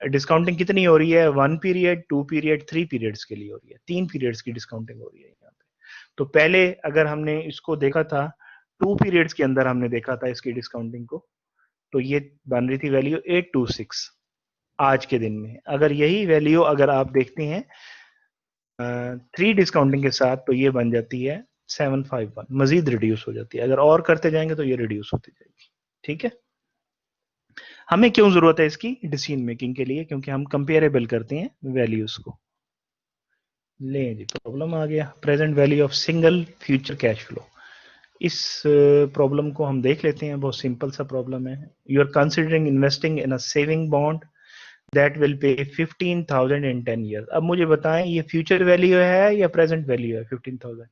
डिस्काउंटिंग कितनी हो रही है, 1 पीरियड, 2 पीरियड, 3 पीरियड्स के लिए हो रही है, 3 पीरियड्स की डिस्काउंटिंग हो रही है यहाँ पे। तो पहले अगर हमने इसको देखा था 2 पीरियड्स के अंदर, हमने देखा था इसकी डिस्काउंटिंग को, तो ये बन रही थी वैल्यू 826 आज के दिन में। अगर यही वैल्यू अगर आप देखते हैं 3 डिस्काउंटिंग के साथ तो ये बन जाती है 751, मजीद रिड्यूस हो जाती है। अगर और करते जाएंगे तो ये रिड्यूस होती जाएगी। ठीक है, हमें क्यों जरूरत है इसकी डिसीजन मेकिंग के लिए, क्योंकि हम कंपेरेबल करते हैं वैल्यूज को। ले जी, प्रॉब्लम आ गया, present value of single future cash flow. इस प्रॉब्लम को हम देख लेते हैं, बहुत सिंपल सा प्रॉब्लम है। You are considering investing in a saving bond that will pay 15,000 in 10 years. अब मुझे बताएं ये फ्यूचर वैल्यू है या प्रेजेंट वैल्यू है 15,000?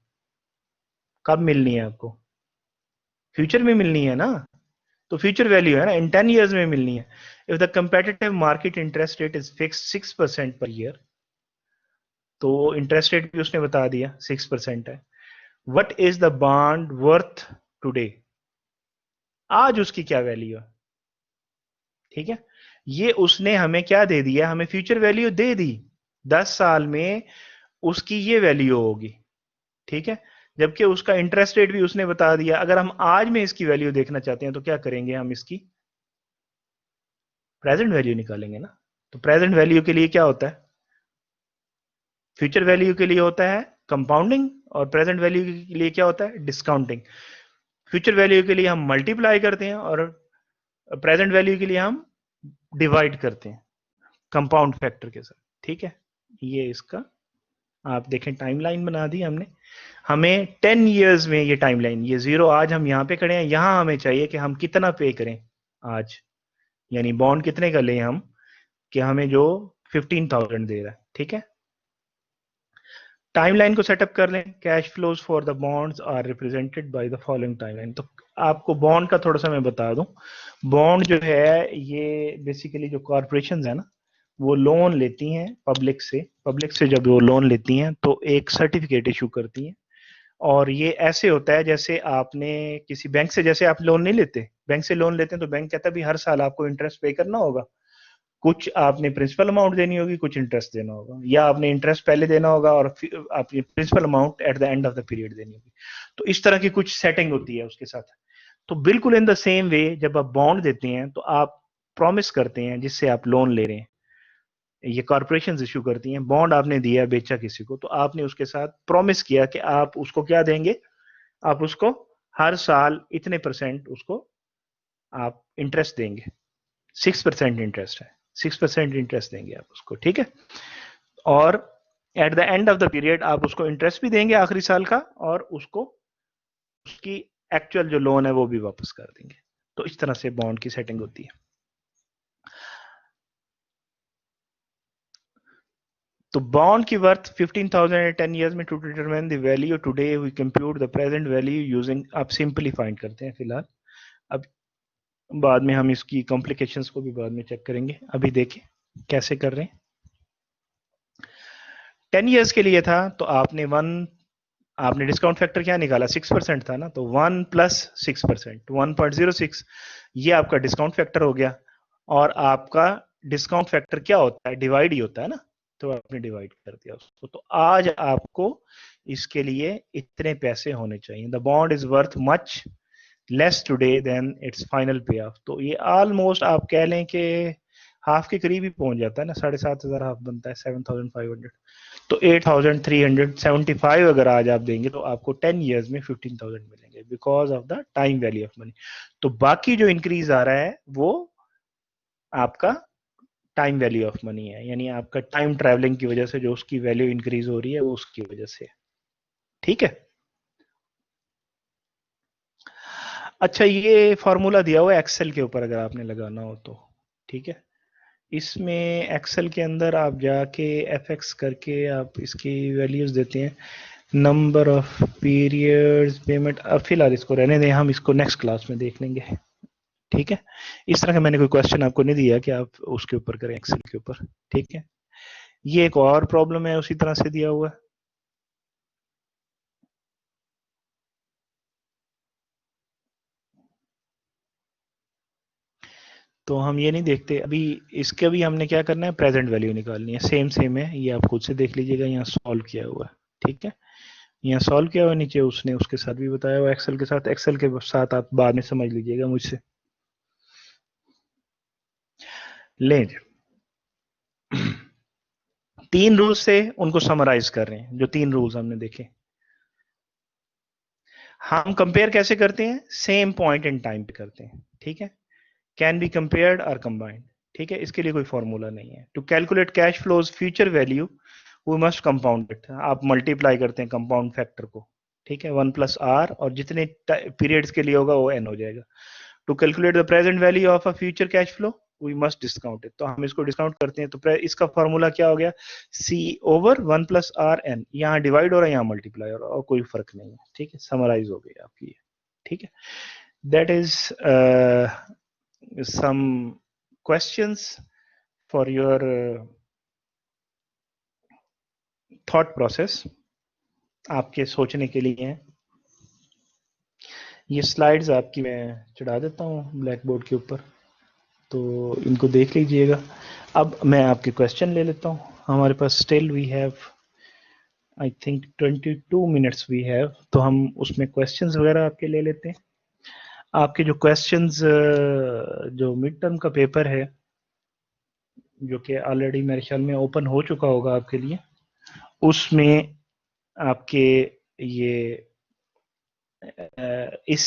कब मिलनी है आपको? फ्यूचर में मिलनी है ना, तो फ्यूचर वैल्यू है ना, इन 10 ईयर्स में मिलनी है। If the competitive market interest rate is fix 6% per year, तो इंटरेस्ट रेट भी उसने बता दिया 6% है। What is the bond worth today, आज उसकी क्या वैल्यू है? ठीक है, ये उसने हमें क्या दे दिया, हमें फ्यूचर वैल्यू दे दी, 10 साल में उसकी ये वैल्यू होगी। ठीक है, जबकि उसका इंटरेस्ट रेट भी उसने बता दिया। अगर हम आज में इसकी वैल्यू देखना चाहते हैं तो क्या करेंगे, हम इसकी प्रेजेंट वैल्यू निकालेंगे ना। तो प्रेजेंट वैल्यू के लिए क्या होता है, फ्यूचर वैल्यू के लिए होता है कंपाउंडिंग, और प्रेजेंट वैल्यू के लिए क्या होता है, डिस्काउंटिंग। फ्यूचर वैल्यू के लिए हम मल्टीप्लाई करते हैं और प्रेजेंट वैल्यू के लिए हम डिवाइड करते हैं कंपाउंड फैक्टर के साथ। ठीक है, ये इसका आप देखें टाइमलाइन बना दी हमने। हमें 10 इयर्स में ये टाइमलाइन, ये जीरो आज हम यहाँ पे खड़े हैं, यहाँ हमें चाहिए कि हम कितना पे करें आज, यानी बॉन्ड कितने का लें हम, कि हमें जो 15,000 दे रहा है। ठीक है, टाइमलाइन को सेटअप कर लें। Cash flows for the bonds are represented by the following timeline. तो आपको बॉन्ड का थोड़ा सा मैं बता दूं, बॉन्ड जो है ये बेसिकली जो कॉरपोरेशन है ना, वो लोन लेती हैं पब्लिक से जब वो लोन लेती हैं तो एक सर्टिफिकेट इशू करती हैं। और ये ऐसे होता है जैसे आपने किसी बैंक से, जैसे आप लोन नहीं लेते, बैंक से लोन लेते हैं तो बैंक कहता है भी हर साल आपको इंटरेस्ट पे करना होगा, कुछ आपने प्रिंसिपल अमाउंट देनी होगी, कुछ इंटरेस्ट देना होगा, या आपने इंटरेस्ट पहले देना होगा और आपकी principal amount at the end of the period देनी होगी। तो इस तरह की कुछ सेटिंग होती है उसके साथ। तो बिल्कुल इन द सेम वे जब आप बॉन्ड देते हैं तो आप प्रॉमिस करते हैं जिससे आप लोन ले रहे हैं, ये कॉर्पोरेशन इश्यू करती हैं, बॉन्ड आपने दिया बेचा किसी को, तो आपने उसके साथ प्रॉमिस किया कि आप उसको क्या देंगे, आप उसको हर साल इतने परसेंट उसको आप इंटरेस्ट देंगे। 6% इंटरेस्ट है, 6% इंटरेस्ट देंगे आप उसको। ठीक है, और eight the end of the period आप उसको इंटरेस्ट भी देंगे आखिरी साल का, और उसको उसकी एक्चुअल जो लोन है वो भी वापस कर देंगे। तो इस तरह से बॉन्ड की सेटिंग होती है। तो बॉन्ड की वर्थ 15,000 10 इयर्स में, to determine the value today we compute the present value using, आप सिंपली फाइंड करते हैं फिलहाल, अब बाद में हम इसकी कॉम्प्लिकेशंस को भी बाद में चेक करेंगे। अभी देखें कैसे कर रहे हैं। 10 इयर्स के लिए था तो आपने डिस्काउंट फैक्टर क्या निकाला, 6% था ना, तो 1 प्लस 6%, 1.06, ये आपका डिस्काउंट फैक्टर हो गया। और आपका डिस्काउंट फैक्टर क्या होता है, डिवाइड ही होता है ना, तो आपने डिवाइड कर दिया उसको। तो आज आपको इसके लिए इतने पैसे होने चाहिए। The bond is worth much less today than its final pay off. तो ये ऑलमोस्ट आप कह लें कि हाफ के करीब ही पहुंच जाता है ना, 7,500 हाफ बनता है 7,500। तो 8,375 अगर आज आप देंगे तो आपको 10 इयर्स में 15,000 मिलेंगे because of the time value of money. तो बाकी जो इंक्रीज आ रहा है वो आपका टाइम वैल्यू ऑफ मनी है, यानी आपका टाइम ट्रैवलिंग की वजह से जो उसकी वैल्यू इंक्रीज हो रही है वो उसकी वजह से। ठीक है। अच्छा, ये फॉर्मूला दिया हुआ है एक्सेल के ऊपर, अगर आपने लगाना हो तो। ठीक है। इसमें एक्सेल के अंदर आप जाके एफ एक्स करके आप इसकी वैल्यूज देते हैं, नंबर ऑफ पीरियड्स, पेमेंट। अब फिलहाल इसको रहने दें, हम इसको नेक्स्ट क्लास में देख लेंगे। ठीक है। इस तरह का मैंने कोई क्वेश्चन आपको नहीं दिया कि आप उसके ऊपर करें, एक्सेल के ऊपर। ठीक है। ये एक और प्रॉब्लम है उसी तरह से दिया हुआ है। तो हम ये नहीं देखते अभी। इसके भी हमने क्या करना है, प्रेजेंट वैल्यू निकालनी है। सेम सेम है, ये आप खुद से देख लीजिएगा, यहाँ सॉल्व किया हुआ है। ठीक है। यहाँ सॉल्व किया हुआ, नीचे उसने उसके साथ भी बताया हुआ, एक्सेल के साथ। एक्सेल के साथ आप बाद में समझ लीजिएगा मुझसे। ले, तीन रूल्स से उनको समराइज कर रहे हैं, जो तीन रूल्स हमने देखे। हम कंपेयर कैसे करते हैं, सेम पॉइंट इन टाइम पे करते हैं। ठीक है। कैन बी कंपेयर्ड और कंबाइंड। ठीक है। इसके लिए कोई फॉर्मूला नहीं है। To calculate cash flows future value we must compound it. आप मल्टीप्लाई करते हैं कंपाउंड फैक्टर को। ठीक है। 1 + r, और जितने पीरियड्स के लिए होगा वो n हो जाएगा। To calculate the present value of a future cash flow we must discount it. तो हम इसको डिस्काउंट करते हैं, तो इसका फॉर्मूला क्या हो गया, C/1 + Rn। यहाँ डिवाइड हो रहा है, यहाँ मल्टीप्लाई हो रहा है, और कोई फर्क नहीं है। ठीक है। समराइज हो गई आपकी ये। ठीक है। That is some questions for your thought process, आपके सोचने के लिए हैं। ये स्लाइड्स आपकी मैं चढ़ा देता हूँ ब्लैक बोर्ड के ऊपर, तो इनको देख लीजिएगा। अब मैं आपके क्वेश्चन ले लेता हूँ। हमारे पास still we have, I think 22 minutes we have, तो हम उसमें क्वेश्चंस वगैरह आपके ले लेते हैं। आपके जो क्वेश्चंस, जो मिड टर्म का पेपर है, जो कि ऑलरेडी मेरे ख्याल में ओपन हो चुका होगा आपके लिए, उसमें आपके ये इस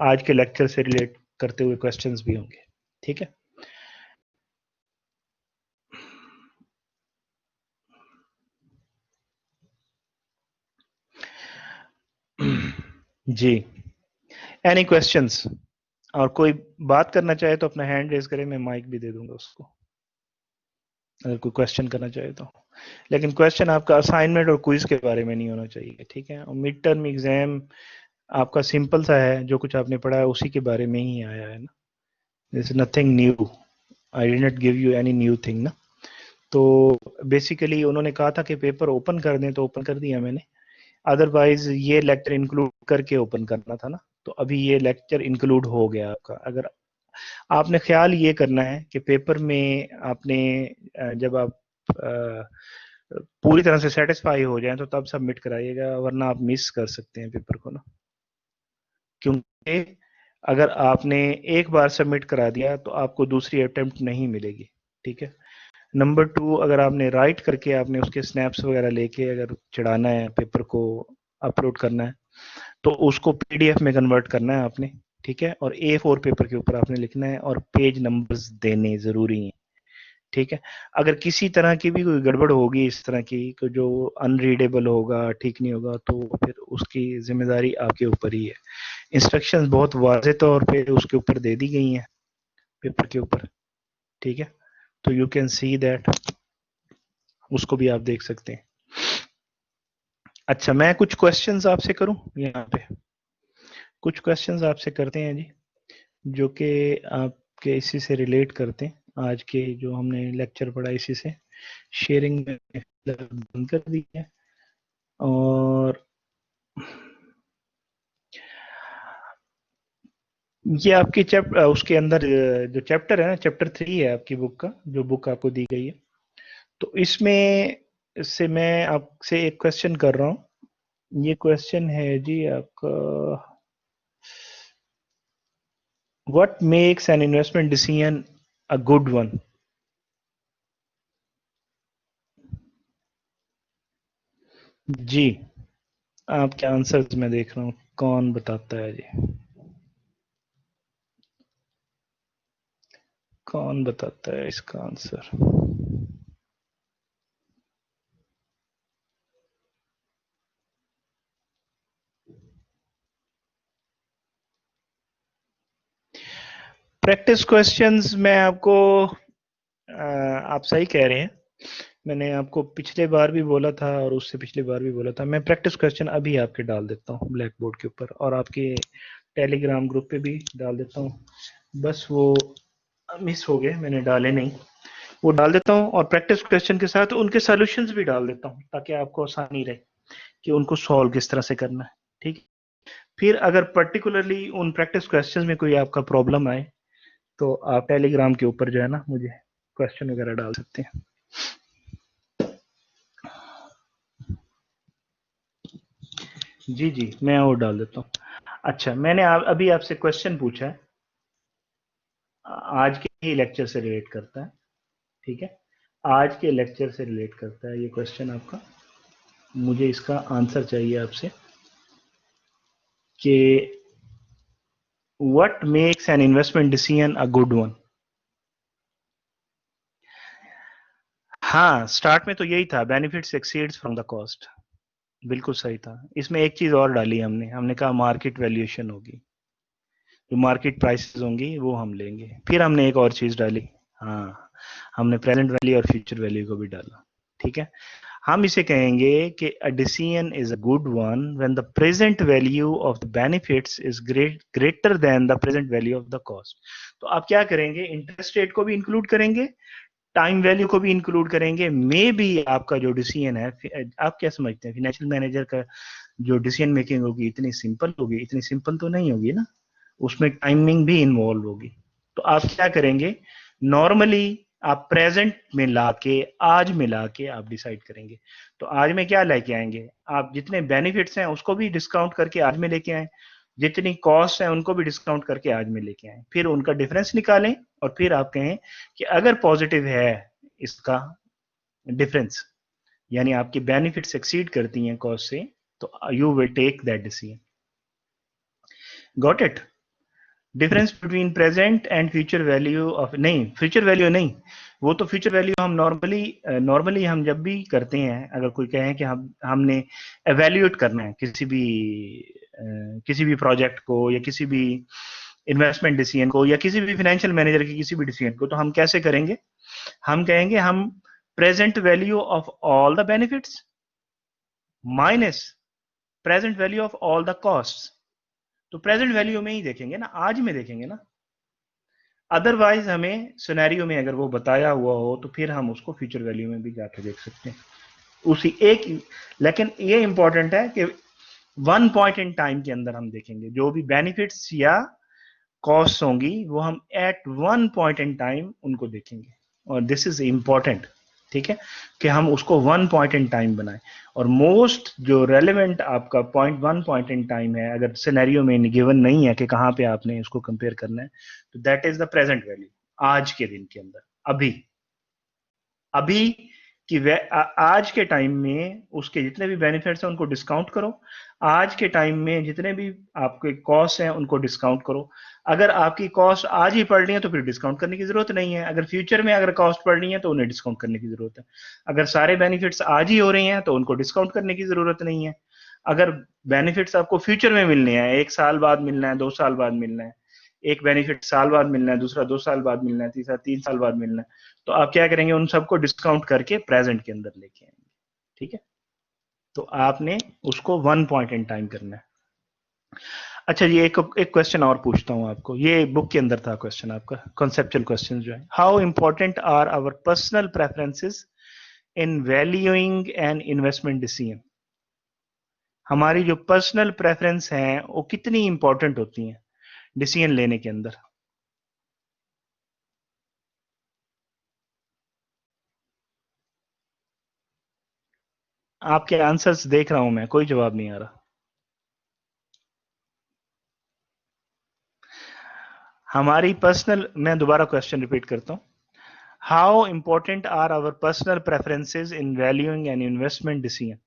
आज के लेक्चर से रिलेट करते हुए क्वेश्चंस भी होंगे। ठीक है। जी, एनी क्वेश्चंस? और कोई बात करना चाहे तो अपना हैंड रेज करे, मैं माइक भी दे दूंगा उसको, अगर कोई क्वेश्चन करना चाहे तो। लेकिन क्वेश्चन आपका असाइनमेंट और क्विज के बारे में नहीं होना चाहिए। ठीक है। और मिड टर्म एग्जाम आपका सिंपल सा है, जो कुछ आपने पढ़ा है उसी के बारे में ही आया है ना। This is nothing new, I did not give you any new thing ना। तो बेसिकली उन्होंने कहा था कि पेपर ओपन कर दें, तो ओपन कर दिया मैंने। अदरवाइज ये लेक्चर इंक्लूड करके ओपन करना था ना, तो अभी ये लेक्चर इंक्लूड हो गया आपका। अगर आपने ख्याल ये करना है कि पेपर में आपने जब आप पूरी तरह से सेटिस्फाई हो जाए तो तब सबमिट कराइएगा, वरना आप मिस कर सकते हैं पेपर को ना। क्योंकि अगर आपने एक बार सबमिट करा दिया तो आपको दूसरी अटेम्प्ट नहीं मिलेगी। ठीक है। नंबर 2, अगर आपने राइट करके आपने उसके स्नैप्स वगैरह लेके अगर चढ़ाना है, पेपर को अपलोड करना है, तो उसको पीडीएफ में कन्वर्ट करना है आपने। ठीक है। और A4 पेपर के ऊपर आपने लिखना है, और पेज नंबर्स देने जरूरी हैं। ठीक है। अगर किसी तरह की भी कोई गड़बड़ होगी इस तरह की, जो अनरीडेबल होगा, ठीक नहीं होगा, तो फिर उसकी जिम्मेदारी आपके ऊपर ही है। इंस्ट्रक्शंस बहुत वाज़ेह तौर पे उसके ऊपर दे दी गई हैं, पेपर के ऊपर। ठीक है। तो यू कैन सी दैट, उसको भी आप देख सकते हैं। अच्छा, मैं कुछ क्वेश्चंस आपसे करूं यहाँ पे? कुछ क्वेश्चंस आपसे करते हैं जी, जो कि आपके इसी से रिलेट करते हैं। आज के जो हमने लेक्चर पढ़ा इसी से। शेयरिंग बंद कर दी है। और ये आपकी उसके अंदर जो चैप्टर है ना, चैप्टर 3 है आपकी बुक का, जो बुक आपको दी गई है। तो इसमें से मैं आपसे एक क्वेश्चन कर रहा हूँ। ये क्वेश्चन है जी आपका, what makes an investment decision a good one? जी, आपके आंसर्स मैं देख रहा हूँ, कौन बताता है जी? कौन बताता है इसका आंसर? प्रैक्टिस क्वेश्चंस में आपको आप सही कह रहे हैं। मैंने आपको पिछले बार भी बोला था और उससे पिछली बार भी बोला था। मैं प्रैक्टिस क्वेश्चन अभी आपके डाल देता हूँ ब्लैक बोर्ड के ऊपर और आपके टेलीग्राम ग्रुप पे भी डाल देता हूँ। बस वो मिस हो गए, मैंने डाले नहीं। वो डाल देता हूँ और प्रैक्टिस क्वेश्चन के साथ उनके सॉल्यूशंस भी डाल देता हूँ ताकि आपको आसानी रहे कि उनको सॉल्व किस तरह से करना है। ठीक। फिर अगर पर्टिकुलरली उन प्रैक्टिस क्वेश्चंस में कोई आपका प्रॉब्लम आए तो आप टेलीग्राम के ऊपर जो है ना मुझे क्वेश्चन वगैरह डाल सकते हैं। जी जी, मैं वो डाल देता हूँ। अच्छा, मैंने अभी आपसे क्वेश्चन पूछा है, आज के ही लेक्चर से रिलेट करता है। ठीक है, आज के लेक्चर से रिलेट करता है ये क्वेश्चन आपका। मुझे इसका आंसर चाहिए आपसे कि what makes an investment decision a good one. हाँ, स्टार्ट में तो यही था, benefits exceeds from the cost. बिल्कुल सही था। इसमें एक चीज और डाली हमने हमने कहा मार्केट वैल्यूएशन होगी, जो मार्केट प्राइसेस होंगी वो हम लेंगे। फिर हमने एक और चीज डाली, हाँ, हमने प्रेजेंट वैल्यू और फ्यूचर वैल्यू को भी डाला। ठीक है, हम इसे कहेंगे कि a decision is a good one when the present value of the benefits is greater than the present value of the cost। तो आप क्या करेंगे, इंटरेस्ट रेट को भी इंक्लूड करेंगे, टाइम वैल्यू को भी इंक्लूड करेंगे। मे बी आपका जो डिसीजन है, आप क्या समझते हैं फाइनेंशियल मैनेजर का जो डिसीजन मेकिंग होगी इतनी सिंपल होगी? इतनी सिंपल तो नहीं होगी ना, उसमें टाइमिंग भी इन्वॉल्व होगी। तो आप क्या करेंगे, नॉर्मली आप प्रेजेंट में लाके आज में लाके आप डिसाइड करेंगे। तो आज में क्या लेके आएंगे, आप जितने बेनिफिट्स हैं उसको भी डिस्काउंट करके आज में लेके आए, जितनी कॉस्ट है उनको भी डिस्काउंट करके आज में लेके आए, फिर उनका डिफरेंस निकालें और फिर आप कहें कि अगर पॉजिटिव है इसका डिफरेंस, यानी आपकी बेनिफिट्स एक्सीड करती हैं कॉस्ट से, तो you will take that decision. Got it? Difference between present and future value of, नहीं फ्यूचर वैल्यू नहीं, वो तो फ्यूचर वैल्यू हम नॉर्मली हम जब भी करते हैं, अगर कोई कहे कि हमने एवेल्यूएट करना है किसी भी प्रोजेक्ट को या किसी भी इन्वेस्टमेंट डिसीजन को या किसी भी फाइनेंशियल मैनेजर की किसी भी डिसीजन को, तो हम कैसे करेंगे, हम कहेंगे हम present value of all the benefits minus present value of all the cost. तो प्रेजेंट वैल्यू में ही देखेंगे ना, आज में देखेंगे ना। अदरवाइज हमें सिनेरियो में अगर वो बताया हुआ हो तो फिर हम उसको फ्यूचर वैल्यू में भी जाके देख सकते हैं उसी एक। लेकिन ये इंपॉर्टेंट है कि वन पॉइंट इन टाइम के अंदर हम देखेंगे, जो भी बेनिफिट्स या कॉस्ट होंगी वो हम at one point in time उनको देखेंगे, और दिस इज इंपॉर्टेंट। ठीक है, कि हम उसको वन पॉइंट इन टाइम बनाएं। और मोस्ट जो रेलेवेंट आपका point one point in time है, अगर सिनेरियो में गिवन नहीं है कि कहाँ पे आपने इसको कंपेयर करना है, तो that is the present value, आज के दिन के अंदर, अभी अभी कि आज के टाइम में उसके जितने भी बेनिफिट्स हैं उनको डिस्काउंट करो, आज के टाइम में जितने भी आपके कॉस्ट हैं उनको डिस्काउंट करो। अगर आपकी कॉस्ट आज ही पड़ रही है तो फिर डिस्काउंट करने की जरूरत नहीं है, अगर फ्यूचर में अगर कॉस्ट पड़ रही है तो उन्हें डिस्काउंट करने की जरूरत है। अगर सारे बेनिफिट्स आज ही हो रहे हैं तो उनको डिस्काउंट करने की जरूरत नहीं है। अगर बेनिफिट्स आपको फ्यूचर में मिलने हैं, एक साल बाद मिलना है, 2 साल बाद मिलना है, एक बेनिफिट साल बाद मिलना है, दूसरा 2 साल बाद मिलना है, तीसरा 3 साल बाद मिलना है, तो आप क्या करेंगे, उन सबको डिस्काउंट करके प्रेजेंट के अंदर लेके आएंगे। ठीक है, तो आपने उसको वन पॉइंट इन टाइम करना है। अच्छा, ये एक क्वेश्चन और पूछता हूं आपको, ये बुक के अंदर था क्वेश्चन आपका, कॉन्सेप्चुअल क्वेश्चन जो है, how important are our personal preferences in valuing an investment decision. हमारी जो पर्सनल प्रेफरेंस हैं वो कितनी इंपॉर्टेंट होती हैं डिसीजन लेने के अंदर? आपके आंसर्स देख रहा हूं मैं, कोई जवाब नहीं आ रहा। हमारी पर्सनल, मैं दोबारा क्वेश्चन रिपीट करता हूं, how important are our personal preferences in valuing an investment decision?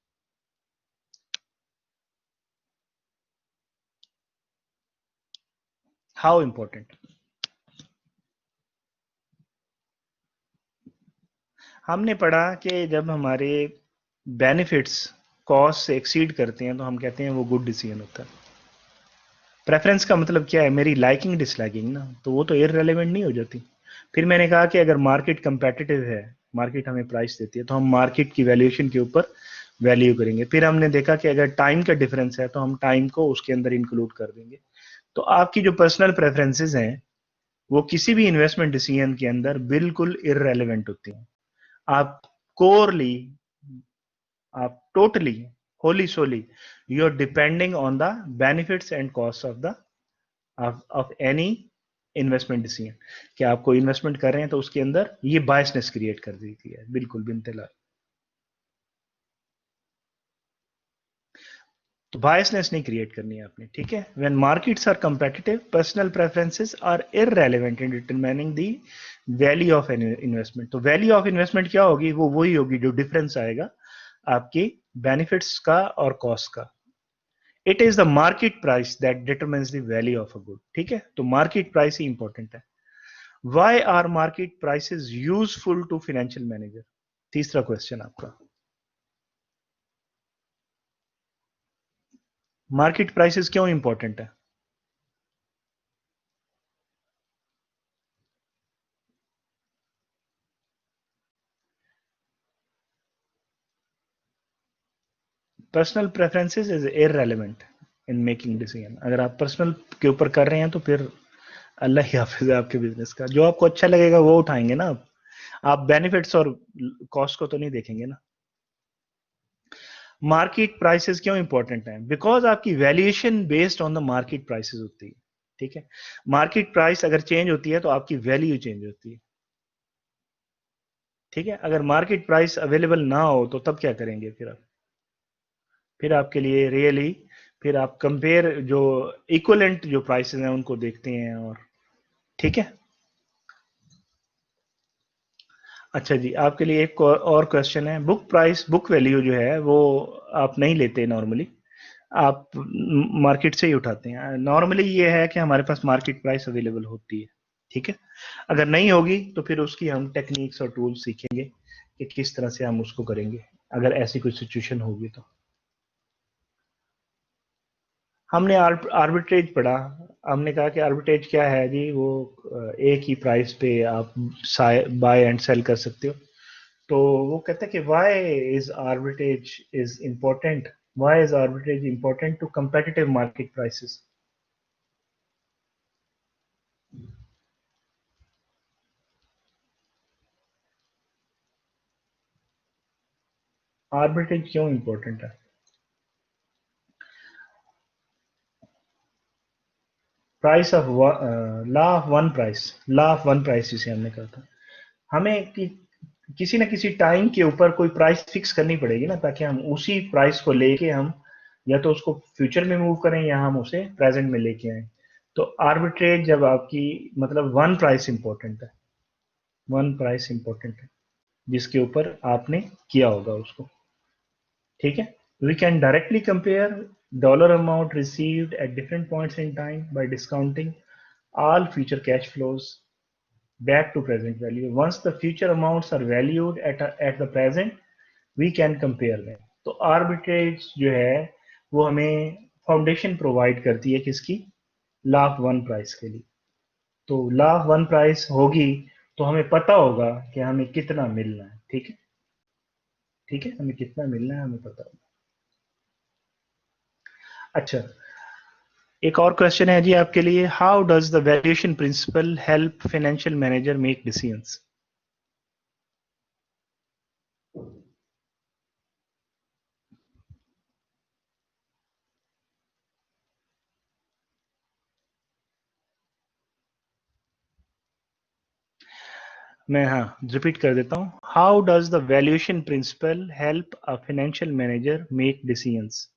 How important? हमने पढ़ा कि जब हमारे बेनिफिट्स कॉस्ट से एक्सीड करते हैं तो हम कहते हैं वो गुड डिसीजन होता है। प्रेफरेंस का मतलब क्या है? मेरी लाइकिंग डिसलाइकिंग ना, तो वो तो इररेलेवेंट नहीं हो जाती। फिर मैंने कहा कि अगर मार्केट कंपेटिटिव है, मार्केट हमें प्राइस देती है, तो हम मार्केट की वैल्यूएशन के ऊपर वैल्यू करेंगे। फिर हमने देखा कि अगर टाइम का डिफरेंस है तो हम टाइम को उसके अंदर इंक्लूड कर देंगे। तो आपकी जो पर्सनल प्रेफरेंसेस हैं वो किसी भी इन्वेस्टमेंट डिसीजन के अंदर बिल्कुल इररेलेवेंट होती हैं। आप कोरली, आप totally, wholly solely, you are depending on the benefits and cost of the of any investment decision. कि आप कोई इन्वेस्टमेंट कर रहे हैं तो उसके अंदर ये बायसनेस क्रिएट कर देती है, बिल्कुल बिनते। तो बायसनेस नहीं क्रिएट करनी है आपने, ठीक है। When markets are competitive, personal preferences are irrelevant in determining the value of an investment. तो वैल्यू ऑफ इन्वेस्टमेंट क्या होगी? वो वही होगी जो डिफरेंस आएगा आपकी बेनिफिट्स का और कॉस्ट का। It is the market price that determines the value of a good, ठीक है। तो मार्केट प्राइस ही इंपॉर्टेंट है। Why are market prices useful to financial manager? तीसरा क्वेश्चन आपका, मार्केट प्राइसेस क्यों इंपॉर्टेंट है? Personal preferences is irrelevant in making decision. अगर आप पर्सनल के ऊपर कर रहे हैं तो फिर अल्लाह ही हाफिज है आपके बिजनेस का। जो आपको अच्छा लगेगा वो उठाएंगे ना आप बेनिफिट्स और कॉस्ट को तो नहीं देखेंगे ना। मार्केट प्राइसेस क्यों इंपॉर्टेंट है? बिकॉज आपकी valuation based on the market prices होती है, ठीक है। मार्केट प्राइस अगर चेंज होती है तो आपकी वैल्यू चेंज होती है, ठीक है। अगर मार्केट प्राइस अवेलेबल ना हो तो तब क्या करेंगे फिर आप? फिर आपके लिए रियली, फिर आप कंपेयर जो इक्वलेंट जो प्राइसेस हैं उनको देखते हैं, और ठीक है। अच्छा जी, आपके लिए एक और क्वेश्चन है। बुक प्राइस, बुक वैल्यू जो है वो आप नहीं लेते नॉर्मली, आप मार्केट से ही उठाते हैं। नॉर्मली ये है कि हमारे पास मार्केट प्राइस अवेलेबल होती है, ठीक है। अगर नहीं होगी तो फिर उसकी हम टेक्निक्स और टूल्स सीखेंगे कि किस तरह से हम उसको करेंगे अगर ऐसी कोई सिचुएशन होगी तो। हमने आर्बिट्रेज पढ़ा। हमने कहा कि आर्बिट्रेज क्या है जी? वो एक ही प्राइस पे आप बाय एंड सेल कर सकते हो। तो वो कहते हैं कि why is arbitrage is important, why is arbitrage important to competitive market prices? Arbitrage क्यों इम्पोर्टेंट है? Price of law of one price, law of one price जिसे हमने कहा था। हमें किसी न किसी टाइम के ऊपर कोई प्राइस फिक्स करनी पड़ेगी ना, ताकि हम उसी प्राइस को लेके हम या तो उसको फ्यूचर में मूव करें या हम उसे प्रेजेंट में लेके आए। तो आर्बिट्रेज जब आपकी, मतलब वन प्राइस इंपॉर्टेंट है, वन प्राइस इंपॉर्टेंट है जिसके ऊपर आपने किया होगा उसको, ठीक है। We can directly compare dollar amount received at different points in time by discounting all future cash flows back to present value. Once the future amounts are valued at the present, we can compare them. तो आर्बिट्रेज जो है वो हमें फाउंडेशन प्रोवाइड करती है किसकी? लॉ ऑफ वन प्राइस के लिए। तो लॉ ऑफ वन प्राइस होगी तो हमें पता होगा कि हमें कितना मिलना है, ठीक है। ठीक है, हमें कितना मिलना है हमें पता होगा। अच्छा, एक और क्वेश्चन है जी आपके लिए। How does the valuation principle help financial manager make decisions? मैं हाँ रिपीट कर देता हूँ। How does the valuation principle help a financial manager make decisions?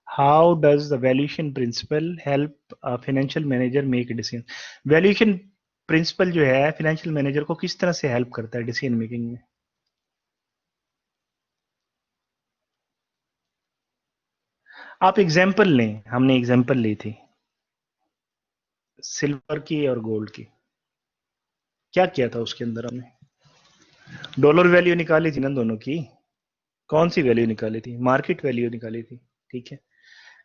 How does the valuation principle help a financial manager make decision? Valuation principle जो है फाइनेंशियल मैनेजर को किस तरह से हेल्प करता है डिसीजन मेकिंग में? आप एग्जाम्पल लें, हमने एग्जाम्पल ली थी सिल्वर की और गोल्ड की। क्या किया था उसके अंदर हमने? डॉलर वैल्यू निकाली थी ना दोनों की। कौन सी वैल्यू निकाली थी? मार्केट वैल्यू निकाली थी। ठीक है,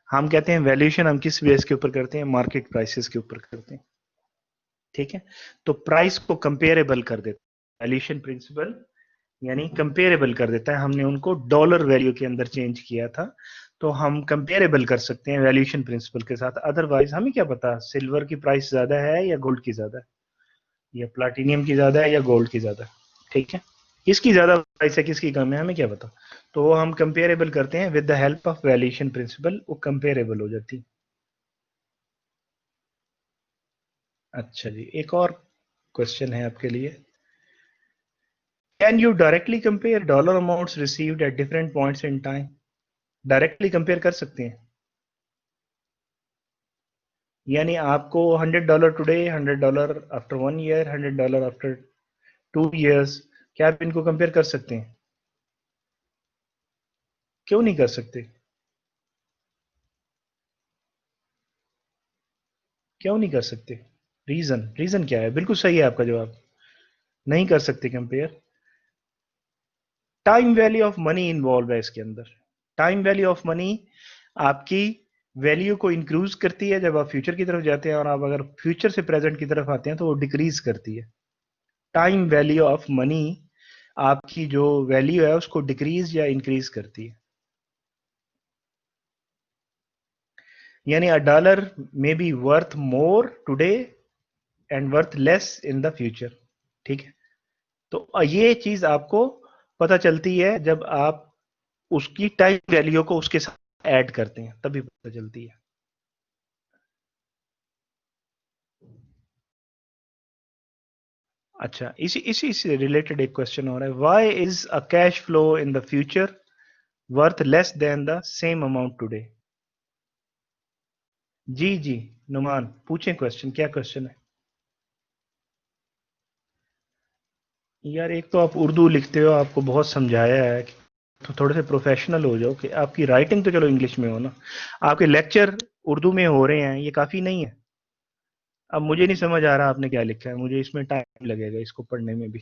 हम कहते हैं वैल्यूएशन हम किस बेस के ऊपर करते हैं? मार्केट प्राइसेस के ऊपर करते हैं। ठीक है, तो प्राइस को कंपेरेबल कर देता है वैल्यूएशन प्रिंसिपल, यानी कंपेरेबल कर देता है। हमने उनको डॉलर वैल्यू के अंदर चेंज किया था, तो हम कंपेरेबल कर सकते हैं वैल्यूएशन प्रिंसिपल के साथ। अदरवाइज हमें क्या पता सिल्वर की प्राइस ज्यादा है या गोल्ड की ज्यादा है, या प्लाटिनियम की ज्यादा है या गोल्ड की ज्यादा है। ठीक है, किसकी ज्यादा प्राइस है किसकी कम है हमें क्या पता। तो वो हम कंपेरेबल करते हैं with the help of valuation principle, वो कंपेरेबल हो जाती। अच्छा जी, एक और क्वेश्चन है आपके लिए। Can you directly compare dollar amounts received at different points in time? Directly compare कर सकते हैं, यानी आपको $100 today, $100 after 1 year, $100 after 2 years, क्या आप इनको कंपेयर कर सकते हैं? क्यों नहीं कर सकते? क्यों नहीं कर सकते? रीजन, रीजन क्या है? बिल्कुल सही है आपका जवाब, नहीं कर सकते compare. Time value of money involve है इसके अंदर। टाइम वैल्यू ऑफ मनी आपकी वैल्यू को इंक्रीज करती है जब आप फ्यूचर की तरफ जाते हैं, और आप अगर फ्यूचर से प्रेजेंट की तरफ आते हैं तो वो डिक्रीज करती है। टाइम वैल्यू ऑफ मनी आपकी जो वैल्यू है उसको डिक्रीज या इंक्रीज करती है। यानी a dollar may be worth more today and worth less in the future. ठीक है, तो ये चीज आपको पता चलती है जब आप उसकी टाइम वैल्यू को उसके साथ ऐड करते हैं, तभी पता चलती है। अच्छा, इसी इसी से रिलेटेड एक क्वेश्चन हो रहा है, why is a cash flow in the future worth less than the same amount today? जी जी, नुमान पूछें क्वेश्चन, क्या क्वेश्चन है? यार एक तो आप उर्दू लिखते हो, आपको बहुत समझाया है कि तो थोड़े से प्रोफेशनल हो जाओ, कि आपकी राइटिंग तो चलो इंग्लिश में हो ना, आपके लेक्चर उर्दू में हो रहे हैं, ये काफी नहीं है। अब मुझे नहीं समझ आ रहा आपने क्या लिखा है, मुझे इसमें टाइम लगेगा इसको पढ़ने में भी।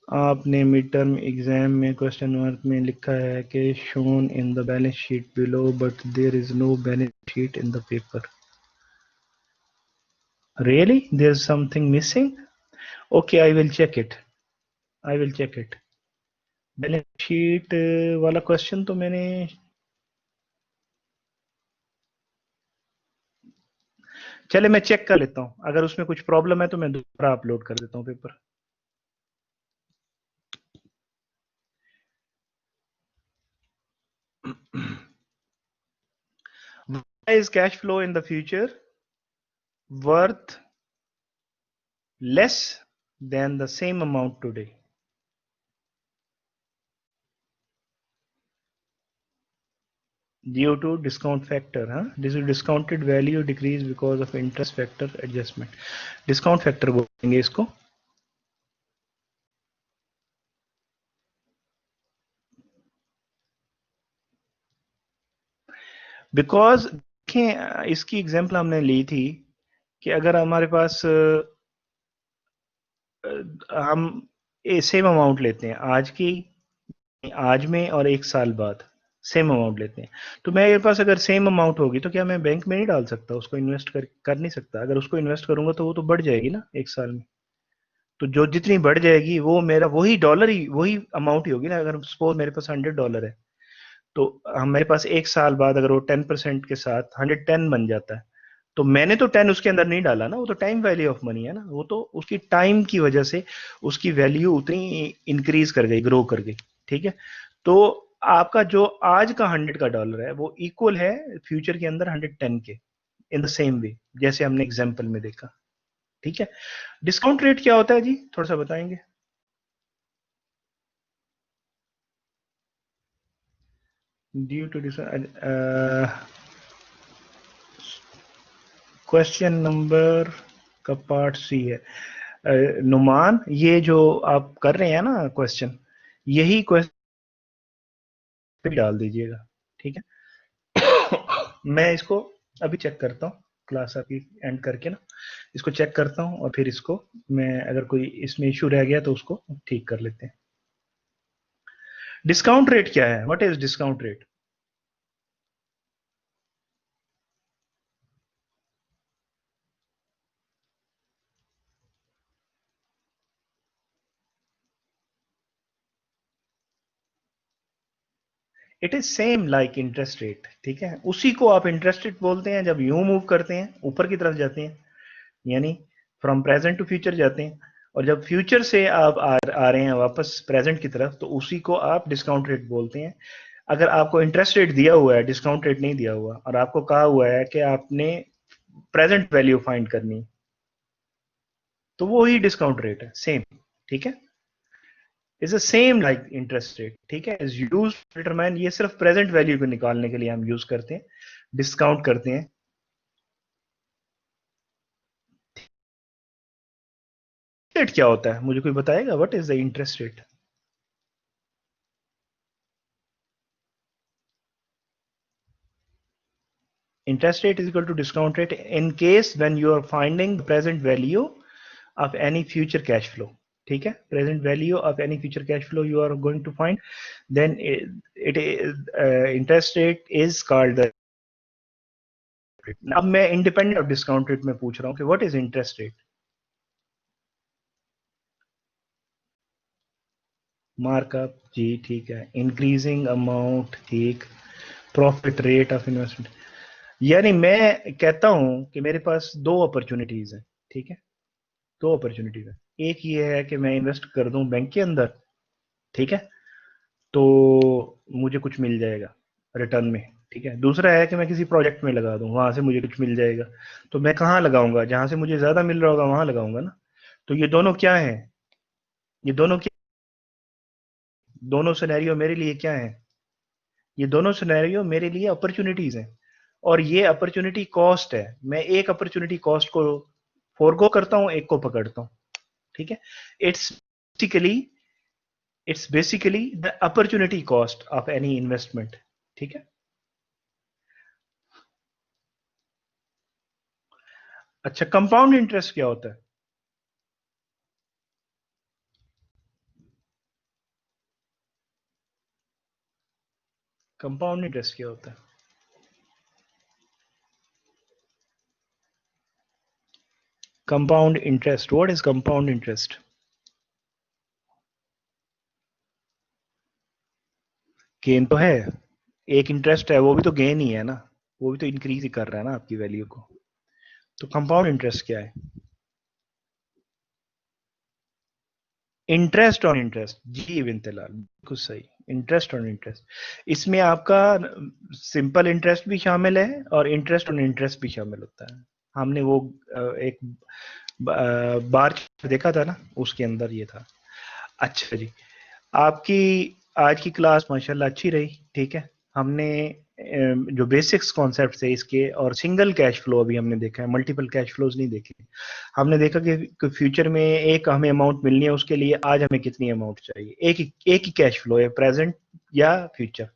आपने मिड टर्म एग्जाम में क्वेश्चन मार्क में लिखा है कि shown in the balance sheet below but there is no balance sheet in the paper. Really there is something missing? Okay, I will check it, I will check it. Balance sheet वाला क्वेश्चन तो मैंने, चले मैं चेक कर लेता हूँ, अगर उसमें कुछ प्रॉब्लम है तो मैं दोबारा अपलोड कर देता हूँ paper. Why is cash flow in the future worth less than the same amount today? Due to discount factor, huh? This is discounted value decrease because of interest factor adjustment. Discount factor बोलेंगे इसको। बिकॉज देखें, इसकी एग्जाम्पल हमने ली थी कि अगर हमारे पास हम सेम अमाउंट लेते हैं आज की, आज में और एक साल बाद सेम अमाउंट लेते हैं, तो मेरे पास अगर सेम अमाउंट होगी तो क्या मैं बैंक में नहीं डाल सकता उसको, इन्वेस्ट कर नहीं सकता? अगर उसको इन्वेस्ट करूंगा तो वो तो बढ़ जाएगी ना एक साल में। तो जो जितनी बढ़ जाएगी वो मेरा वही डॉलर ही वही अमाउंट ही होगी ना। अगर सपोज मेरे पास $100 है, तो हम मेरे पास एक साल बाद अगर वो 10% के साथ 110 बन जाता है, तो मैंने तो 10 उसके अंदर नहीं डाला ना, वो तो टाइम वैल्यू ऑफ मनी है ना, वो तो उसकी टाइम की वजह से उसकी वैल्यू उतनी इंक्रीज कर गई, ग्रो कर गई। ठीक है, तो आपका जो आज का 100 का डॉलर है वो इक्वल है फ्यूचर के अंदर 110 के, इन द सेम वे जैसे हमने एग्जाम्पल में देखा। ठीक है, डिस्काउंट रेट क्या होता है जी, थोड़ा सा बताएंगे? ड्यू टू क्वेश्चन नंबर का पार्ट सी है। नुमान, ये जो आप कर रहे हैं ना क्वेश्चन, यही क्वेश्चन पे डाल दीजिएगा। ठीक है, मैं इसको अभी चेक करता हूँ। क्लास आपकी एंड करके ना इसको चेक करता हूँ और फिर इसको मैं अगर कोई इसमें इशू रह गया तो उसको ठीक कर लेते हैं। डिस्काउंट रेट क्या है? What is discount rate? It is same like interest rate, ठीक है, उसी को आप इंटरेस्ट रेट बोलते हैं जब यूं मूव करते हैं ऊपर की तरफ जाते हैं, यानी फ्रॉम प्रेजेंट टू फ्यूचर जाते हैं, और जब फ्यूचर से आप आ रहे हैं वापस प्रेजेंट की तरफ तो उसी को आप डिस्काउंट रेट बोलते हैं। अगर आपको इंटरेस्ट रेट दिया हुआ है, डिस्काउंट रेट नहीं दिया हुआ, और आपको कहा हुआ है कि आपने प्रेजेंट वैल्यू फाइंड करनी, तो वो ही डिस्काउंट रेट है, सेम, ठीक है। Is the same like interest rate, ठीक है, इज यूज डिटरमाइन, ये सिर्फ प्रेजेंट वैल्यू को निकालने के लिए हम यूज करते हैं, डिस्काउंट करते हैं। रेट क्या होता है मुझे कोई बताएगा? What is the interest rate? Interest rate is equal to discount rate in case when you are finding the present value of any future cash flow, ठीक है, present value of any future cash flow you are going to find, then it is interest rate is called the rate. अब मैं independent of discount rate में पूछ रहा हूँ कि what is interest rate? Markup जी, ठीक है, इंक्रीजिंग अमाउंट, ठीक, प्रॉफिट रेट ऑफ इन्वेस्टमेंट, यानी मैं कहता हूं कि मेरे पास दो अपॉर्चुनिटीज हैं, ठीक है, दो अपॉर्चुनिटीज है। एक ये है कि मैं इन्वेस्ट कर दूं बैंक के अंदर, ठीक है, तो मुझे कुछ मिल जाएगा रिटर्न में, ठीक है। दूसरा है कि मैं किसी प्रोजेक्ट में लगा दूं, वहां से मुझे कुछ मिल जाएगा। तो मैं कहाँ लगाऊंगा? जहां से मुझे ज्यादा मिल रहा होगा वहां लगाऊंगा ना। तो ये दोनों क्या है? ये दोनों क्या, दोनों सिनेरियो मेरे लिए क्या है? ये दोनों सिनेरियो मेरे लिए अपॉर्चुनिटीज हैं, और ये अपॉर्चुनिटी कॉस्ट है। मैं एक अपॉर्चुनिटी कॉस्ट को फोरगो करता हूं, एक को पकड़ता हूं, ठीक है। It's basically it's basically the opportunity cost of any investment, ठीक है। अच्छा, कंपाउंड इंटरेस्ट क्या होता है? कंपाउंड इंटरेस्ट क्या होता है? Compound interest, what is compound interest? Gain तो है, एक इंटरेस्ट है, वो भी तो गेन ही है ना, वो भी तो इंक्रीज ही कर रहा है ना आपकी वैल्यू को। तो कंपाउंड इंटरेस्ट क्या है? इंटरेस्ट ऑन इंटरेस्ट, जी विंतलाल, बिल्कुल सही, इंटरेस्ट ऑन इंटरेस्ट। इसमें आपका सिंपल इंटरेस्ट भी शामिल है और इंटरेस्ट ऑन इंटरेस्ट भी शामिल होता है। हमने वो एक बार देखा था ना, उसके अंदर ये था। अच्छा जी, आपकी आज की क्लास माशाल्लाह अच्छी रही, ठीक है। हमने जो बेसिक्स कॉन्सेप्ट थे इसके, और सिंगल कैश फ्लो अभी हमने देखा है, मल्टीपल कैश फ्लोज नहीं देखे। हमने देखा कि फ्यूचर में एक हमें अमाउंट मिलनी है, उसके लिए आज हमें कितनी अमाउंट चाहिए, एक ही कैश फ्लो है, प्रेजेंट या फ्यूचर।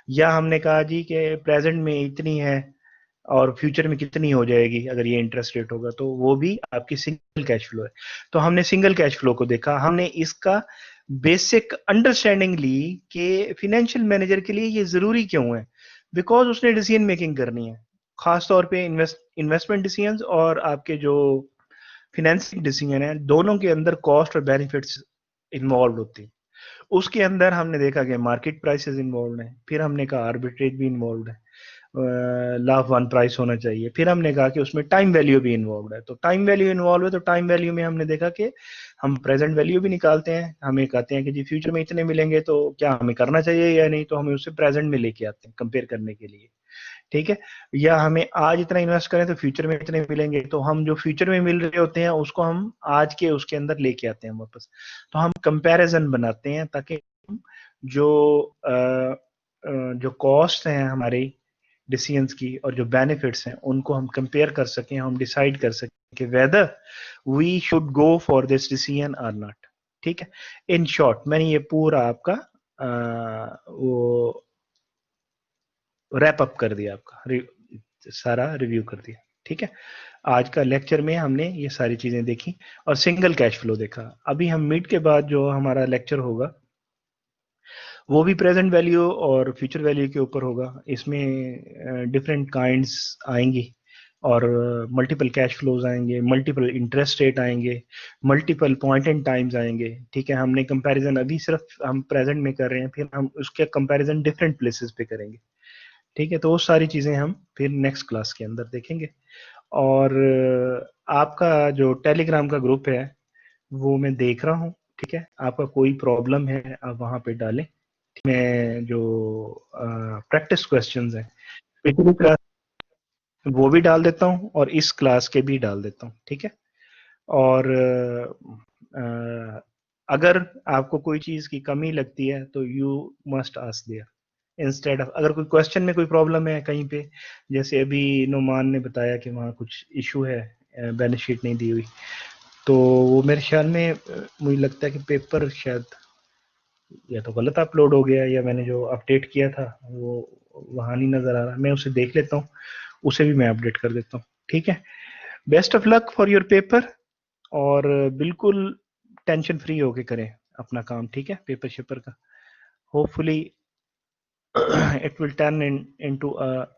या हमने कहा जी कि प्रेजेंट में इतनी है और फ्यूचर में कितनी हो जाएगी अगर ये इंटरेस्ट रेट होगा, तो वो भी आपकी सिंगल कैश फ्लो है। तो हमने सिंगल कैश फ्लो को देखा, हमने इसका बेसिक अंडरस्टैंडिंग ली कि फिनेंशियल मैनेजर के लिए ये जरूरी क्यों है। बिकॉज उसने डिसीजन मेकिंग करनी है, खासतौर पे इन्वेस्टमेंट डिसीजन और आपके जो फिनेंसिंग डिसीजन है, दोनों के अंदर कॉस्ट और बेनिफिट्स इन्वॉल्व होती है। उसके अंदर हमने देखा कि मार्केट प्राइसेस इन्वॉल्व है, फिर हमने कहा आर्बिट्रेज भी इन्वॉल्व है, लाभ वन प्राइस होना चाहिए, फिर हमने कहा कि उसमें टाइम वैल्यू भी इन्वॉल्व है। तो टाइम वैल्यू इन्वॉल्व है, तो टाइम वैल्यू में हमने देखा कि हम प्रेजेंट वैल्यू भी निकालते हैं, हमें कहते हैं कि जी फ्यूचर में इतने मिलेंगे तो क्या हमें करना चाहिए या नहीं, तो हमें उसे प्रेजेंट में लेके आते हैं कंपेयर करने के लिए, ठीक है। या हमें आज इतना इन्वेस्ट करें तो फ्यूचर में इतने मिलेंगे, तो हम जो फ्यूचर में मिल रहे होते हैं उसको हम आज के उसके अंदर लेके आते हैं वापस। तो हम कंपैरिजन बनाते हैं ताकि जो जो कॉस्ट हैं हमारी डिसीजंस की और जो बेनिफिट्स हैं उनको हम कंपेयर कर सकें, हम डिसाइड कर सकें कि whether we should go for this decision और नॉट, ठीक है। इन शॉर्ट मैंने ये पूरा आपका वो रैप अप कर दिया, आपका सारा रिव्यू कर दिया, ठीक है। आज का लेक्चर में हमने ये सारी चीजें देखी और सिंगल कैश फ्लो देखा। अभी हम मीट के बाद जो हमारा लेक्चर होगा वो भी प्रेजेंट वैल्यू और फ्यूचर वैल्यू के ऊपर होगा। इसमें डिफरेंट काइंड्स आएंगी और मल्टीपल कैश फ्लोज आएंगे, मल्टीपल इंटरेस्ट रेट आएंगे, मल्टीपल पॉइंट एंड टाइम्स आएंगे। ठीक है, हमने कंपैरिजन अभी सिर्फ हम प्रेजेंट में कर रहे हैं, फिर हम उसके कंपैरिजन डिफरेंट प्लेसेस पे करेंगे। ठीक है, तो वो सारी चीजें हम फिर नेक्स्ट क्लास के अंदर देखेंगे। और आपका जो टेलीग्राम का ग्रुप है वो मैं देख रहा हूँ। ठीक है, आपका कोई प्रॉब्लम है आप वहां पे डालें। में जो प्रैक्टिस क्वेश्चंस हैं पिछली क्लास वो भी डाल देता हूँ और इस क्लास के भी डाल देता हूँ। ठीक है, और अगर आपको कोई चीज की कमी लगती है तो you must ask there instead of, अगर कोई क्वेश्चन में कोई प्रॉब्लम है कहीं पे, जैसे अभी नुमान ने बताया कि वहाँ कुछ इशू है, बैलेंस शीट नहीं दी हुई, तो वो मेरे ख्याल में मुझे लगता है कि पेपर शायद या तो गलत अपलोड हो गया या मैंने जो अपडेट किया था वो वहां नहीं नजर आ रहा। मैं उसे देख लेता हूँ, उसे भी मैं अपडेट कर देता हूँ। ठीक है, best of luck for your paper, और बिल्कुल टेंशन फ्री होके करें अपना काम। ठीक है, पेपर शेपर का hopefully it will turn into a